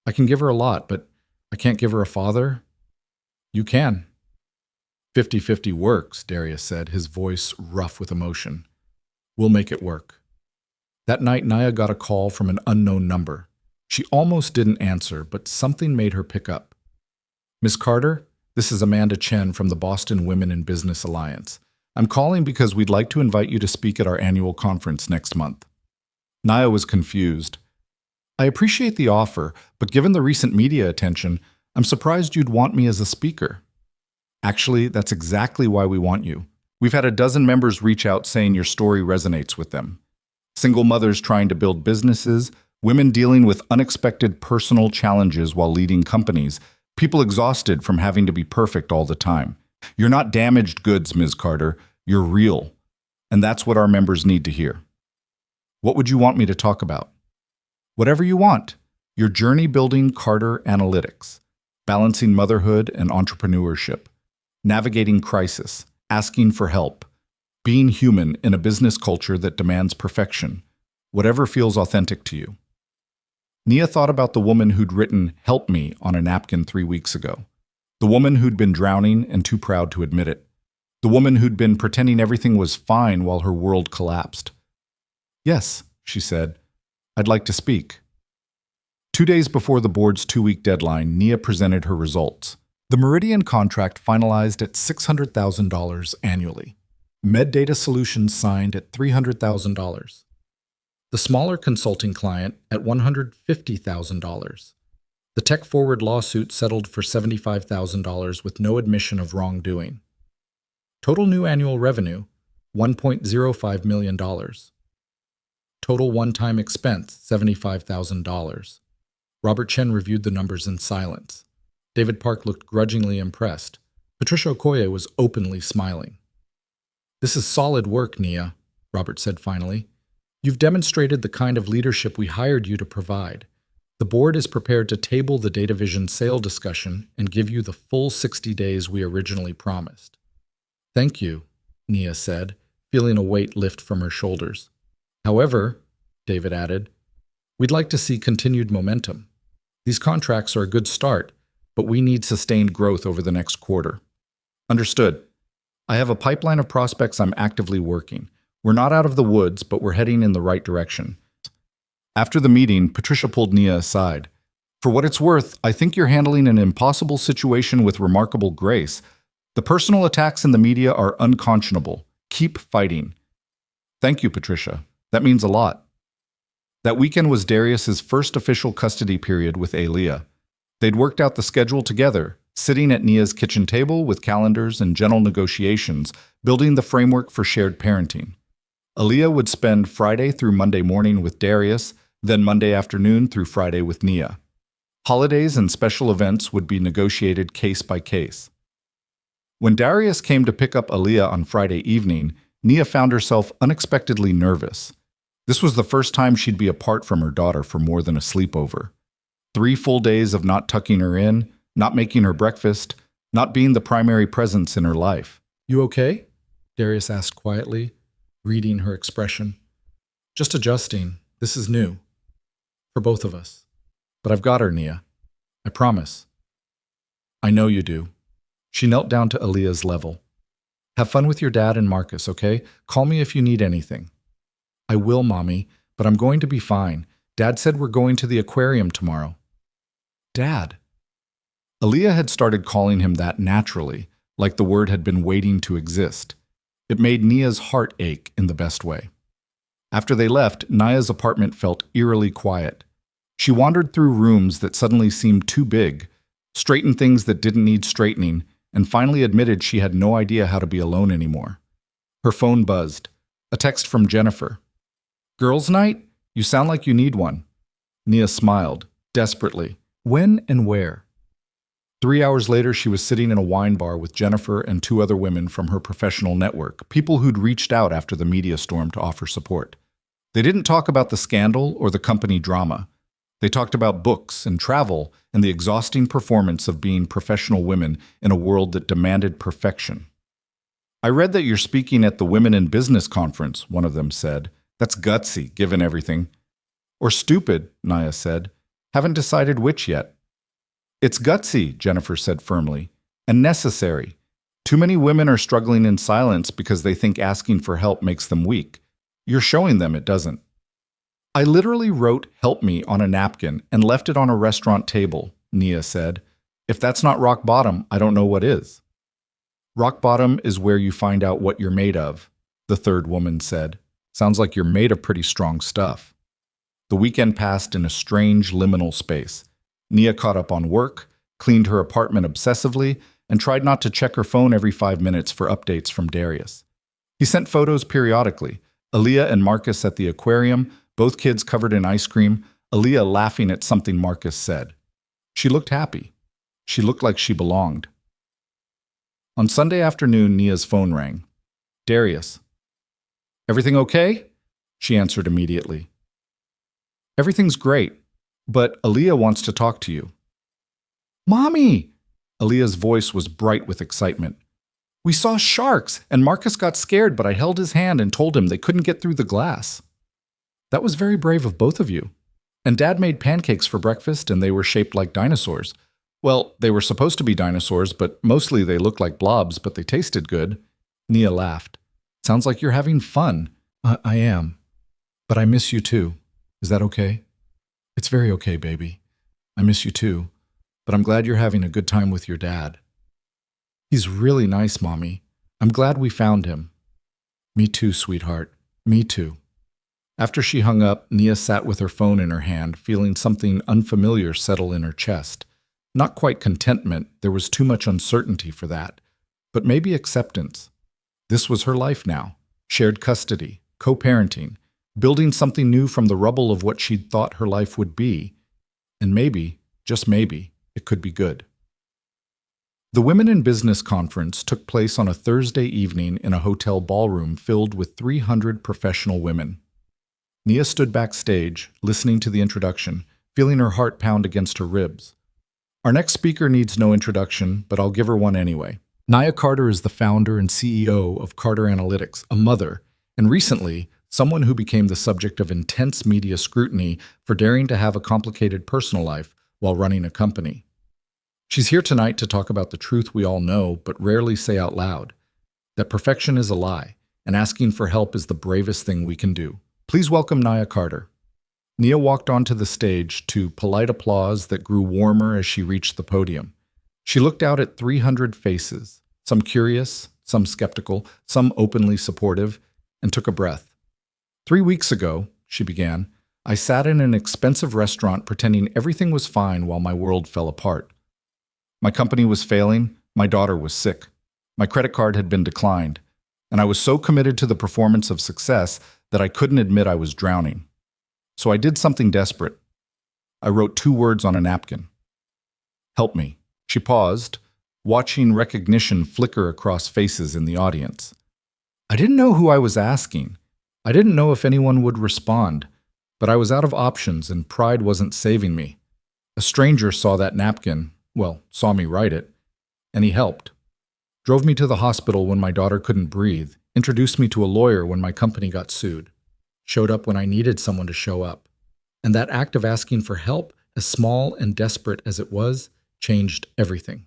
I can give her a lot, but I can't give her a father. You can." 50-50 works, Darius said, his voice rough with emotion. "We'll make it work." That night, Nia got a call from an unknown number. She almost didn't answer, but something made her pick up. "Miss Carter, this is Amanda Chen from the Boston Women in Business Alliance. I'm calling because we'd like to invite you to speak at our annual conference next month." Nia was confused. "I appreciate the offer, but given the recent media attention, I'm surprised you'd want me as a speaker." "Actually, that's exactly why we want you. We've had a dozen members reach out saying your story resonates with them. Single mothers trying to build businesses, women dealing with unexpected personal challenges while leading companies, people exhausted from having to be perfect all the time. You're not damaged goods, Ms. Carter. You're real. And that's what our members need to hear." "What would you want me to talk about?" "Whatever you want. Your journey building Carter Analytics, balancing motherhood and entrepreneurship, navigating crisis, asking for help, being human in a business culture that demands perfection, whatever feels authentic to you." Nia thought about the woman who'd written "Help me" on a napkin 3 weeks ago. The woman who'd been drowning and too proud to admit it. The woman who'd been pretending everything was fine while her world collapsed. "Yes," she said, "I'd like to speak." 2 days before the board's 2-week deadline, Nia presented her results. The Meridian contract finalized at $600,000 annually. MedData Solutions signed at $300,000. The smaller consulting client at $150,000. The Tech Forward lawsuit settled for $75,000 with no admission of wrongdoing. Total new annual revenue, $1.05 million. Total one-time expense, $75,000. Robert Chen reviewed the numbers in silence. David Park looked grudgingly impressed. Patricia Okoye was openly smiling. "This is solid work, Nia," Robert said finally. "You've demonstrated the kind of leadership we hired you to provide. The board is prepared to table the DataVision sale discussion and give you the full 60 days we originally promised." "Thank you," Nia said, feeling a weight lift from her shoulders. "However," David added, "we'd like to see continued momentum. These contracts are a good start, but we need sustained growth over the next quarter." "Understood. I have a pipeline of prospects I'm actively working. We're not out of the woods, but we're heading in the right direction." After the meeting, Patricia pulled Nia aside. "For what it's worth, I think you're handling an impossible situation with remarkable grace. The personal attacks in the media are unconscionable. Keep fighting." "Thank you, Patricia. That means a lot." That weekend was Darius's first official custody period with Aaliyah. They'd worked out the schedule together, sitting at Nia's kitchen table with calendars and gentle negotiations, building the framework for shared parenting. Aaliyah would spend Friday through Monday morning with Darius, then Monday afternoon through Friday with Nia. Holidays and special events would be negotiated case by case. When Darius came to pick up Aaliyah on Friday evening, Nia found herself unexpectedly nervous. This was the first time she'd be apart from her daughter for more than a sleepover. 3 full days of not tucking her in, not making her breakfast, not being the primary presence in her life. "You okay?" Darius asked quietly, reading her expression. "Just adjusting. This is new. For both of us. But I've got her, Nia." I promise. I know you do. She knelt down to Aaliyah's level. Have fun with your dad and Marcus, okay? Call me if you need anything. I will, Mommy, but I'm going to be fine. Dad said we're going to the aquarium tomorrow. Dad. Aaliyah had started calling him that naturally, like the word had been waiting to exist. It made Nia's heart ache in the best way. After they left, Nia's apartment felt eerily quiet. She wandered through rooms that suddenly seemed too big, straightened things that didn't need straightening, and finally admitted she had no idea how to be alone anymore. Her phone buzzed. A text from Jennifer. Girls' night? You sound like you need one. Nia smiled, desperately. When and where? 3 hours later, she was sitting in a wine bar with Jennifer and 2 other women from her professional network, people who'd reached out after the media storm to offer support. They didn't talk about the scandal or the company drama. They talked about books and travel and the exhausting performance of being professional women in a world that demanded perfection. I read that you're speaking at the Women in Business conference, one of them said. That's gutsy, given everything. Or stupid, Nia said. Haven't decided which yet. It's gutsy, Jennifer said firmly, and necessary. Too many women are struggling in silence because they think asking for help makes them weak. You're showing them it doesn't. I literally wrote "help me" on a napkin and left it on a restaurant table, Nia said. If that's not rock bottom, I don't know what is. Rock bottom is where you find out what you're made of, the third woman said. Sounds like you're made of pretty strong stuff. The weekend passed in a strange liminal space. Nia caught up on work, cleaned her apartment obsessively, and tried not to check her phone every 5 minutes for updates from Darius. He sent photos periodically. Aaliyah and Marcus at the aquarium, both kids covered in ice cream, Aaliyah laughing at something Marcus said. She looked happy. She looked like she belonged. On Sunday afternoon, Nia's phone rang. Darius. Everything okay? She answered immediately. Everything's great, but Aaliyah wants to talk to you. Mommy! Aaliyah's voice was bright with excitement. We saw sharks, and Marcus got scared, but I held his hand and told him they couldn't get through the glass. That was very brave of both of you. And Dad made pancakes for breakfast, and they were shaped like dinosaurs. Well, they were supposed to be dinosaurs, but mostly they looked like blobs, but they tasted good. Nia laughed. Sounds like you're having fun. I am. But I miss you too. Is that okay? It's very okay, baby. I miss you too. But I'm glad you're having a good time with your dad. He's really nice, Mommy. I'm glad we found him. Me too, sweetheart. Me too. After she hung up, Nia sat with her phone in her hand, feeling something unfamiliar settle in her chest. Not quite contentment, there was too much uncertainty for that. But maybe acceptance. This was her life now. Shared custody, co-parenting, building something new from the rubble of what she'd thought her life would be. And maybe, just maybe, it could be good. The Women in Business conference took place on a Thursday evening in a hotel ballroom filled with 300 professional women. Nia stood backstage, listening to the introduction, feeling her heart pound against her ribs. Our next speaker needs no introduction, but I'll give her one anyway. Nia Carter is the founder and CEO of Carter Analytics, a mother, and recently, someone who became the subject of intense media scrutiny for daring to have a complicated personal life while running a company. She's here tonight to talk about the truth we all know but rarely say out loud, that perfection is a lie, and asking for help is the bravest thing we can do. Please welcome Nia Carter. Nia walked onto the stage to polite applause that grew warmer as she reached the podium. She looked out at 300 faces, some curious, some skeptical, some openly supportive, and took a breath. 3 weeks ago, she began, I sat in an expensive restaurant pretending everything was fine while my world fell apart. My company was failing, my daughter was sick, my credit card had been declined, and I was so committed to the performance of success that I couldn't admit I was drowning. So I did something desperate. I wrote 2 words on a napkin. Help me. She paused, watching recognition flicker across faces in the audience. I didn't know who I was asking. I didn't know if anyone would respond, but I was out of options and pride wasn't saving me. A stranger saw that napkin, saw me write it, and he helped. Drove me to the hospital when my daughter couldn't breathe, introduced me to a lawyer when my company got sued, showed up when I needed someone to show up. And that act of asking for help as small and desperate as it was, changed everything.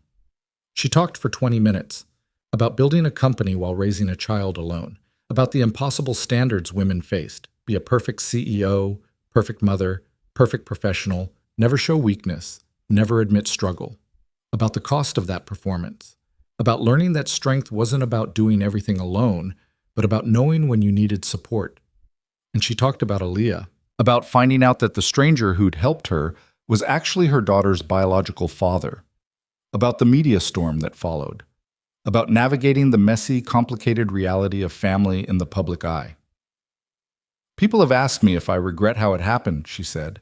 She talked for 20 minutes about building a company while raising a child alone, about the impossible standards women faced, be a perfect CEO, perfect mother, perfect professional, never show weakness, never admit struggle, about the cost of that performance, about learning that strength wasn't about doing everything alone, but about knowing when you needed support. And she talked about Aaliyah, About finding out that the stranger who'd helped her was actually her daughter's biological father. About the media storm that followed. About navigating the messy, complicated reality of family in the public eye. People have asked me if I regret how it happened, she said.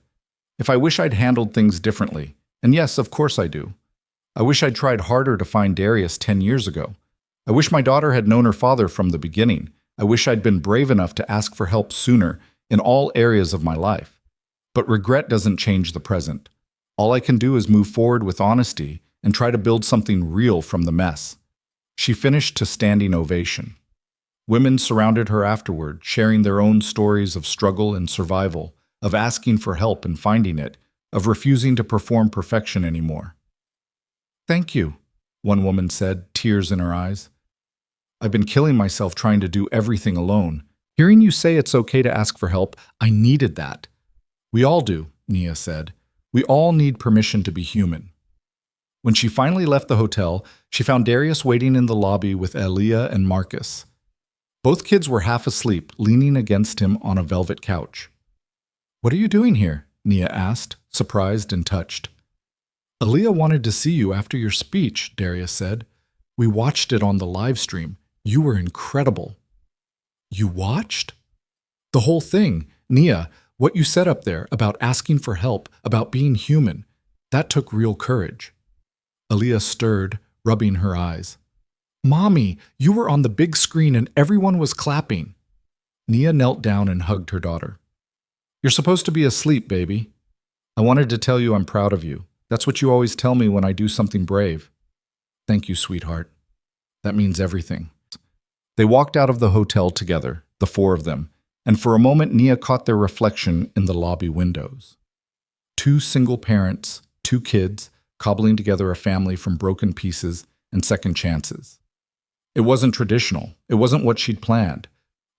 If I wish I'd handled things differently. And yes, of course I do. I wish I'd tried harder to find Darius 10 years ago. I wish my daughter had known her father from the beginning. I wish I'd been brave enough to ask for help sooner in all areas of my life. But regret doesn't change the present. All I can do is move forward with honesty and try to build something real from the mess. She finished to standing ovation. Women surrounded her afterward, sharing their own stories of struggle and survival, of asking for help and finding it, of refusing to perform perfection anymore. "Thank you," one woman said, tears in her eyes. "I've been killing myself trying to do everything alone. Hearing you say it's okay to ask for help, I needed that." "We all do," Nia said. "We all need permission to be human." When she finally left the hotel, she found Darius waiting in the lobby with Aaliyah and Marcus. Both kids were half asleep, leaning against him on a velvet couch. "What are you doing here?" Nia asked, surprised and touched. "Aaliyah wanted to see you after your speech," Darius said. "We watched it on the live stream. You were incredible." "You watched?" "The whole thing. Nia, what you said up there about asking for help, about being human, that took real courage." Aaliyah stirred, rubbing her eyes. "Mommy, you were on the big screen and everyone was clapping." Nia knelt down and hugged her daughter. "You're supposed to be asleep, baby. I wanted to tell you I'm proud of you. That's what you always tell me when I do something brave." "Thank you, sweetheart. That means everything." They walked out of the hotel together, the four of them, and for a moment Nia caught their reflection in the lobby windows. Two single parents, two kids, cobbling together a family from broken pieces and second chances. It wasn't traditional. It wasn't what she'd planned.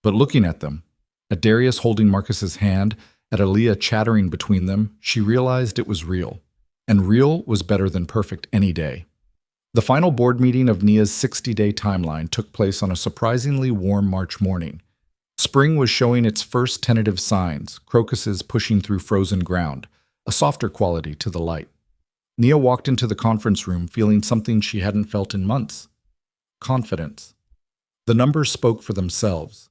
But looking at them, at Darius holding Marcus's hand, at Aaliyah chattering between them, she realized it was real. And real was better than perfect any day. The final board meeting of Nia's 60-day timeline took place on a surprisingly warm March morning. Spring was showing its first tentative signs, crocuses pushing through frozen ground, a softer quality to the light. Nia walked into the conference room feeling something she hadn't felt in months. Confidence. The numbers spoke for themselves.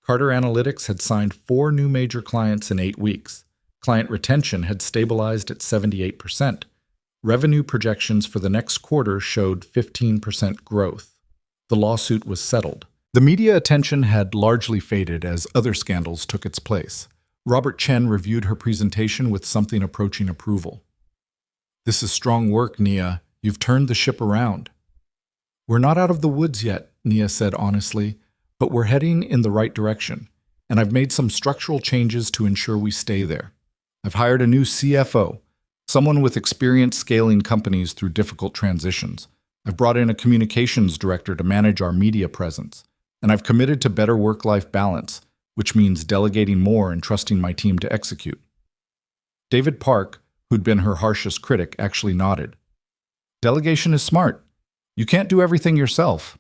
Carter Analytics had signed 4 new major clients in 8 weeks. Client retention had stabilized at 78%. Revenue projections for the next quarter showed 15% growth. The lawsuit was settled. The media attention had largely faded as other scandals took its place. Robert Chen reviewed her presentation with something approaching approval. "This is strong work, Nia. You've turned the ship around." "We're not out of the woods yet," Nia said honestly, "but we're heading in the right direction, and I've made some structural changes to ensure we stay there. I've hired a new CFO, someone with experience scaling companies through difficult transitions. I've brought in a communications director to manage our media presence, and I've committed to better work-life balance, which means delegating more and trusting my team to execute." David Park, who'd been her harshest critic, actually nodded. "Delegation is smart. You can't do everything yourself."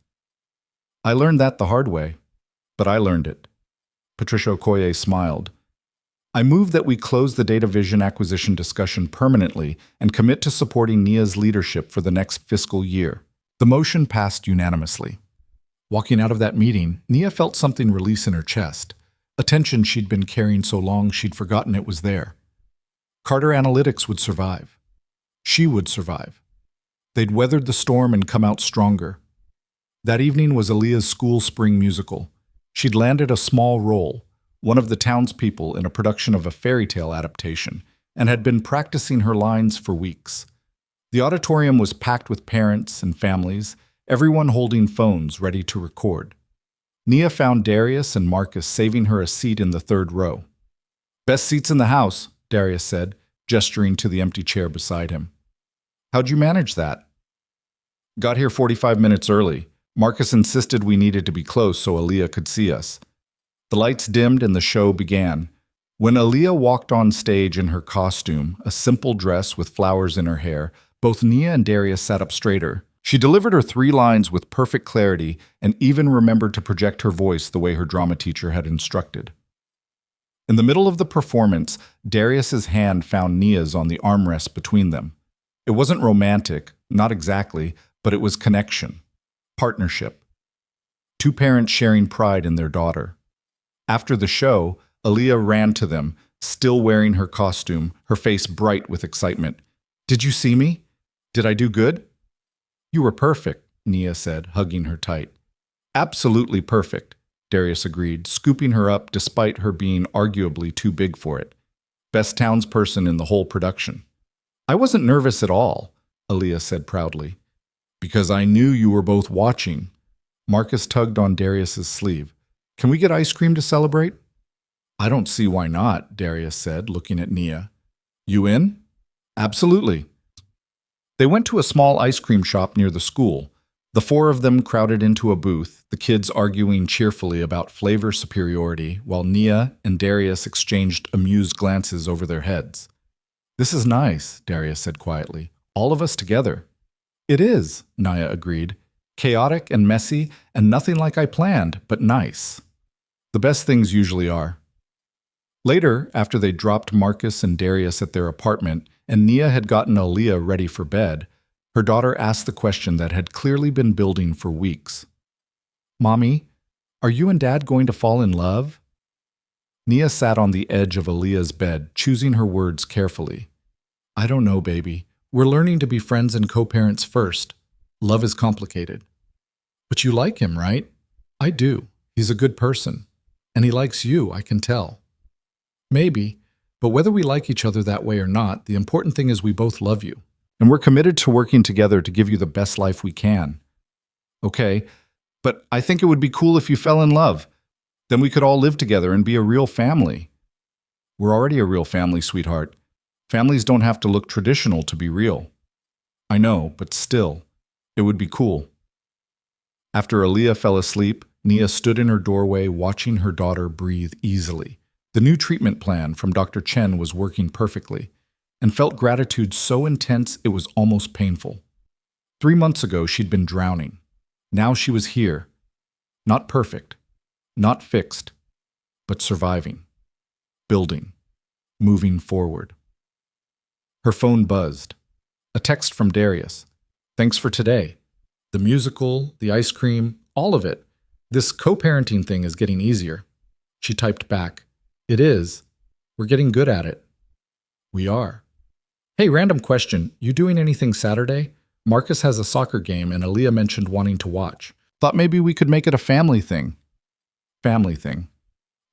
"I learned that the hard way, but I learned it." Patricia Okoye smiled. "I move that we close the Data Vision acquisition discussion permanently and commit to supporting Nia's leadership for the next fiscal year." The motion passed unanimously. Walking out of that meeting, Nia felt something release in her chest, a tension she'd been carrying so long she'd forgotten it was there. Carter Analytics would survive. She would survive. They'd weathered the storm and come out stronger. That evening was Aaliyah's school spring musical. She'd landed a small role, one of the townspeople in a production of a fairy tale adaptation, and had been practicing her lines for weeks. The auditorium was packed with parents and families, everyone holding phones ready to record. Nia found Darius and Marcus saving her a seat in the third row. "Best seats in the house," Darius said. gesturing to the empty chair beside him. How'd you manage that? Got here 45 minutes early. Marcus insisted we needed to be close so Aaliyah could see us. The lights dimmed and the show began. When Aaliyah walked on stage in her costume, a simple dress with flowers in her hair, both Nia and Darius sat up straighter. She delivered her 3 lines with perfect clarity and even remembered to project her voice the way her drama teacher had instructed. In the middle of the performance, Darius's hand found Nia's on the armrest between them. It wasn't romantic, not exactly, but it was connection, partnership. 2 parents sharing pride in their daughter. After the show, Aaliyah ran to them, still wearing her costume, her face bright with excitement. Did you see me? Did I do good? You were perfect, Nia said, hugging her tight. Absolutely perfect, Darius agreed, scooping her up despite her being arguably too big for it. Best townsperson in the whole production. I wasn't nervous at all, Aaliyah said proudly. Because I knew you were both watching. Marcus tugged on Darius's sleeve. Can we get ice cream to celebrate? I don't see why not, Darius said, looking at Nia. You in? Absolutely. They went to a small ice cream shop near the school. The 4 of them crowded into a booth, the kids arguing cheerfully about flavor superiority, while Nia and Darius exchanged amused glances over their heads. This is nice, Darius said quietly. All of us together. It is, Nia agreed. Chaotic and messy, and nothing like I planned, but nice. The best things usually are. Later, after they dropped Marcus and Darius at their apartment, and Nia had gotten Aaliyah ready for bed, her daughter asked the question that had clearly been building for weeks. Mommy, are you and Dad going to fall in love? Nia sat on the edge of Aaliyah's bed, choosing her words carefully. I don't know, baby. We're learning to be friends and co-parents first. Love is complicated. But you like him, right? I do. He's a good person. And he likes you, I can tell. Maybe, but whether we like each other that way or not, the important thing is we both love you. And we're committed to working together to give you the best life we can. Okay, but I think it would be cool if you fell in love. Then we could all live together and be a real family. We're already a real family, sweetheart. Families don't have to look traditional to be real. I know, but still, it would be cool. After Aaliyah fell asleep, Nia stood in her doorway watching her daughter breathe easily. The new treatment plan from Dr. Chen was working perfectly, and felt gratitude so intense it was almost painful. 3 months ago, she'd been drowning. Now she was here. Not perfect, not fixed, but surviving, building, moving forward. Her phone buzzed. A text from Darius. Thanks for today. The musical, the ice cream, all of it. This co-parenting thing is getting easier. She typed back. It is. We're getting good at it. We are. Hey, random question. You doing anything Saturday? Marcus has a soccer game and Aaliyah mentioned wanting to watch. Thought maybe we could make it a family thing. Family thing.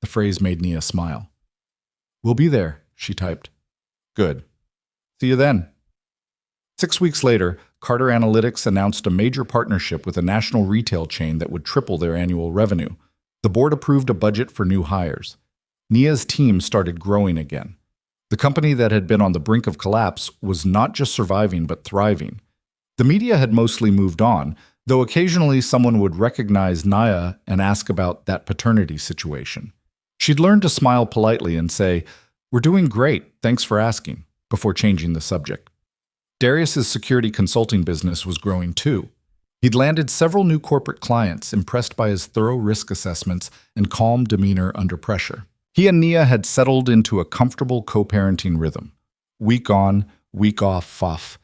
The phrase made Nia smile. We'll be there, she typed. Good. See you then. 6 weeks later, Carter Analytics announced a major partnership with a national retail chain that would triple their annual revenue. The board approved a budget for new hires. Nia's team started growing again. The company that had been on the brink of collapse was not just surviving but thriving. The media had mostly moved on, though occasionally someone would recognize Nia and ask about that paternity situation. She'd learned to smile politely and say, "We're doing great, thanks for asking," before changing the subject. Darius's security consulting business was growing too. He'd landed several new corporate clients, impressed by his thorough risk assessments and calm demeanor under pressure. He and Nia had settled into a comfortable co-parenting rhythm. Week on, week off, fuff,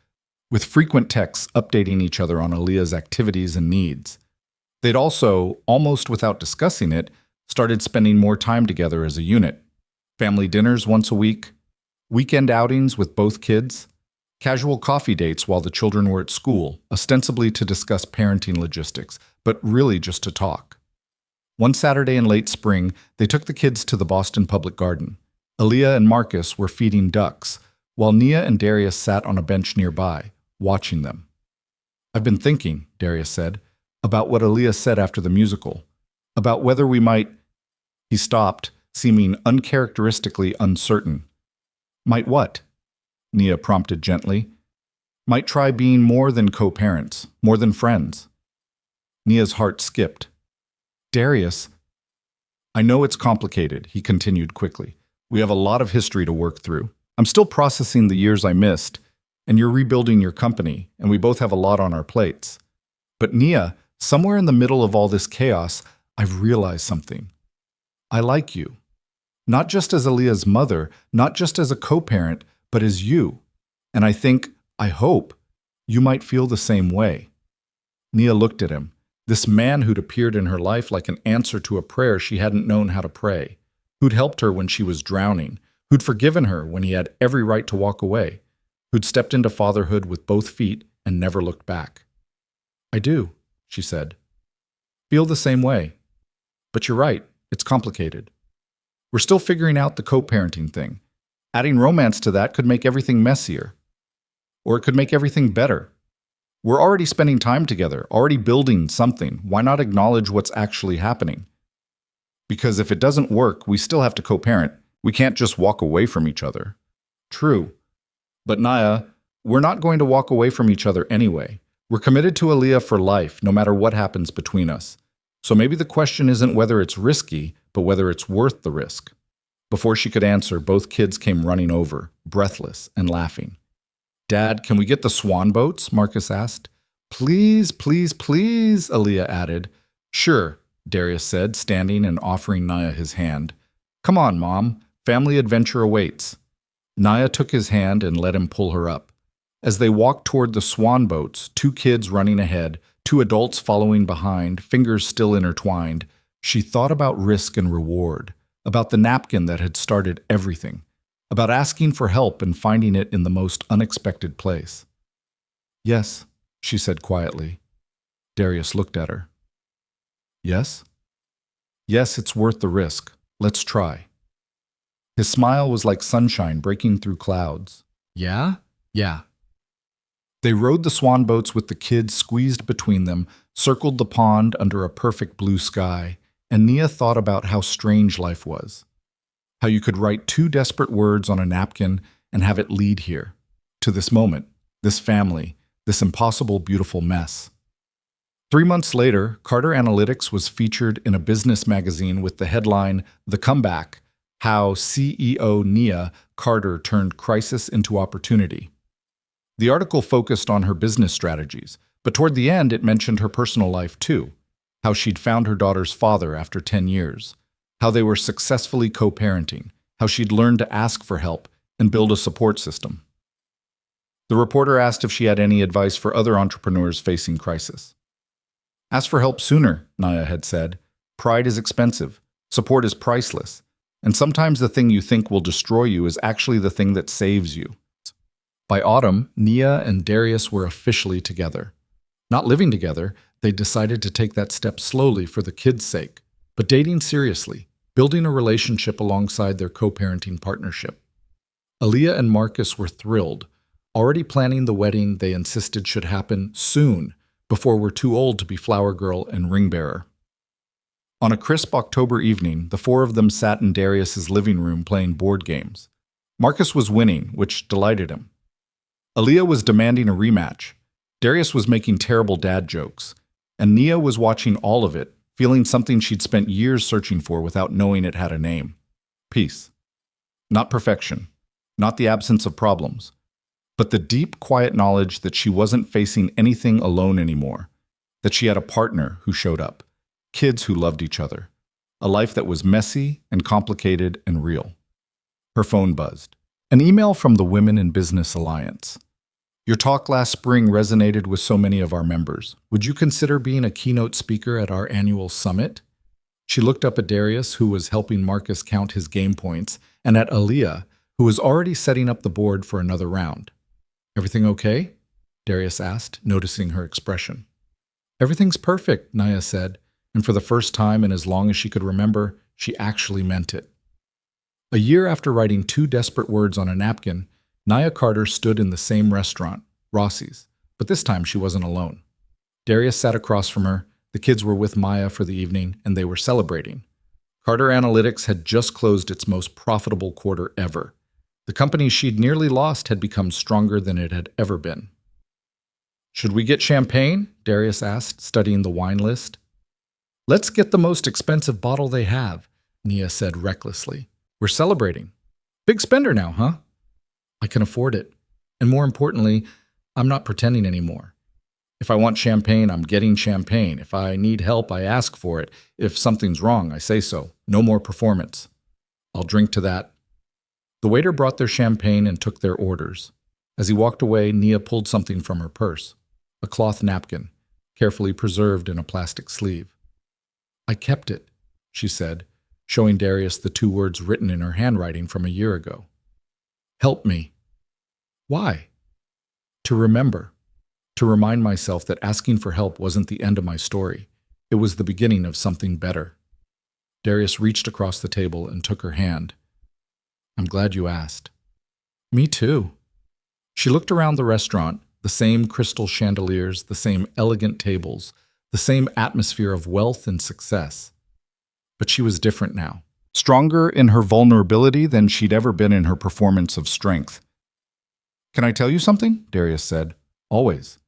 with frequent texts updating each other on Aaliyah's activities and needs. They'd also, almost without discussing it, started spending more time together as a unit. Family dinners once a week, weekend outings with both kids, casual coffee dates while the children were at school, ostensibly to discuss parenting logistics, but really just to talk. One Saturday in late spring, they took the kids to the Boston Public Garden. Aaliyah and Marcus were feeding ducks, while Nia and Darius sat on a bench nearby, watching them. I've been thinking, Darius said, about what Aaliyah said after the musical, about whether we might... He stopped, seeming uncharacteristically uncertain. Might what? Nia prompted gently. Might try being more than co-parents, more than friends. Nia's heart skipped. Darius, I know it's complicated, he continued quickly. We have a lot of history to work through. I'm still processing the years I missed, and you're rebuilding your company, and we both have a lot on our plates. But Nia, somewhere in the middle of all this chaos, I've realized something. I like you. Not just as Aaliyah's mother, not just as a co-parent, but as you. And I hope, you might feel the same way. Nia looked at him, this man who'd appeared in her life like an answer to a prayer she hadn't known how to pray, who'd helped her when she was drowning, who'd forgiven her when he had every right to walk away, who'd stepped into fatherhood with both feet and never looked back. I do, she said. Feel the same way. But you're right, it's complicated. We're still figuring out the co-parenting thing. Adding romance to that could make everything messier. Or it could make everything better. We're already spending time together, already building something. Why not acknowledge what's actually happening? Because if it doesn't work, we still have to co-parent. We can't just walk away from each other. True. But Nia, we're not going to walk away from each other anyway. We're committed to Aaliyah for life, no matter what happens between us. So maybe the question isn't whether it's risky, but whether it's worth the risk. Before she could answer, both kids came running over, breathless and laughing. Dad, can we get the swan boats? Marcus asked. Please, please, please, Aaliyah added. Sure, Darius said, standing and offering Nia his hand. Come on, Mom. Family adventure awaits. Nia took his hand and let him pull her up. As they walked toward the swan boats, two kids running ahead, two adults following behind, fingers still intertwined, she thought about risk and reward, about the napkin that had started everything, about asking for help and finding it in the most unexpected place. Yes, she said quietly. Darius looked at her. Yes? Yes, it's worth the risk. Let's try. His smile was like sunshine breaking through clouds. Yeah? Yeah. They rowed the swan boats with the kids squeezed between them, circled the pond under a perfect blue sky, and Nia thought about how strange life was. How you could write two desperate words on a napkin and have it lead here, to this moment, this family, this impossible, beautiful mess. 3 months later, Carter Analytics was featured in a business magazine with the headline, The Comeback, How CEO Nia Carter Turned Crisis into Opportunity. The article focused on her business strategies, but toward the end it mentioned her personal life too, how she'd found her daughter's father after 10 years, how they were successfully co-parenting, how she'd learned to ask for help and build a support system. The reporter asked if she had any advice for other entrepreneurs facing crisis. Ask for help sooner, Nia had said. Pride is expensive, support is priceless, and sometimes the thing you think will destroy you is actually the thing that saves you. By autumn, Nia and Darius were officially together. Not living together, they decided to take that step slowly for the kids' sake, but dating seriously, building a relationship alongside their co-parenting partnership. Aaliyah and Marcus were thrilled, already planning the wedding they insisted should happen soon, before we're too old to be flower girl and ring bearer. On a crisp October evening, the four of them sat in Darius's living room playing board games. Marcus was winning, which delighted him. Aaliyah was demanding a rematch. Darius was making terrible dad jokes, and Nia was watching all of it, feeling something she'd spent years searching for without knowing it had a name. Peace. Not perfection, not the absence of problems, but the deep, quiet knowledge that she wasn't facing anything alone anymore, that she had a partner who showed up, kids who loved each other, a life that was messy and complicated and real. Her phone buzzed. An email from the Women in Business Alliance. Your talk last spring resonated with so many of our members. Would you consider being a keynote speaker at our annual summit? She looked up at Darius, who was helping Marcus count his game points, and at Aaliyah, who was already setting up the board for another round. Everything okay? Darius asked, noticing her expression. Everything's perfect, Nia said, and for the first time in as long as she could remember, she actually meant it. A year after writing 2 desperate words on a napkin, Nia Carter stood in the same restaurant, Rossi's, but this time she wasn't alone. Darius sat across from her, the kids were with Maya for the evening, and they were celebrating. Carter Analytics had just closed its most profitable quarter ever. The The company she'd nearly lost had become stronger than it had ever been. "Should we get champagne?" Darius asked, studying the wine list. "Let's get the most expensive bottle they have," Nia said recklessly. "We're celebrating. Big spender now, huh?" "I can afford it. And more importantly, I'm not pretending anymore. If I want champagne, I'm getting champagne. If I need help, I ask for it. If something's wrong, I say so. No more performance. I'll drink to that." The waiter brought their champagne and took their orders. As he walked away, Nia pulled something from her purse, a cloth napkin, carefully preserved in a plastic sleeve. "I kept it," she said, showing Darius the 2 words written in her handwriting from a year ago. "Help me." "Why?" "To remember. To remind myself that asking for help wasn't the end of my story. It was the beginning of something better." Darius reached across the table and took her hand. "I'm glad you asked." "Me too." She looked around the restaurant, the same crystal chandeliers, the same elegant tables, the same atmosphere of wealth and success. But she was different now, stronger in her vulnerability than she'd ever been in her performance of strength. "Can I tell you something?" Darius said. "Always.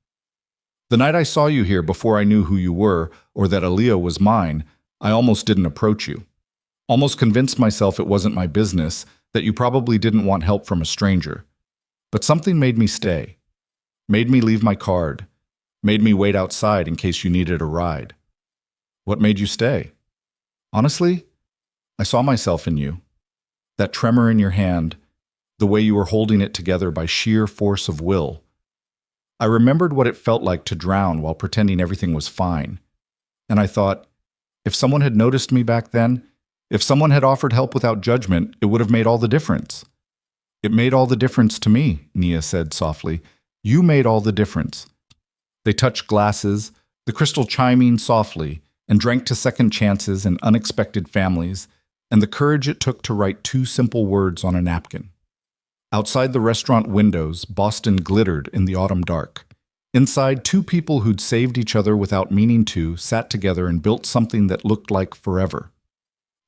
The night I saw you here before I knew who you were, or that Aaliyah was mine, I almost didn't approach you. Almost convinced myself it wasn't my business, that you probably didn't want help from a stranger. But something made me stay. Made me leave my card. Made me wait outside in case you needed a ride." "What made you stay?" "Honestly, I saw myself in you. That tremor in your hand, the way you were holding it together by sheer force of will. I remembered what it felt like to drown while pretending everything was fine. And I thought, if someone had noticed me back then, if someone had offered help without judgment, it would have made all the difference." "It made all the difference to me," Nia said softly. "You made all the difference." They touched glasses, the crystal chiming softly, and drank to second chances and unexpected families, and the courage it took to write 2 simple words on a napkin. Outside the restaurant windows, Boston glittered in the autumn dark. Inside, 2 people who'd saved each other without meaning to sat together and built something that looked like forever.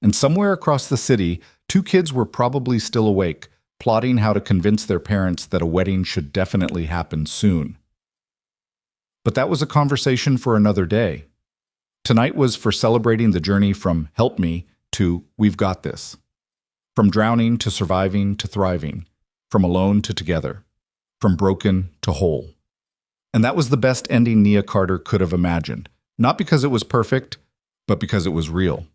And somewhere across the city, 2 kids were probably still awake, plotting how to convince their parents that a wedding should definitely happen soon. But that was a conversation for another day. Tonight was for celebrating the journey from "help me" to "we've got this." From drowning to surviving to thriving. From alone to together. From broken to whole. And that was the best ending Nia Carter could have imagined. Not because it was perfect, but because it was real.